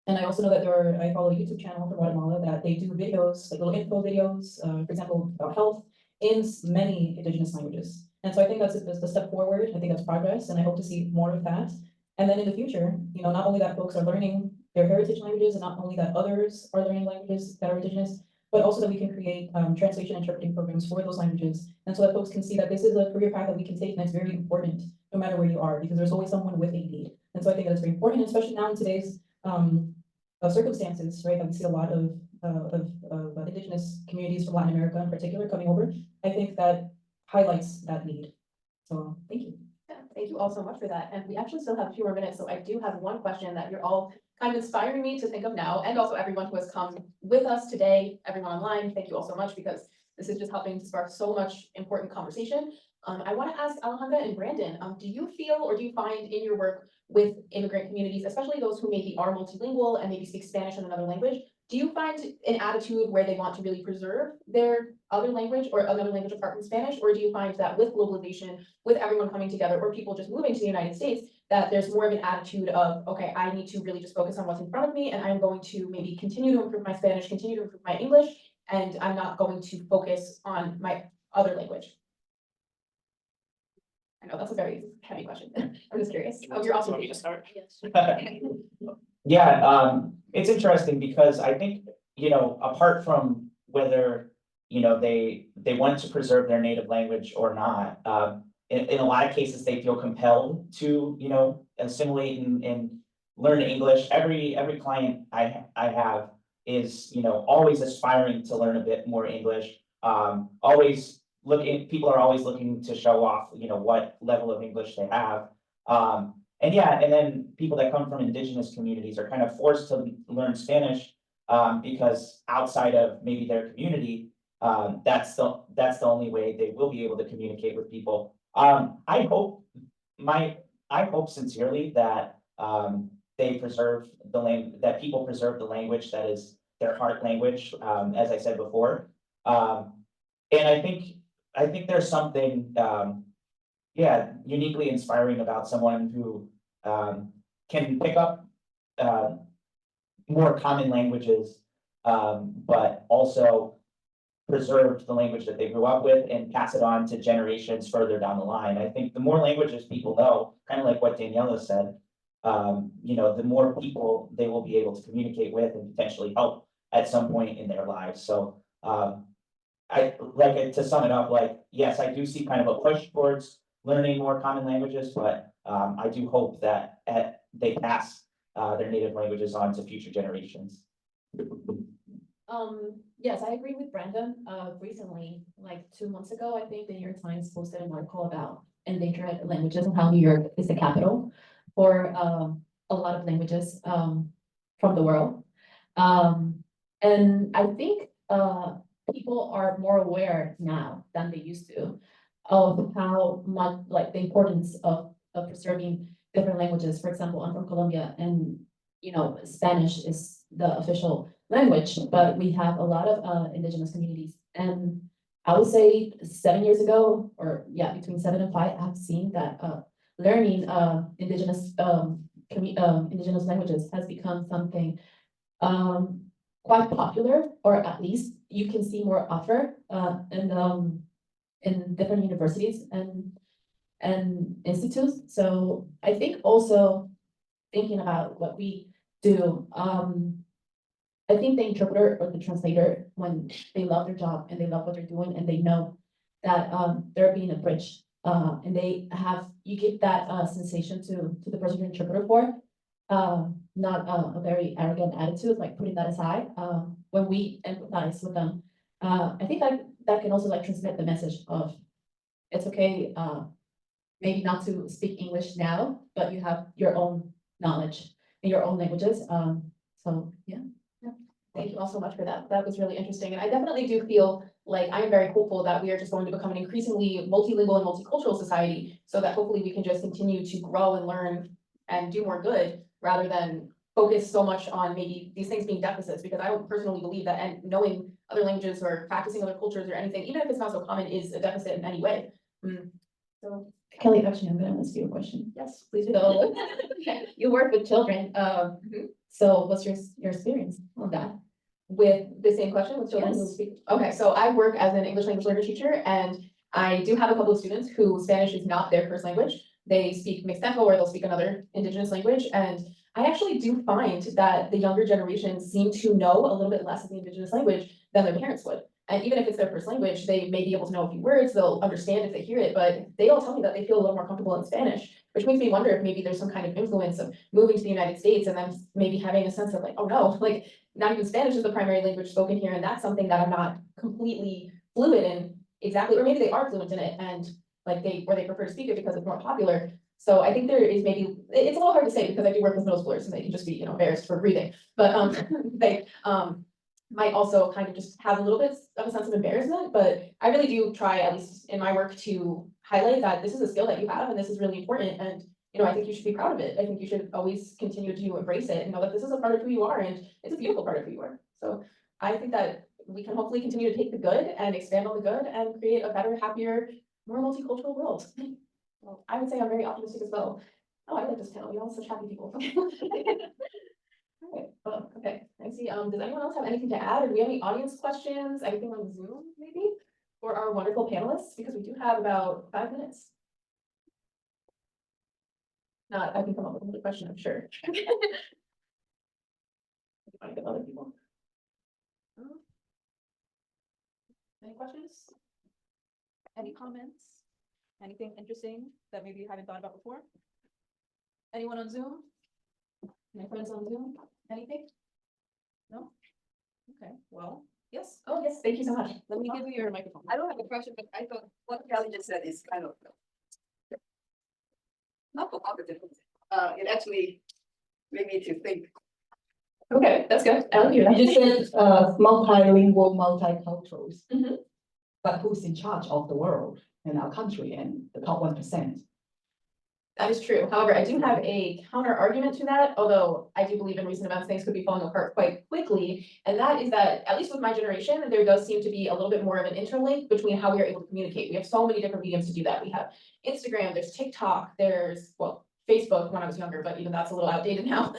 And I also know that I follow a YouTube channel from Guatemala that they do videos, like little info videos, for example, about health in many indigenous languages. And so I think that's a step forward. I think that's progress, and I hope to see more of that. And then in the future, not only that folks are learning their heritage languages, and not only that others are learning languages that are indigenous, but also that we can create translation interpreting programs for those languages. And so that folks can see that this is a career path that we can take, and it's very important no matter where you are, because there's always someone with a need. And so I think that's very important, especially now in today's circumstances, right? That we see a lot of indigenous communities from Latin America in particular coming over. I think that highlights that need. So thank you. Yeah, thank you all so much for that. And we actually still have a few more minutes, so I do have one question that you're all kind of inspiring me to think of now, and also everyone who has come with us today, everyone online. Thank you all so much, because this is just helping to spark so much important conversation. I want to ask Alejandra and Brandon, do you feel, or do you find in your work with immigrant communities, especially those who maybe are multilingual and maybe speak Spanish and another language, do you find an attitude where they want to really preserve their other language or another language apart from Spanish? Or do you find that with globalization, with everyone coming together, or people just moving to the United States, that there's more of an attitude of, okay, I need to really just focus on what's in front of me, and I'm going to maybe continue to improve my Spanish, continue to improve my English, and I'm not going to focus on my other language? I know that's a very heavy question. I'm just curious of your observation. Yes. Yeah, it's interesting because I think, apart from whether, they want to preserve their native language or not, in a lot of cases, they feel compelled to, assimilate and learn English. Every client I have is, always aspiring to learn a bit more English. People are always looking to show off, what level of English they have. And yeah, and then people that come from indigenous communities are kind of forced to learn Spanish because outside of maybe their community, that's the only way they will be able to communicate with people. I hope sincerely that they preserve that people preserve the language that is their heart language, as I said before. And I think there's something uniquely inspiring about someone who can pick up more common languages, but also preserve the language that they grew up with and pass it on to generations further down the line. I think the more languages people know, kind of like what Daniella said, the more people they will be able to communicate with and potentially help at some point in their lives. So to sum it up, yes, I do see kind of a push towards learning more common languages, but I do hope that they pass their native languages on to future generations. Yes, I agree with Brenda. Recently, like 2 months ago, I think the New York Times posted an article about endangered languages and how New York is the capital for a lot of languages from the world. And I think people are more aware now than they used to of how much, like, the importance of preserving different languages. For example, I'm from Colombia, and Spanish is the official language, but we have a lot of indigenous communities. And I would say 7 years ago, or between 7 and 5, I've seen that learning indigenous languages has become something quite popular, or at least you can see more offer in different universities and institutes. So I think also thinking about what we do, I think the interpreter or the translator, when they love their job and they love what they're doing and they know that they're being a bridge, and you give that sensation to the person you're interpreter for, not a very arrogant attitude, like putting that aside, when we empathize with them. I think that can also transmit the message of it's okay, maybe not to speak English now, but you have your own knowledge in your own languages. So yeah. Thank you all so much for that. That was really interesting. And I definitely do feel like I am very hopeful that we are just going to become an increasingly multilingual and multicultural society, so that hopefully we can just continue to grow and learn and do more good, rather than focus so much on maybe these things being deficits, because I would personally believe that, and knowing other languages or practicing other cultures or anything, even if it's not so common, is a deficit in any way. So Kelly, actually, I'm gonna ask you a question. Yes, please do. So, you work with children. So what's your experience on that? With the same question with children who speak? Okay, so I work as an English language learner teacher, and I do have a couple of students who Spanish is not their first language. They speak Mixteco, or they'll speak another indigenous language. And I actually do find that the younger generations seem to know a little bit less of the indigenous language than their parents would. And even if it's their first language, they may be able to know a few words, they'll understand if they hear it, but they all tell me that they feel a little more comfortable in Spanish, which makes me wonder if maybe there's some kind of influence of moving to the United States and then maybe having a sense of oh no, not even Spanish is the primary language spoken here, and that's something that I'm not completely fluent in exactly, or maybe they are fluent in it and they prefer to speak it because it's more popular. So I think there is maybe, it's a little hard to say because I do work with middle schoolers and they can just be, embarrassed for breathing, but they might also kind of just have a little bit of a sense of embarrassment. But I really do try, at least in my work, to highlight that this is a skill that you have and this is really important. And I think you should be proud of it. I think you should always continue to embrace it and know that this is a part of who you are, and it's a beautiful part of who you are. So I think that we can hopefully continue to take the good and expand on the good and create a better, happier, more multicultural world. Well, I would say I'm very optimistic as well. Oh, I like this panel. We all such happy people. Okay, well, okay. I see. Does anyone else have anything to add, or do we have any audience questions? Anything on Zoom, maybe, for our wonderful panelists? Because we do have about 5 minutes. Not, I can come up with another question, I'm sure. I get other people. Any questions? Any comments? Anything interesting that maybe you haven't thought about before? Anyone on Zoom? My friends on Zoom? Anything? No? Okay, well, yes. Oh, yes, thank you so much. Let me give you your microphone. I don't have a question, but I thought what Kelly just said is kind of not provocative. It actually made me to think. Okay, that's good. I hear that. You just said multilingual, multiculturals. Mhm. But who's in charge of the world and our country and the top 1%? That is true. However, I do have a counter argument to that, although I do believe in recent events, things could be falling apart quite quickly. And that is that, at least with my generation, there does seem to be a little bit more of an interlink between how we are able to communicate. We have so many different mediums to do that. We have Instagram, there's TikTok, there's, well, Facebook when I was younger, but even that's a little outdated now.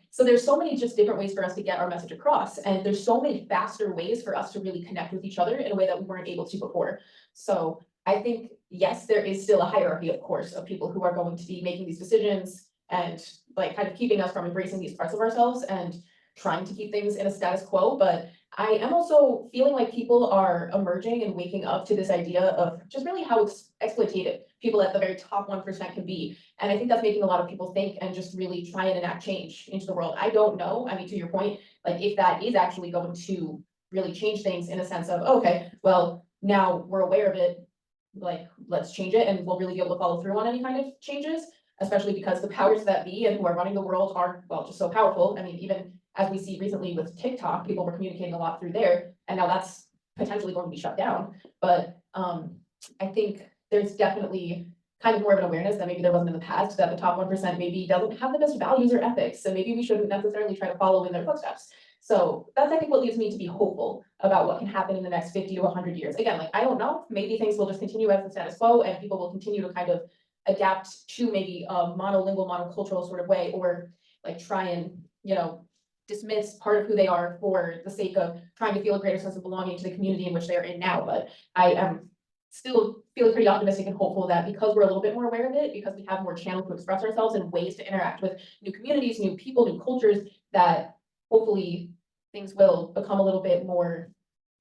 So there's so many just different ways for us to get our message across. And there's so many faster ways for us to really connect with each other in a way that we weren't able to before. So I think, yes, there is still a hierarchy, of course, of people who are going to be making these decisions and like kind of keeping us from embracing these parts of ourselves and trying to keep things in a status quo. But I am also feeling like people are emerging and waking up to this idea of just really how exploitative people at the very top 1% can be. And I think that's making a lot of people think and just really try and enact change into the world. I don't know, I mean, to your point, like if that is actually going to really change things in a sense of, okay, well, now we're aware of it, like, let's change it and we'll really be able to follow through on any kind of changes, especially because the powers that be and who are running the world are, well, just so powerful. I mean, even as we see recently with TikTok, people were communicating a lot through there, and now that's potentially going to be shut down. But I think there's definitely kind of more of an awareness that maybe there wasn't in the past, that the top 1% maybe doesn't have the best values or ethics, so maybe we shouldn't necessarily try to follow in their footsteps. So that's, I think, what leads me to be hopeful about what can happen in the next 50 to 100 years. Again, like, I don't know, maybe things will just continue as the status quo and people will continue to kind of adapt to maybe a monolingual, monocultural sort of way, or like try and, you know, dismiss part of who they are for the sake of trying to feel a greater sense of belonging to the community in which they're in now. But I am still feeling pretty optimistic and hopeful that because we're a little bit more aware of it, because we have more channels to express ourselves and ways to interact with new communities, new people, new cultures, that hopefully things will become a little bit more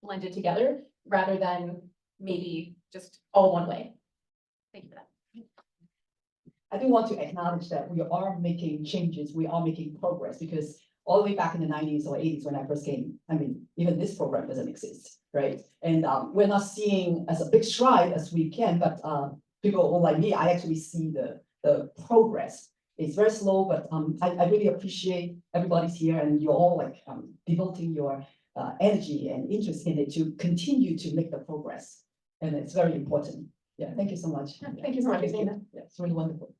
blended together rather than maybe just all one way. Thank you for that. I do want to acknowledge that we are making changes, we are making progress, because all the way back in the 90s or 80s when I first came, I mean, even this program doesn't exist, right? And we're not seeing as a big stride as we can, but people like me, I actually see the progress. It's very slow, but I really appreciate everybody's here and you're all like devoting your energy and interest in it to continue to make the progress. And it's very important. Yeah, thank you so much. Yeah, thank you so much for saying that. Yeah, it's really wonderful.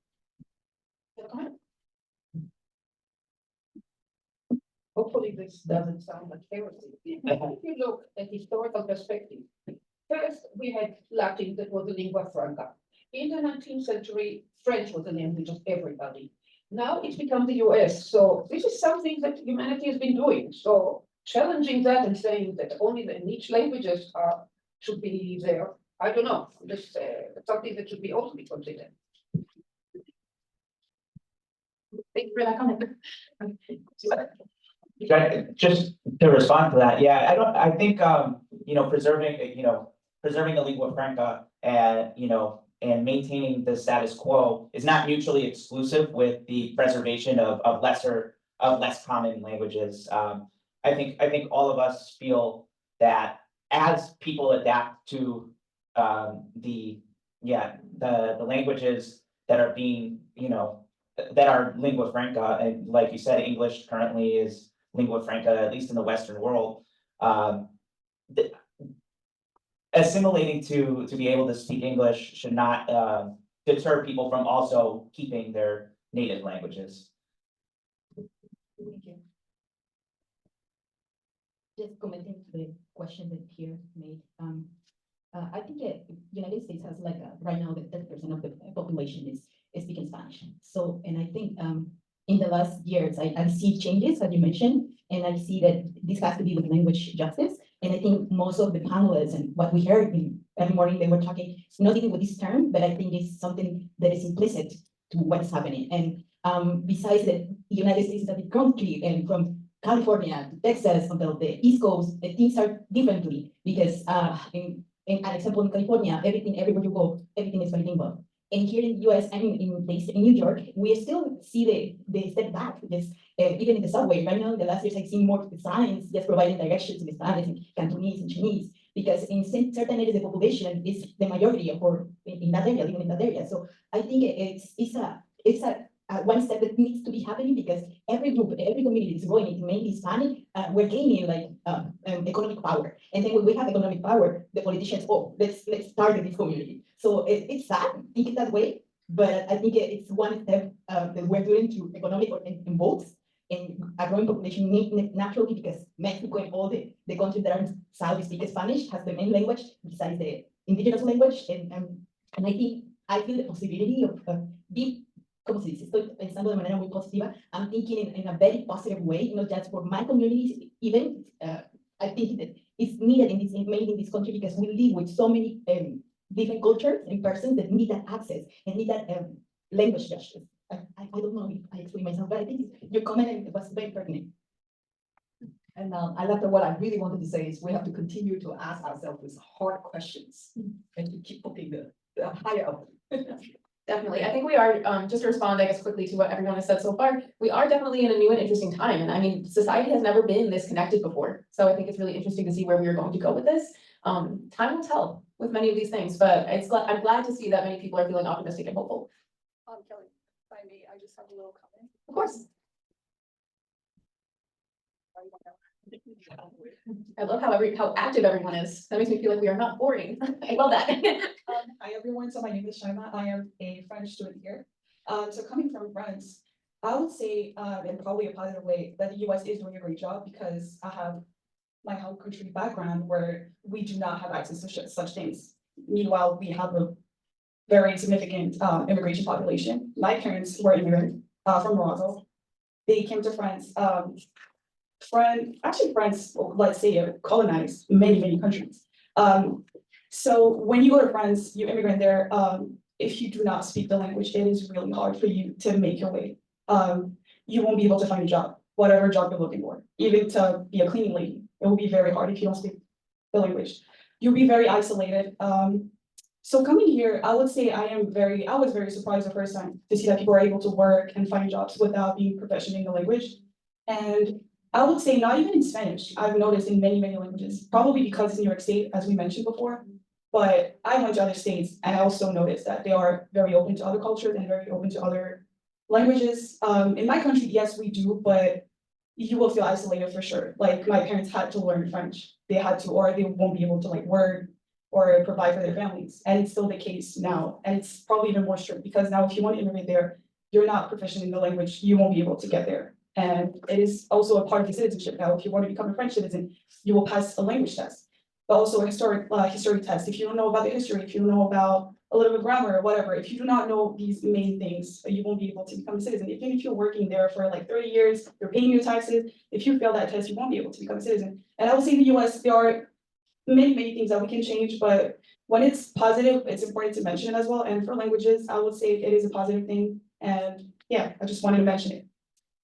Hopefully this doesn't sound like heresy. If you look at historical perspective, first we had Latin, that was the lingua franca. In the 19th century, French was the language of everybody. Now it's become the US. So this is something that humanity has been doing. So challenging that and saying that only the niche languages should be there, I don't know. This is something that should be also be considered. Thank you for that comment. Just to respond to that, yeah, I think, preserving the lingua franca and, and maintaining the status quo is not mutually exclusive with the preservation of less common languages. I think all of us feel that as people adapt to the languages that are being, that are lingua franca, and like you said, English currently is lingua franca, at least in the Western world. Assimilating to be able to speak English should not deter people from also keeping their native languages. Thank you. Just commenting to the question that Pierre made. I think the United States has like right now that 30% of the population is speaking Spanish. So, and I think in the last years, I see changes, as you mentioned, and I see that this has to be with language justice. And I think most of the panelists and what we heard every morning, they were talking, not even with this term, but I think it's something that is implicit to what's happening. And besides that, the United States is a big country, and from California, Texas, until the East Coast, things are differently because in an example in California, everything everywhere you go, everything is bilingual. And here in the US and in New York, we still see the step back. This even in the subway right now, in the last years I've seen more signs just providing directions in Spanish, in Cantonese, and Chinese, because in certain areas the population is the majority in that area, living in that area. So I think it's a one step that needs to be happening because every group, every community is growing into mainly Hispanic. We're gaining like economic power, and then when we have economic power, the politicians, oh, let's target this community. So it's sad, think it that way, but I think it's one step that we're doing to economic and votes and a growing population naturally because Mexico and all the countries that are south speak Spanish has the main language besides the indigenous language, and I feel the possibility of being. Como se dice, estoy pensando de manera muy positiva. I'm thinking in a very positive way, not just for my community, even I think that it's needed mainly in this country because we live with so many different cultures and persons that need that access and need that language justice. I don't know if I explain myself, but I think your comment was very pertinent. And I left what I really wanted to say is we have to continue to ask ourselves these hard questions and to keep putting the higher up. Definitely. I think we are, just to respond, I guess, quickly to what everyone has said so far, we are definitely in a new and interesting time. And I mean, society has never been this connected before. So I think it's really interesting to see where we are going to go with this. Time will tell with many of these things, but I'm glad to see that many people are feeling optimistic and hopeful. Kelly, if I may, I just have a little comment. Of course. I love how active everyone is. That makes me feel like we are not boring. I love that. Hi everyone, so my name is Shaima. I am a French student here. So coming from France, I would say, in probably a positive way, that the US is doing a great job because I have my home country background where we do not have access to such things. Meanwhile, we have a very significant immigration population. My parents were immigrant from Morocco. They came to France. France, let's say, colonized many countries. So when you go to France, you immigrant there, if you do not speak the language, it is really hard for you to make your way. You won't be able to find a job, whatever job you're looking for. Even to be a cleaning lady, it will be very hard if you don't speak the language. You'll be very isolated. So coming here, I would say I was very surprised the first time to see that people are able to work and find jobs without being proficient in the language. And I would say not even in Spanish, I've noticed in many languages, probably because it's New York State, as we mentioned before. But I went to other states and I also noticed that they are very open to other cultures and very open to other languages. In my country, yes, we do, but you will feel isolated for sure. Like my parents had to learn French. They had to, or they won't be able to like work or provide for their families. And it's still the case now. And it's probably even more strict because now if you want to immigrate there, you're not proficient in the language, you won't be able to get there. And it is also a part of the citizenship now. If you want to become a French citizen, you will pass a language test, but also a history test. If you don't know about the history, if you don't know about a little bit of grammar or whatever, if you do not know these main things, you won't be able to become a citizen. Even if you're working there for like 30 years, you're paying your taxes, if you fail that test, you won't be able to become a citizen. And I would say in the US, there are many things that we can change, but when it's positive, it's important to mention it as well. And for languages, I would say it is a positive thing. And yeah, I just wanted to mention it.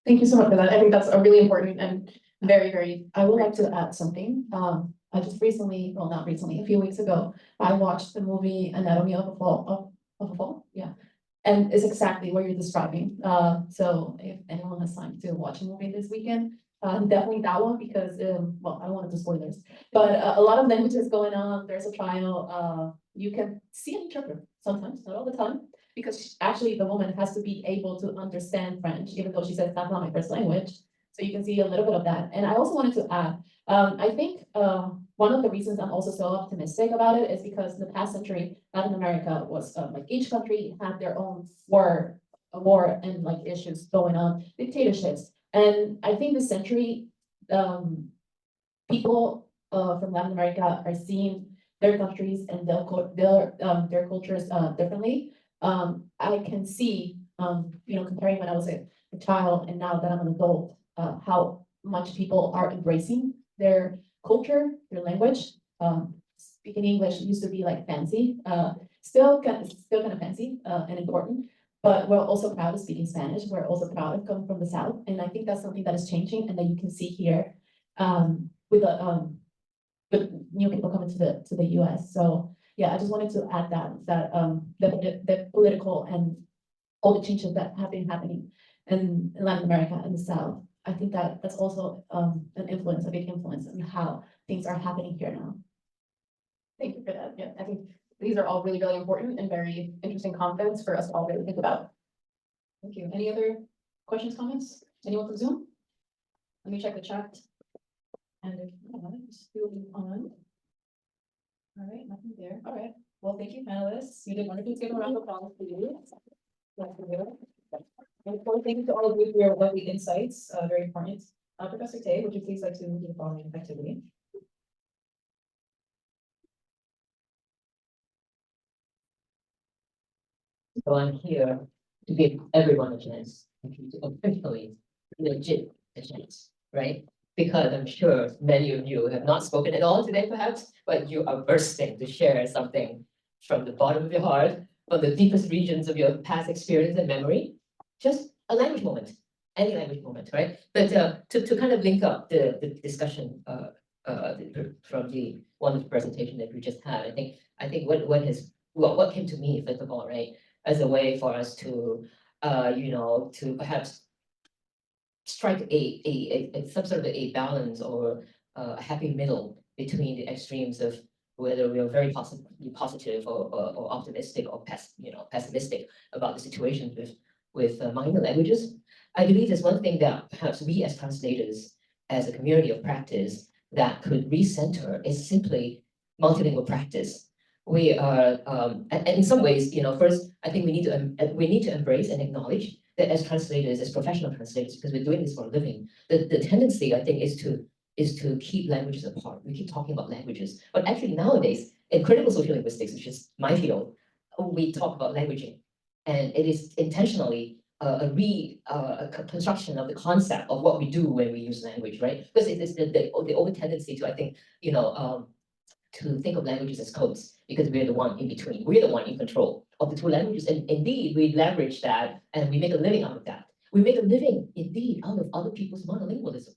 Thank you so much for that. I think that's a really important and very. I would like to add something. I just recently, well, not recently, a few weeks ago, I watched the movie Anatomy of a Fall. Yeah. And it's exactly what you're describing. So if anyone has time to watch a movie this weekend, definitely that one because, well, I don't want to do spoilers, but a lot of languages going on. There's a trial. You can see an interpreter sometimes, not all the time, because actually the woman has to be able to understand French, even though she says that's not my first language. So you can see a little bit of that. And I also wanted to add, I think one of the reasons I'm also so optimistic about it is because in the past century, Latin America was like each country had their own war and like issues going on, dictatorships. And I think this century, people from Latin America are seeing their countries and their cultures differently. I can see, comparing when I was a child and now that I'm an adult, how much people are embracing their culture, their language. Speaking English used to be like fancy, still kind of fancy and important, But we're also proud of speaking Spanish. We're also proud of coming from the South. And I think that's something that is changing and that you can see here with new people coming to the US. So yeah, I just wanted to add that the political and all the changes that have been happening in Latin America and the South. I think that that's also an influence, a big influence on how things are happening here now. Thank you for that. Yeah, I think these are all really, really important and very interesting concepts for us to all really think about. Thank you. Any other questions, comments? Anyone from Zoom? Let me check the chat. And if not, it's still on. All right, nothing there. All right. Well, thank you, panelists. You did wonderful. Let's give a round of applause for you. And of course, thank you to all of you for your lovely insights. Very important. Professor Tay, would you please like to move to the following activity? So I'm here to give everyone a chance, to officially legit a chance, right? Because I'm sure many of you have not spoken at all today, perhaps, but you are bursting to share something from the bottom of your heart, from the deepest regions of your past experience and memory. Just a language moment, any language moment, right? But to kind of link up the discussion from the wonderful presentation that we just had, I think what came to me, first of all, right, as a way for us to to perhaps strike some sort of a balance or a happy middle between the extremes of whether we are very positive or optimistic or pessimistic about the situation with minor languages. I believe there's one thing that perhaps we as translators, as a community of practice, that could recenter is simply multilingual practice. We are, and in some ways, first, I think we need to embrace and acknowledge that as translators, as professional translators, because we're doing this for a living, the tendency, I think, is to keep languages apart. We keep talking about languages, but actually nowadays, in critical social linguistics, which is my field, we talk about languaging, and it is intentionally a construction of the concept of what we do when we use language, right? Because it is the old tendency to, I think, to think of languages as codes, because we're the one in between. We're the one in control of the two languages. And indeed, we leverage that and we make a living out of that. We make a living, indeed, out of other people's monolingualism,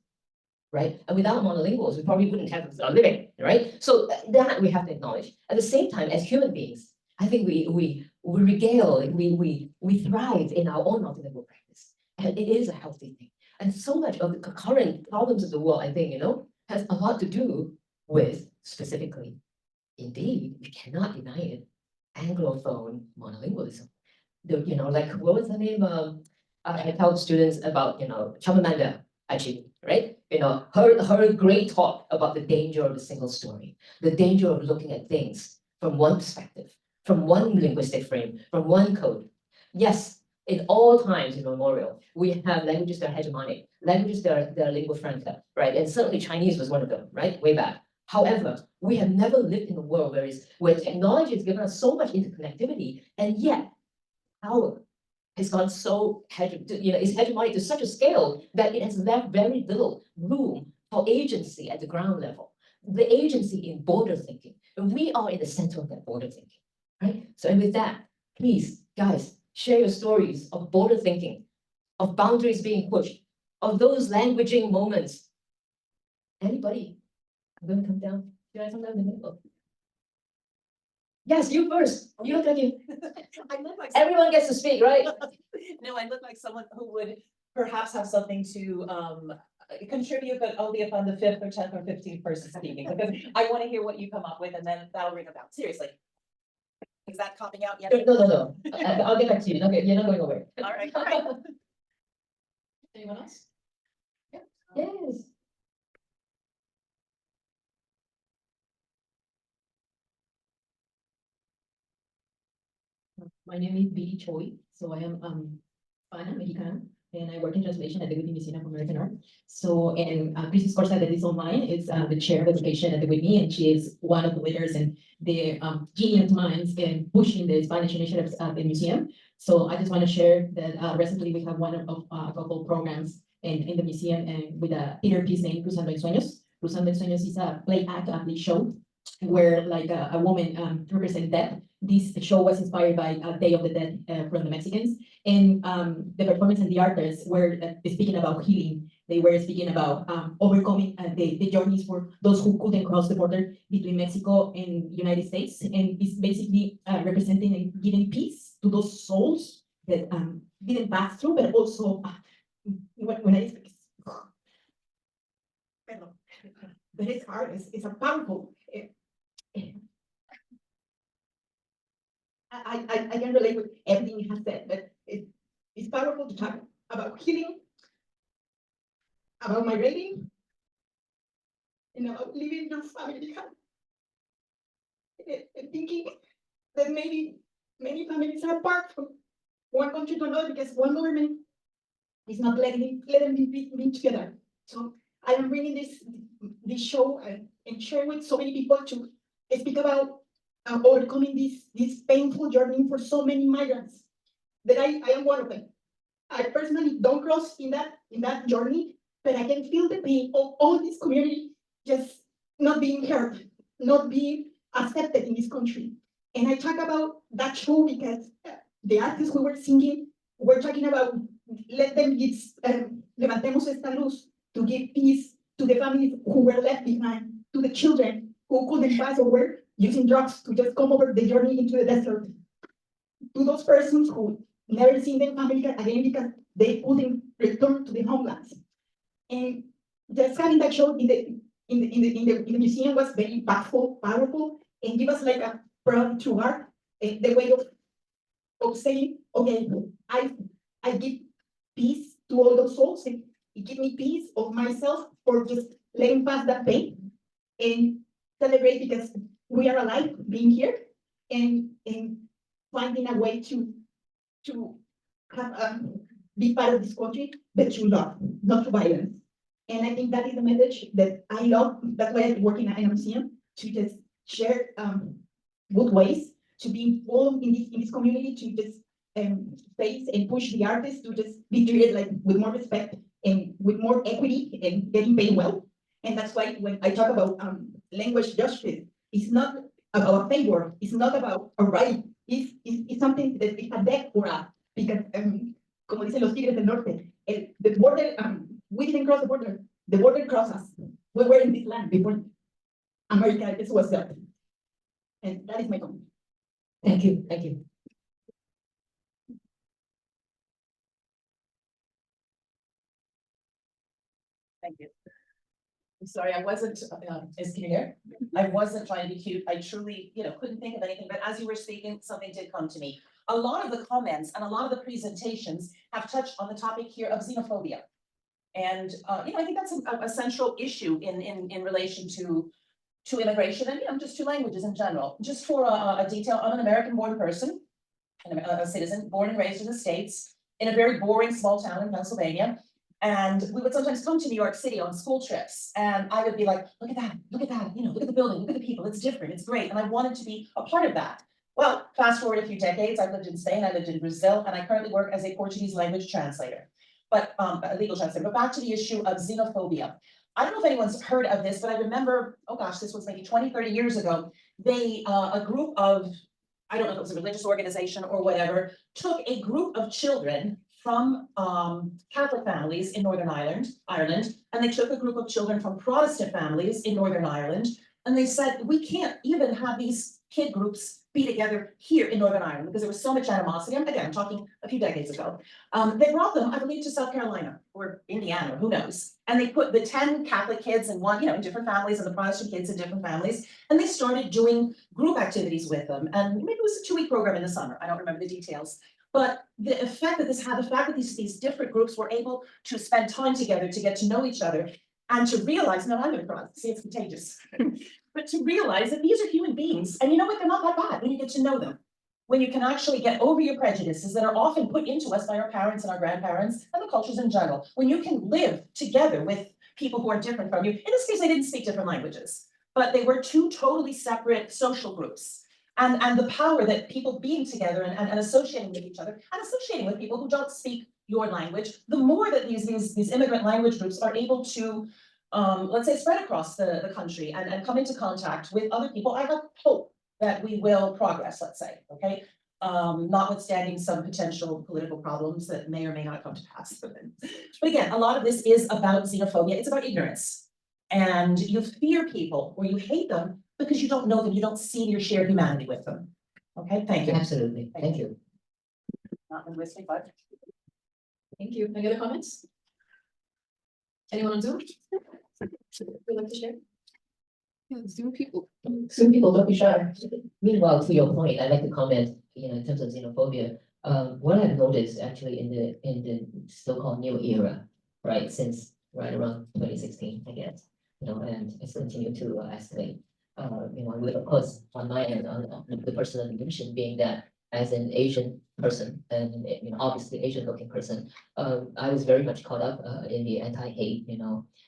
right? And without monolinguals, we probably wouldn't have a living, right? So that we have to acknowledge. At the same time, as human beings, I think we regale, we thrive in our own multilingual practice. And it is a healthy thing. And so much of the current problems of the world, I think, has a lot to do with, specifically, indeed, we cannot deny it, Anglophone monolingualism. Like, what was the name? I tell students about, Chimamanda Adichie, right? Her great talk about the danger of a single story, the danger of looking at things from one perspective, from one linguistic frame, from one code. Yes, in all times immemorial, we have languages that are hegemonic, languages that are lingua franca, right? And certainly Chinese was one of them, right? Way back. However, we have never lived in a world where technology has given us so much interconnectivity, and yet power has gone so is hegemonic to such a scale that it has left very little room for agency at the ground level. The agency in border thinking, and we are in the center of that border thinking, right? So, and with that, please, guys, share your stories of border thinking, of boundaries being pushed, of those languaging moments. Anybody? I'm going to come down. Should I come down the middle? Yes, you first. You look like you. I look like Everyone gets to speak, right? No, I look like someone who would perhaps have something to contribute, but only upon the 5th or 10th or 15th person speaking, because I want to hear what you come up with, and then that'll ring about. Seriously. Is that copping out yet? No. I'll get back to you. You're not going away. All right. All right. Anyone else? Yeah. Yes. My name is Billy Choi. So I am Hispana, Mexicana, and I work in translation at the Whitney Museum of American Art. So, and Christy Scorza, that is online, is the chair of education at the Whitney, and she is one of the leaders and the genius minds in pushing the Spanish initiatives at the museum. So I just want to share that recently we have one of a couple programs in the museum and with a theater piece named Cruzando en Sueños. Cruzando en Sueños is a play act, a play show where like a woman represent death. This show was inspired by Day of the Dead from the Mexicans, and the performance and the artists were speaking about healing. They were speaking about overcoming the journeys for those who couldn't cross the border between Mexico and United States, and it's basically representing and giving peace to those souls that didn't pass through, but also when I speak, but it's hard. It's a powerful. I can relate with everything you have said, but it's powerful to talk about healing, about migrating, and about living your family. And thinking that maybe many families are apart from one country to another because one government is not letting them be together. So I am bringing this show and share with so many people to speak about overcoming this painful journey for so many migrants. That I am one of them. I personally don't cross in that journey, but I can feel the pain of all this community just not being heard, not being accepted in this country. And I talk about that show because the artists who were singing were talking about let them give levantemos esta luz, to give peace to the families who were left behind, to the children who couldn't pass or were using drugs to just come over the journey into the desert, to those persons who never seen their family again because they couldn't return to the homelands. And just having that show in the museum was very powerful, and give us like a proud to heart, the way of saying, okay, I give peace to all those souls, and it give me peace of myself for just letting pass that pain and celebrate because we are alive being here and finding a way to have be part of this country, but through love, not through violence. And I think that is the message that I love. That's why I work in a museum, to just share good ways to be involved in this community, to just face and push the artists to just be treated like with more respect and with more equity and getting paid well. And that's why when I talk about language justice, it's not about a favor, it's not about a right, it's something that is a debt for us, because como dicen los tigres del norte, the border, we didn't cross the border crossed us. We were in this land before America was built. And that is my comment. Thank you, thank you. Thank you. I'm sorry, I wasn't, is can you hear? I wasn't trying to be cute. I truly, couldn't think of anything, but as you were speaking, something did come to me. A lot of the comments and a lot of the presentations have touched on the topic here of xenophobia. And, I think that's a central issue in relation to immigration and, just to languages in general. Just for a detail, I'm an American-born person, and a citizen, born and raised in the States, in a very boring small town in Pennsylvania. And we would sometimes come to New York City on school trips, and I would be like, look at that, look at the building, look at the people, it's different, it's great. And I wanted to be a part of that. Well, fast forward a few decades, I've lived in Spain, I lived in Brazil, and I currently work as a Portuguese language translator, but a legal translator. But back to the issue of xenophobia. I don't know if anyone's heard of this, but I remember, oh gosh, this was maybe 20, 30 years ago, a group of, I don't know if it was a religious organization or whatever, took a group of children from Catholic families in Northern Ireland, and they took a group of children from Protestant families in Northern Ireland, and they said, we can't even have these kid groups be together here in Northern Ireland because there was so much animosity. Again, I'm talking a few decades ago. They brought them, I believe, to South Carolina or Indiana, who knows? And they put the 10 Catholic kids in one, in different families, and the Protestant kids in different families, and they started doing group activities with them. And maybe it was a 2-week program in the summer. I don't remember the details. But the effect that this had, the fact that these different groups were able to spend time together to get to know each other and to realize, no, I'm gonna cry, see, it's contagious. But to realize that these are human beings, and you know what, they're not that bad when you get to know them. When you can actually get over your prejudices that are often put into us by our parents and our grandparents and the cultures in general. When you can live together with people who are different from you. In this case, they didn't speak different languages, but they were two totally separate social groups. And the power that people being together and associating with each other and associating with people who don't speak your language, the more that these immigrant language groups are able to let's say spread across the country and come into contact with other people, I have hope that we will progress, let's say, okay? Notwithstanding some potential political problems that may or may not come to pass. But again, a lot of this is about xenophobia, it's about ignorance. And you fear people or you hate them because you don't know them, you don't see your shared humanity with them. Okay, thank you. Absolutely, thank you. Not linguistic, but. Thank you. Any other comments? Anyone on Zoom? Would like to share? Yeah, Zoom people. Some people don't be shy. Meanwhile, to your point, I'd like to comment, in terms of xenophobia. What I've noticed actually in the so-called new era, right, since right around 2016, I guess, and it's continued to escalate. With, of course, on my end, on the personal conviction being that as an Asian person and obviously Asian looking person, I was very much caught up in the anti-hate,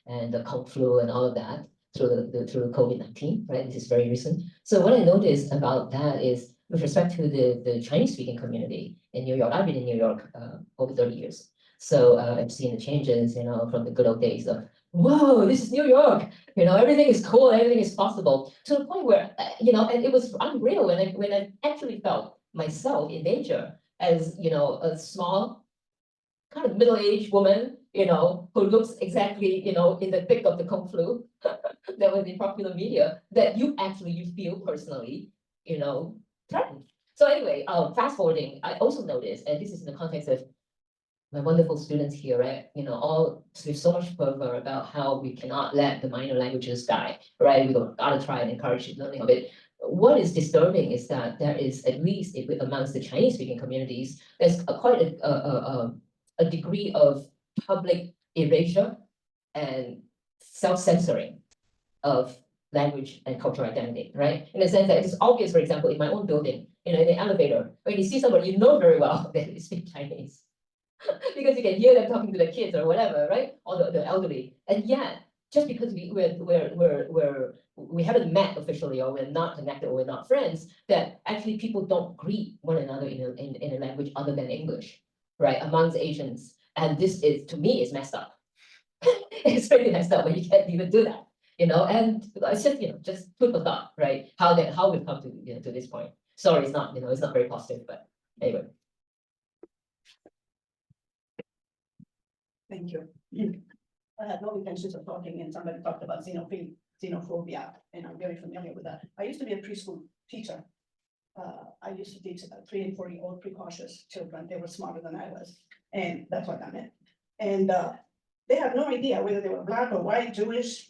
and the Kung flu and all of that through COVID-19, right? This is very recent. So what I noticed about that is with respect to the Chinese speaking community in New York, I've been in New York over 30 years. So I've seen the changes, from the good old days of, whoa, this is New York, everything is cool, everything is possible, to the point where, and it was unreal when I actually felt myself in danger as, a small, kind of middle-aged woman, who looks exactly, in the thick of the Kung flu that was in popular media, that you feel personally, threatened. So anyway, fast forwarding, I also noticed, and this is in the context of my wonderful students here, right? All with so much fervor about how we cannot let the minor languages die, right? We gotta try and encourage learning of it. What is disturbing is that there is, at least amongst the Chinese speaking communities, there's quite a degree of public erasure and self-censoring of language and cultural identity, right? In the sense that it's obvious, for example, in my own building, in the elevator, when you see somebody you know very well that they speak Chinese, because you can hear them talking to the kids or whatever, right? Or the elderly. And yet, just because we haven't met officially, or we're not connected, or we're not friends, that actually people don't greet one another in a language other than English, right? Amongst Asians. And this is, to me, is messed up. It's really messed up when you can't even do that, and it's just food for thought, right? How we've come to, to this point. Sorry, it's not, it's not very positive, but anyway. Thank you. I had no intentions of talking, and somebody talked about xenophobia, and I'm very familiar with that. I used to be a preschool teacher. I used to teach 3 and 4-year-old precocious children. They were smarter than I was, and that's what I meant. And they had no idea whether they were Black or white, Jewish,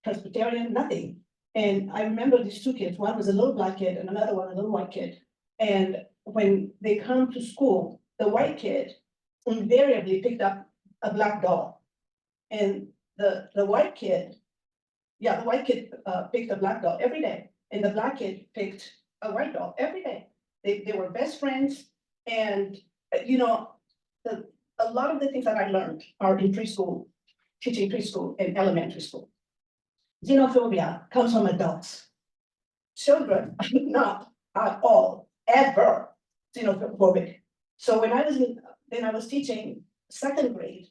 Presbyterian, nothing. And I remember these 2 kids. One was a little Black kid, and another one a little white kid. And when they come to school, the white kid invariably picked up a Black doll. And the white kid, picked a Black doll every day. And the Black kid picked a white doll every day. They were best friends. And, a lot of the things that I learned are in preschool, teaching preschool and elementary school. Xenophobia comes from adults. Children are not at all, ever xenophobic. So when I was teaching 2nd grade,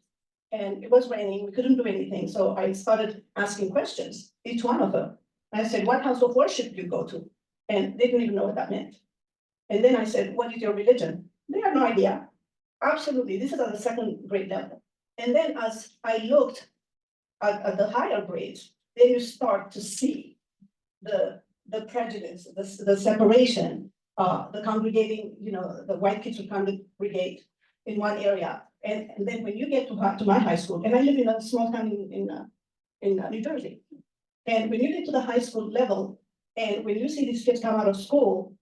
and it was raining, we couldn't do anything. So I started asking questions, each one of them. I said, what house of worship do you go to? And they didn't even know what that meant. And then I said, what is your religion? They had no idea. Absolutely, this is at the 2nd grade level. And then as I looked at the higher grades, then you start to see the prejudice, the separation, the congregating, the white kids would congregate in one area. And then when you get to my high school, and I live in a small town in New Jersey. And when you get to the high school level, and when you see these kids come out of school,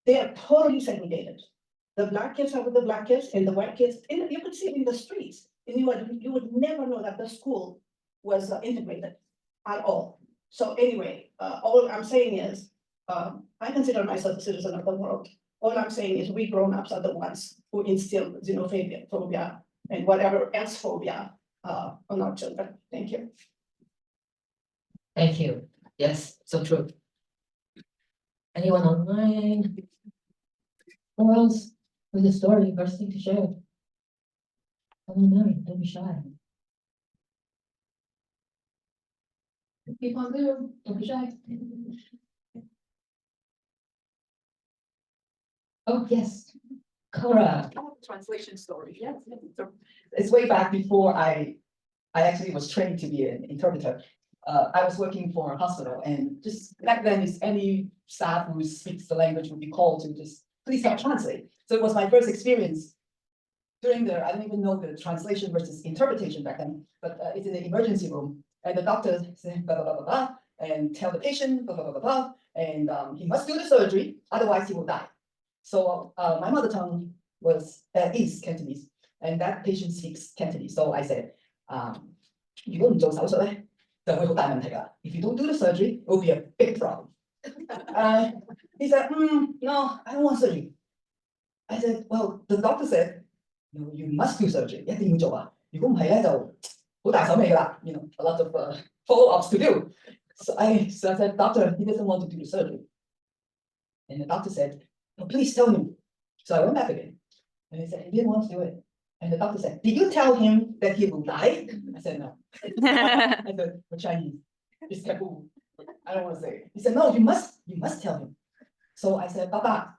they are totally segregated. The Black kids are with the Black kids, and the white kids, and you could see it in the streets. And you would never know that the school was integrated at all. So anyway, all I'm saying is, I consider myself a citizen of the world. All I'm saying is we grown-ups are the ones who instill xenophobia, and whatever else phobia on our children. Thank you. Thank you. Yes, so true. Anyone online? Who else with a story, first thing to share? Come on, don't be shy. People on Zoom, don't be shy. Oh, yes. Cora. Translation story, yes. So It's way back before I actually was trained to be an interpreter. I was working for a hospital, and just back then, is any staff who speaks the language would be called to just please help translate. So it was my first experience during the, I don't even know the translation versus interpretation back then, but it's in the emergency room, and the doctor said blah blah blah blah blah, and tell the patient blah blah blah blah blah, and he must do the surgery, otherwise he will die. So my mother tongue is Cantonese, and that patient speaks Cantonese. So I said, 如果唔做手術咧，就會好大問題㗎。If you don't do the surgery, it will be a big problem. He said, no, I don't want surgery. I said, well, the doctor said, you must do surgery. 一定要做啊！如果唔係咧，就好大手尾㗎啦。You know, a lot of follow-ups to do. So I said, doctor, he doesn't want to do the surgery. And the doctor said, no, please tell him. So I went back again. And he said, he didn't want to do it. And the doctor said, did you tell him that he will die? I said, no. I said, we're Chinese. It's taboo. I don't want to say it. He said, no, you must tell him. So I said, Papa.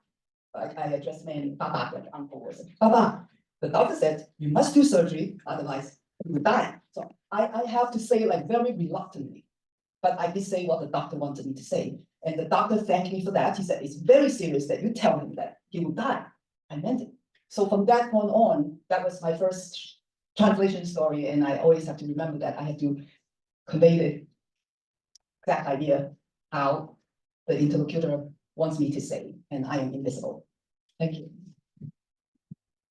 I addressed man, Papa, like uncle or something. Papa. The doctor said, you must do surgery, otherwise you will die. So I have to say it like very reluctantly. But I did say what the doctor wanted me to say. And the doctor thanked me for that. He said, it's very serious that you tell him that he will die. I meant it. So from that point on, that was my first translation story. And I always have to remember that I had to convey the exact idea how the interlocutor wants me to say, and I am invisible. Thank you.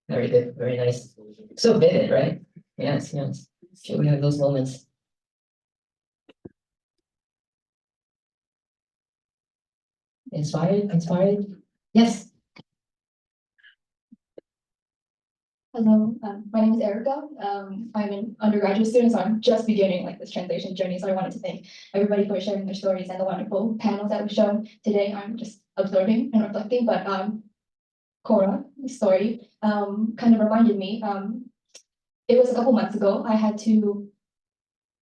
Very good, very nice. So vivid, right? Yes, yes. Sure, we have those moments. Inspired? Yes. Hello, my name is Erica. I'm an undergraduate student, so I'm just beginning like this translation journey. So I wanted to thank everybody for sharing their stories and the wonderful panels that we've shown today. I'm just absorbing and reflecting, but Cora, the story kind of reminded me. It was a couple months ago. I had to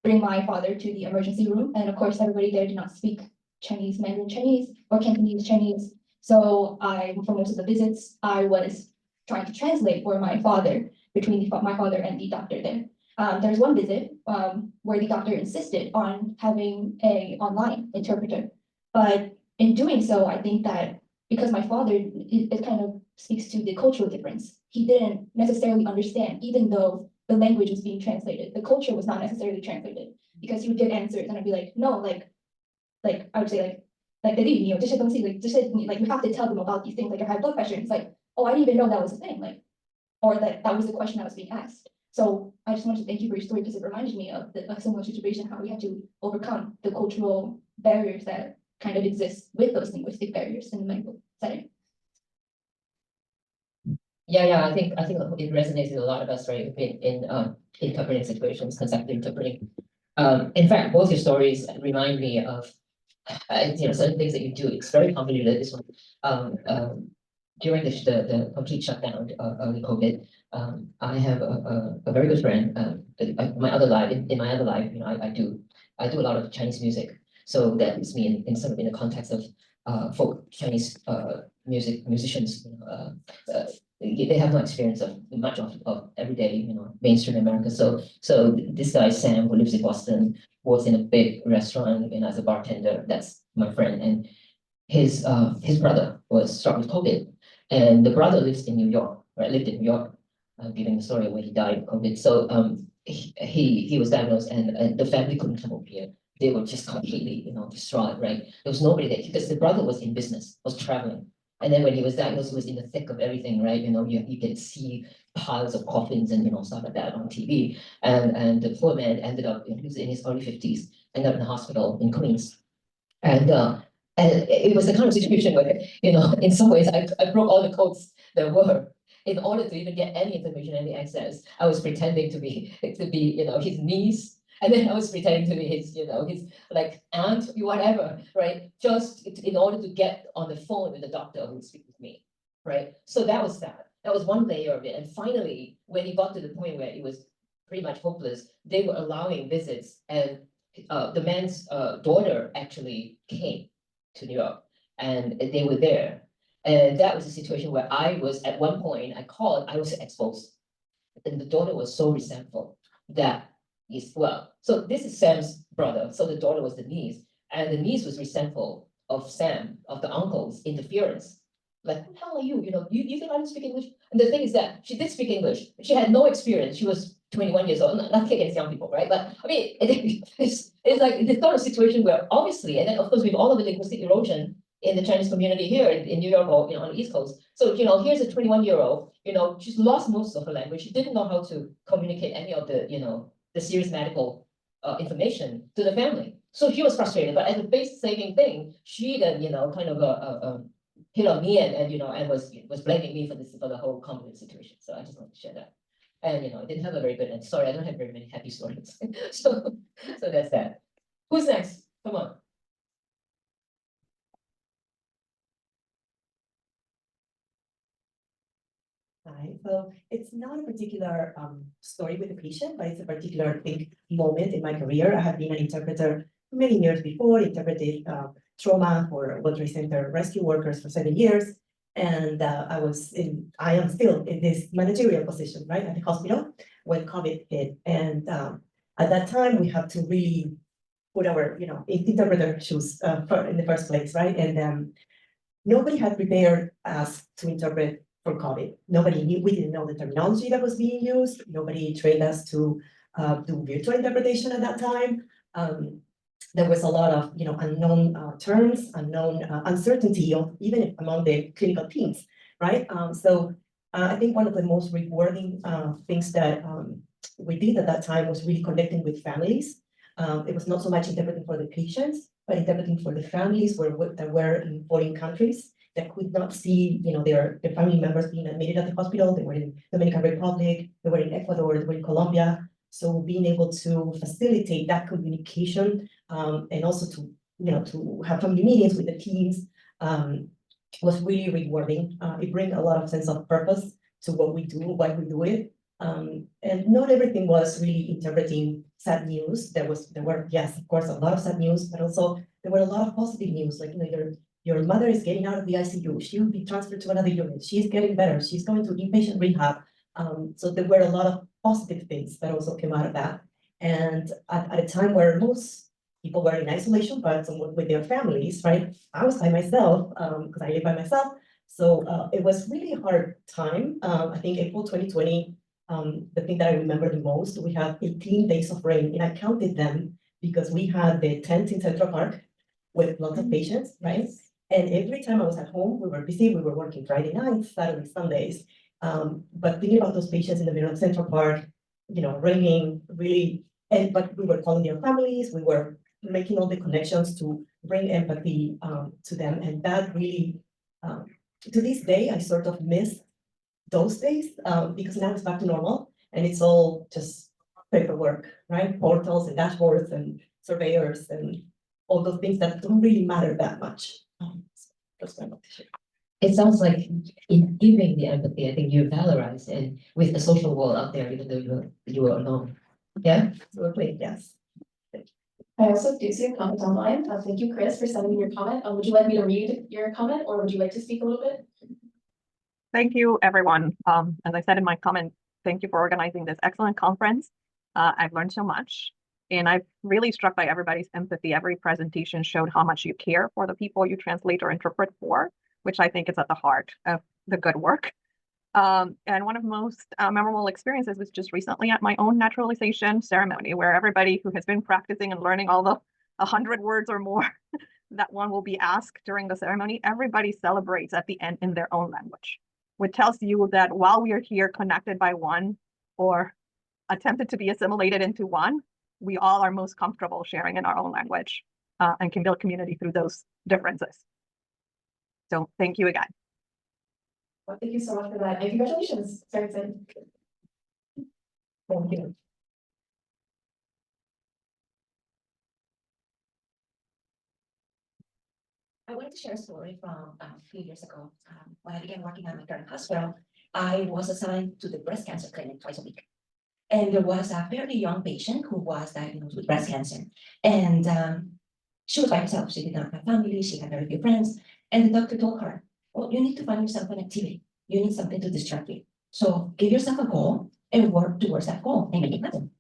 bring my father to the emergency room, and of course, everybody there did not speak Chinese, Mandarin Chinese, or Cantonese Chinese. So for most of the visits, I was trying to translate for my father between my father and the doctor there. There's one visit where the doctor insisted on having an online interpreter. But in doing so, I think that because my father, it kind of speaks to the cultural difference. He didn't necessarily understand, even though the language was being translated. The culture was not necessarily translated because he would give answers and I'd be like, no, like I would say like they didn't, you know, like you have to tell them about these things. Like I had blood pressure. And it's like, oh, I didn't even know that was a thing, like, or that was the question that was being asked. So I just wanted to thank you for your story because it reminded me of a similar situation, how we had to overcome the cultural barriers that kind of exist with those linguistic barriers in the medical setting. Yeah, I think it resonates with a lot of us, right? In interpreting situations, consecutive interpreting. In fact, both your stories remind me of certain things that you do. It's very convoluted. This one. During the complete shutdown of the COVID, I have a very good friend. In my other life, you know, I do a lot of Chinese music. So that is me in sort of in the context of folk Chinese musicians. You know, they have no experience of much of everyday, you know, mainstream America. So this guy Sam, who lives in Boston, works in a big restaurant and as a bartender. That's my friend, and his brother was struck with COVID. And the brother lives in New York, right? Lived in New York. I'm giving the story of when he died of COVID. So he was diagnosed, and the family couldn't come over here. They were just completely, you know, distraught, right? There was nobody there because the brother was in business, was traveling. And then when he was diagnosed, he was in the thick of everything, right? You know, you can see piles of coffins and, you know, stuff like that on TV. And the poor man ended up, he was in his early 50s, ended up in the hospital in Queens. And it was the kind of situation where, you know, in some ways I broke all the codes there were. In order to even get any information, any access, I was pretending to be, you know, his niece. And then I was pretending to be his, you know, his like aunt, whatever, right? Just in order to get on the phone with the doctor who would speak with me, right? So that was that. That was one layer of it. And finally, when he got to the point where it was pretty much hopeless, they were allowing visits. And the man's daughter actually came to New York and they were there. And that was a situation where I was, at one point, I called, I was exposed. And the daughter was so resentful that is, well, so this is Sam's brother, so the daughter was the niece, and the niece was resentful of Sam, of the uncle's interference. Like, who the hell are you? You know, you think I don't speak English? And the thing is that she did speak English, but she had no experience. She was 21 years old, not against young people, right? But I mean, it's like this sort of situation where obviously, and then of course we have all of the linguistic erosion in the Chinese community here in New York or on the East Coast. So, here's a 21-year-old, she's lost most of her language. She didn't know how to communicate any of the, the serious medical information to the family. So she was frustrated, but as a face-saving thing, she then, kind of hit on me and was blaming me for the whole conflict situation. So I just wanted to share that. And, I didn't have a very good end. Sorry, I don't have very many happy stories. So that's that. Who's next? Come on. Hi, so it's not a particular story with a patient, but it's a particular big moment in my career. I have been an interpreter many years before, interpreted trauma for World Trade Center rescue workers for 7 years. And I am still in this managerial position, right, at the hospital when COVID hit. And at that time, we have to really put our, interpreter shoes in the first place, right? And nobody had prepared us to interpret for COVID. Nobody knew, we didn't know the terminology that was being used. Nobody trained us to do virtual interpretation at that time. There was a lot of, unknown terms, unknown uncertainty, even among the clinical teams, right? So I think one of the most rewarding things that we did at that time was really connecting with families. It was not so much interpreting for the patients, but interpreting for the families that were in foreign countries that could not see, their family members being admitted at the hospital. They were in Dominican Republic, they were in Ecuador, they were in Colombia. So being able to facilitate that communication and also to have family meetings with the teams was really rewarding. It brings a lot of sense of purpose to what we do, why we do it. And not everything was really interpreting sad news. There were, yes, of course, a lot of sad news, but also there were a lot of positive news, like, your mother is getting out of the ICU. She will be transferred to another unit. She's getting better. She's going to inpatient rehab. So there were a lot of positive things that also came out of that. And at a time where most people were in isolation, but somewhat with their families, right? I was by myself because I live by myself. So it was really a hard time. I think April 2020, the thing that I remember the most, we had 18 days of rain, and I counted them because we had the tent in Central Park with lots of patients, right? And every time I was at home, we were busy, we were working Friday nights, Saturday, Sundays. But thinking about those patients in the middle of Central Park, raining, really, but we were calling their families, we were making all the connections to bring empathy to them. And that really, to this day, I sort of miss those days because now it's back to normal and it's all just paperwork, right? Portals and dashboards and surveyors and all those things that don't really matter that much. It sounds like in giving the empathy, I think you're valorized and with the social world out there, even though you were alone. Yeah, absolutely, yes. I also do see a comment online. Thank you, Chris, for sending me your comment. Would you like me to read your comment or would you like to speak a little bit? Thank you, everyone. As I said in my comment, thank you for organizing this excellent conference. I've learned so much. And I'm really struck by everybody's empathy. Every presentation showed how much you care for the people you translate or interpret for, which I think is at the heart of the good work. And one of the most memorable experiences was just recently at my own naturalization ceremony, where everybody who has been practicing and learning all the 100 words or more that one will be asked during the ceremony, everybody celebrates at the end in their own language, which tells you that while we are here connected by one or attempted to be assimilated into one, we all are most comfortable sharing in our own language and can build community through those differences. So thank you again. Well, thank you so much for that. And congratulations. Very excited. Thank you. I wanted to share a story from a few years ago. When I began working at my current hospital, I was assigned to the breast cancer clinic twice a week. And there was a fairly young patient who was diagnosed with breast cancer. And she was by herself. She did not have family. She had very few friends. And the doctor told her, well, you need to find yourself an activity. You need something to distract you. So give yourself a goal and work towards that goal and make it happen.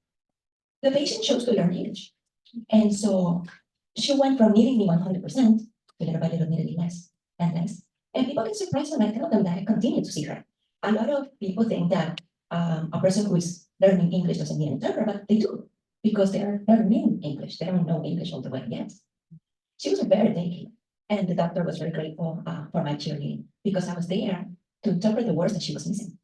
The patient chose to learn English. And so she went from needing me 100% to little by little needing me less and less. And people get surprised when I tell them that I continue to see her. A lot of people think that a person who is learning English doesn't need an interpreter, but they do, because they are learning English. They don't know English all the way yet. She was very taking, and the doctor was very grateful for my cheerleading, because I was there to interpret the words that she was missing.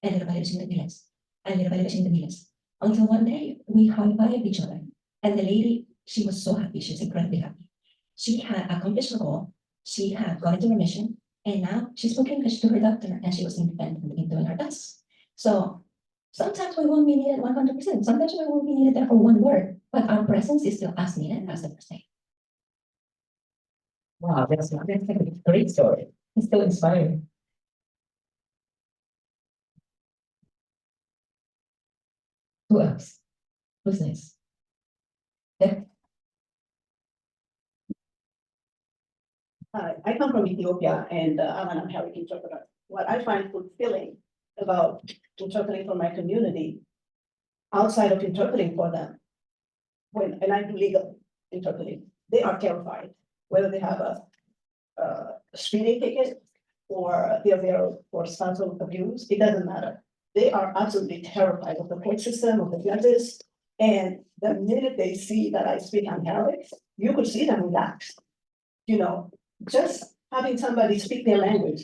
And little by little she did less, and little by little she did less, until one day we high-fived each other. And the lady, she was so happy. She was incredibly happy. She had accomplished her goal. She had gone into remission, and now she spoke English to her doctor, and she was independent in doing her tasks. So sometimes we won't be needed 100%. Sometimes we won't be needed there for one word, but our presence is still as needed as the first day. Wow, that's like a great story. It's so inspiring. Who else? Who's next? Yeah. I come from Ethiopia and I'm an Amharic interpreter. What I find fulfilling about interpreting for my community, outside of interpreting for them, and I do legal interpreting, they are terrified, whether they have a speeding ticket or they're there for spousal abuse, it doesn't matter. They are absolutely terrified of the court system, of the judges. And the minute they see that I speak Amharic, you could see them relax. You know, just having somebody speak their language.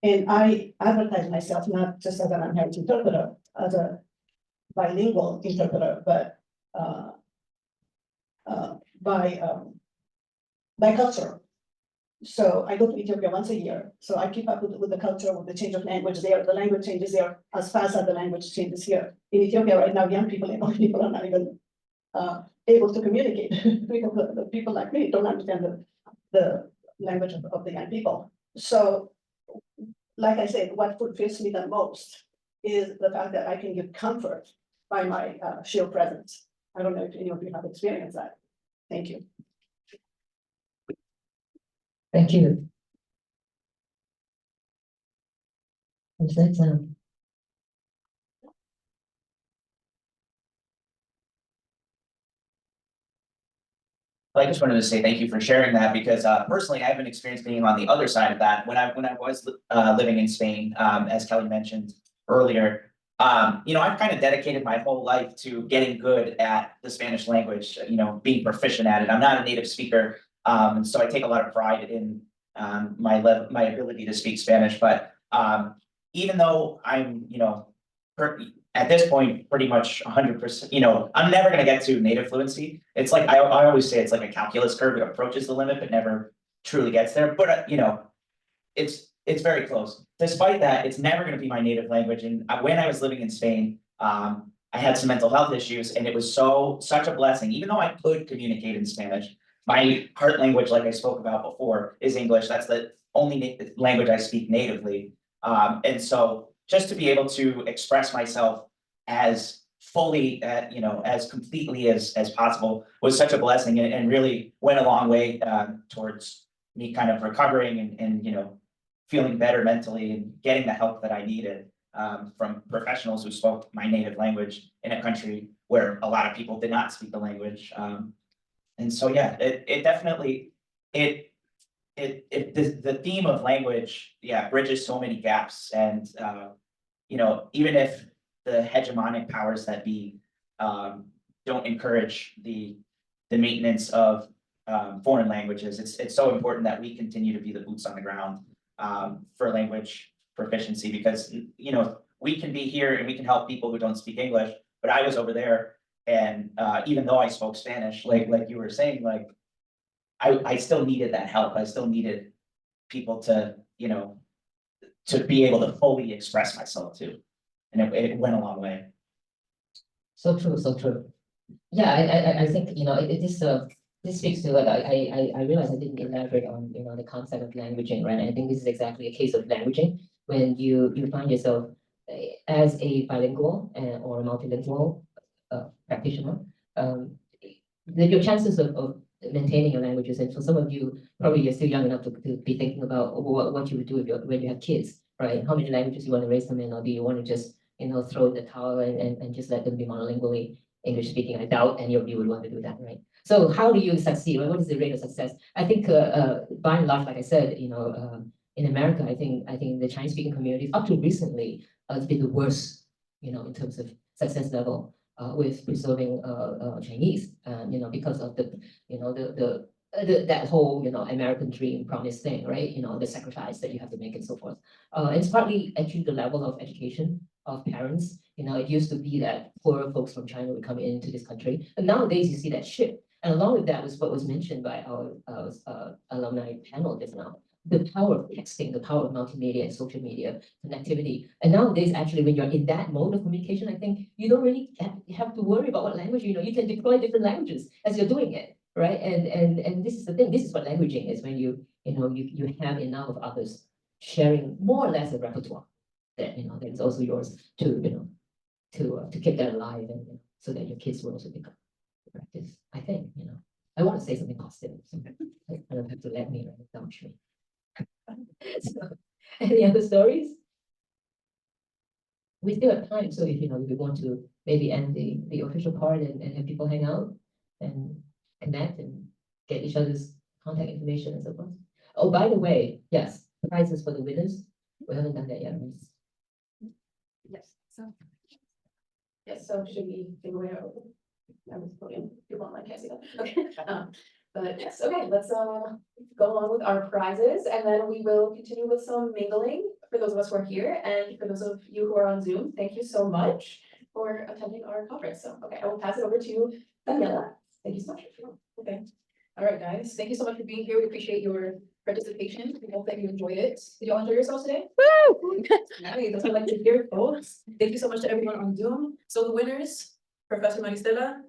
And I advertise myself not just as an Amharic interpreter, as a bilingual interpreter, but by culture. So I go to Ethiopia once a year. So I keep up with the culture, with the change of language there. The language changes there as fast as the language changes here. In Ethiopia right now, young people and old people are not even able to communicate because the people like me don't understand the language of the young people. So, like I said, what fulfills me the most is the fact that I can give comfort by my sheer presence. I don't know if any of you have experienced that. Thank you. Thank you. What's that sound? I just wanted to say thank you for sharing that, because personally, I have an experience being on the other side of that. When I was living in Spain, as Kelly mentioned earlier, you know, I've kind of dedicated my whole life to getting good at the Spanish language, you know, being proficient at it. I'm not a native speaker, and so I take a lot of pride in my ability to speak Spanish. But even though I'm, you know, at this point, pretty much 100%, you know, I'm never going to get to native fluency. It's like, I always say it's like a calculus curve. It approaches the limit, but never truly gets there. But, you know, it's very close. Despite that, it's never going to be my native language. And when I was living in Spain, I had some mental health issues, and it was such a blessing. Even though I could communicate in Spanish, my heart language, like I spoke about before, is English. That's the only language I speak natively. And so just to be able to express myself as fully, you know, as completely as possible was such a blessing, and really went a long way towards me kind of recovering and, you know, feeling better mentally and getting the help that I needed from professionals who spoke my native language in a country where a lot of people did not speak the language. And so, yeah, it definitely, the theme of language, yeah, bridges so many gaps. And, you know, even if the hegemonic powers that be don't encourage the maintenance of foreign languages, it's so important that we continue to be the boots on the ground for language proficiency, because, you know, we can be here and we can help people who don't speak English, but I was over there, and even though I spoke Spanish, like you were saying, like I still needed that help. I still needed people to, you know, to be able to fully express myself too. And it went a long way. So true, so true. Yeah, I think, you know, this speaks to what I realized I didn't elaborate on, you know, the concept of languaging, right? And I think this is exactly a case of languaging when you find yourself as a bilingual or a multilingual practitioner, your chances of maintaining your languages, and for some of you, probably you're still young enough to be thinking about what you would do when you have kids, right? How many languages you want to raise them in, or do you want to just, throw in the towel and just let them be monolingually English speaking? I doubt any of you would want to do that, right? So how do you succeed? What is the rate of success? I think by and large, like I said, in America, I think the Chinese speaking communities up to recently has been the worst, in terms of success level with preserving Chinese, because of that whole American dream promise thing, right? The sacrifice that you have to make and so forth. It's partly actually the level of education of parents. It used to be that poorer folks from China would come into this country, and nowadays you see that shift. And along with that was what was mentioned by our alumni panel just now. The power of texting, the power of multimedia and social media connectivity. And nowadays, actually, when you're in that mode of communication, I think you don't really have to worry about what language, you can deploy different languages as you're doing it, right? And this is the thing, this is what languaging is, when you have enough of others sharing more or less a repertoire that, that is also yours to, to keep that alive, and so that your kids will also pick up the practice. I think, I want to say something positive. So I don't have to let me indulge me. So, any other stories? We still have time, so if we want to maybe end the official part and have people hang out and connect and get each other's contact information and so forth. Oh, by the way, yes, prizes for the winners. We haven't done that yet. Yes, so should we figure away out? I was putting people on, I can't see that. Okay. But yes, okay, let's go on with our prizes, and then we will continue with some mingling for those of us who are here, and for those of you who are on Zoom, thank you so much for attending our conference. So, okay, I will pass it over to Daniella. Thank you so much. Okay. All right, guys. Thank you so much for being here. We appreciate your participation. We hope that you enjoyed it. Did you all enjoy yourselves today? Woo! Nice. That's what I like to hear, folks. Thank you so much to everyone on Zoom. So the winners, Professor Maristela,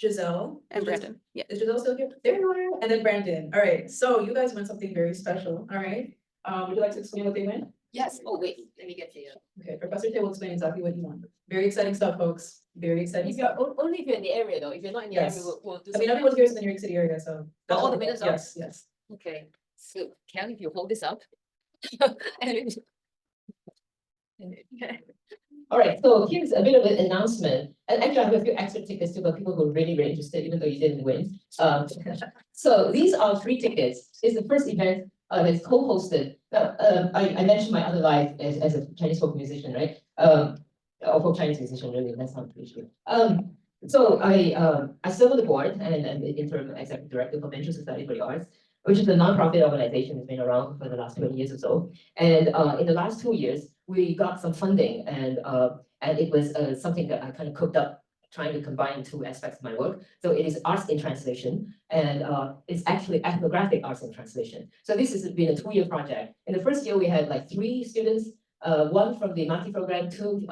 Giselle, and Brandon. Yeah, is Giselle still here? There you are. And then Brandon. All right. So you guys won something very special. All right. Would you like to explain what they win? Yes. Oh, wait. Let me get to you. Okay. Professor Tay will explain exactly what he won. Very exciting stuff, folks. Very exciting stuff. Only if you're in the area, though. If you're not in the area, we'll do. I mean, everyone's here is in the New York City area, so. All the winners are? Yes, yes. Okay. So, Ken, if you hold this up. All right, so here's a bit of an announcement. And actually, I have a few extra tickets too, for people who are really, really interested, even though you didn't win. So these are 3 tickets. It's the first event that's co-hosted. I mentioned my other life as a Chinese folk musician, right? Or folk Chinese musician, really, that's not pretty sure. So I serve on the board, and I'm the interim executive director for Venture Society for the Arts, which is a nonprofit organization that's been around for the last 20 years or so. And in the last 2 years, we got some funding, and it was something that I kind of cooked up, trying to combine 2 aspects of my work. So it is arts in translation, and it's actually ethnographic arts in translation. So this has been a 2-year project. In the first year, we had like 3 students, 1 from the Mati program, 2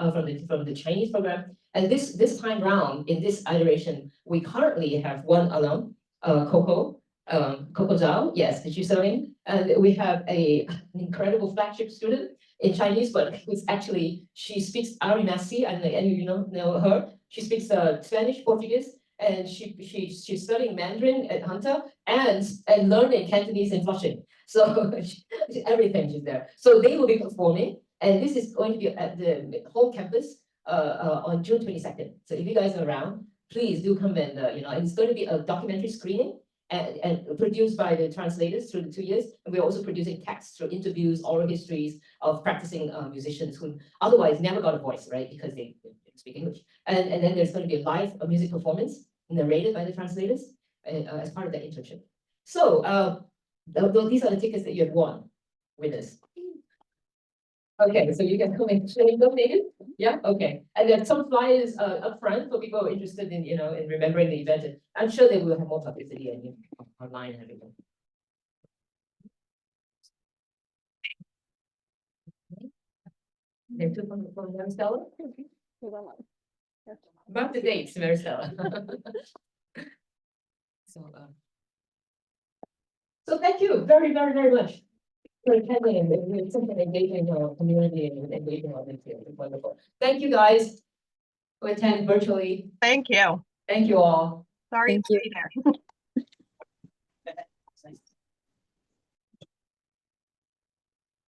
from the Chinese program. And this time round, in this iteration, we currently have 1 alum, Coco Zhao, yes, she's serving. And we have an incredible flagship student in Chinese, but who's actually, she speaks Arimasi, and you know her. She speaks Spanish, Portuguese, and she's studying Mandarin at Hunter and learning Cantonese and Flushing. So everything she's there. So they will be performing, and this is going to be at the whole campus on June 22nd. So if you guys are around, please do come and and it's going to be a documentary screening. And produced by the translators through the 2 years. And we're also producing text through interviews, oral histories of practicing musicians who otherwise never got a voice, right? Because they speak English. And then there's going to be a live music performance narrated by the translators as part of that internship. So these are the tickets that you have won with us. Okay, so you can come and show them maybe? Yeah, okay. And there's some flyers up front for people who are interested in, in remembering the event. And I'm sure they will have more publicity and online and everything. They're 2 from Maristela. About the dates, Maristela. So thank you very, very, very much. for attending. It's such an engaging community and engaging audience here. It's wonderful. Thank you guys who attend virtually. Thank you. Thank you all. Sorry Thank to you. be there.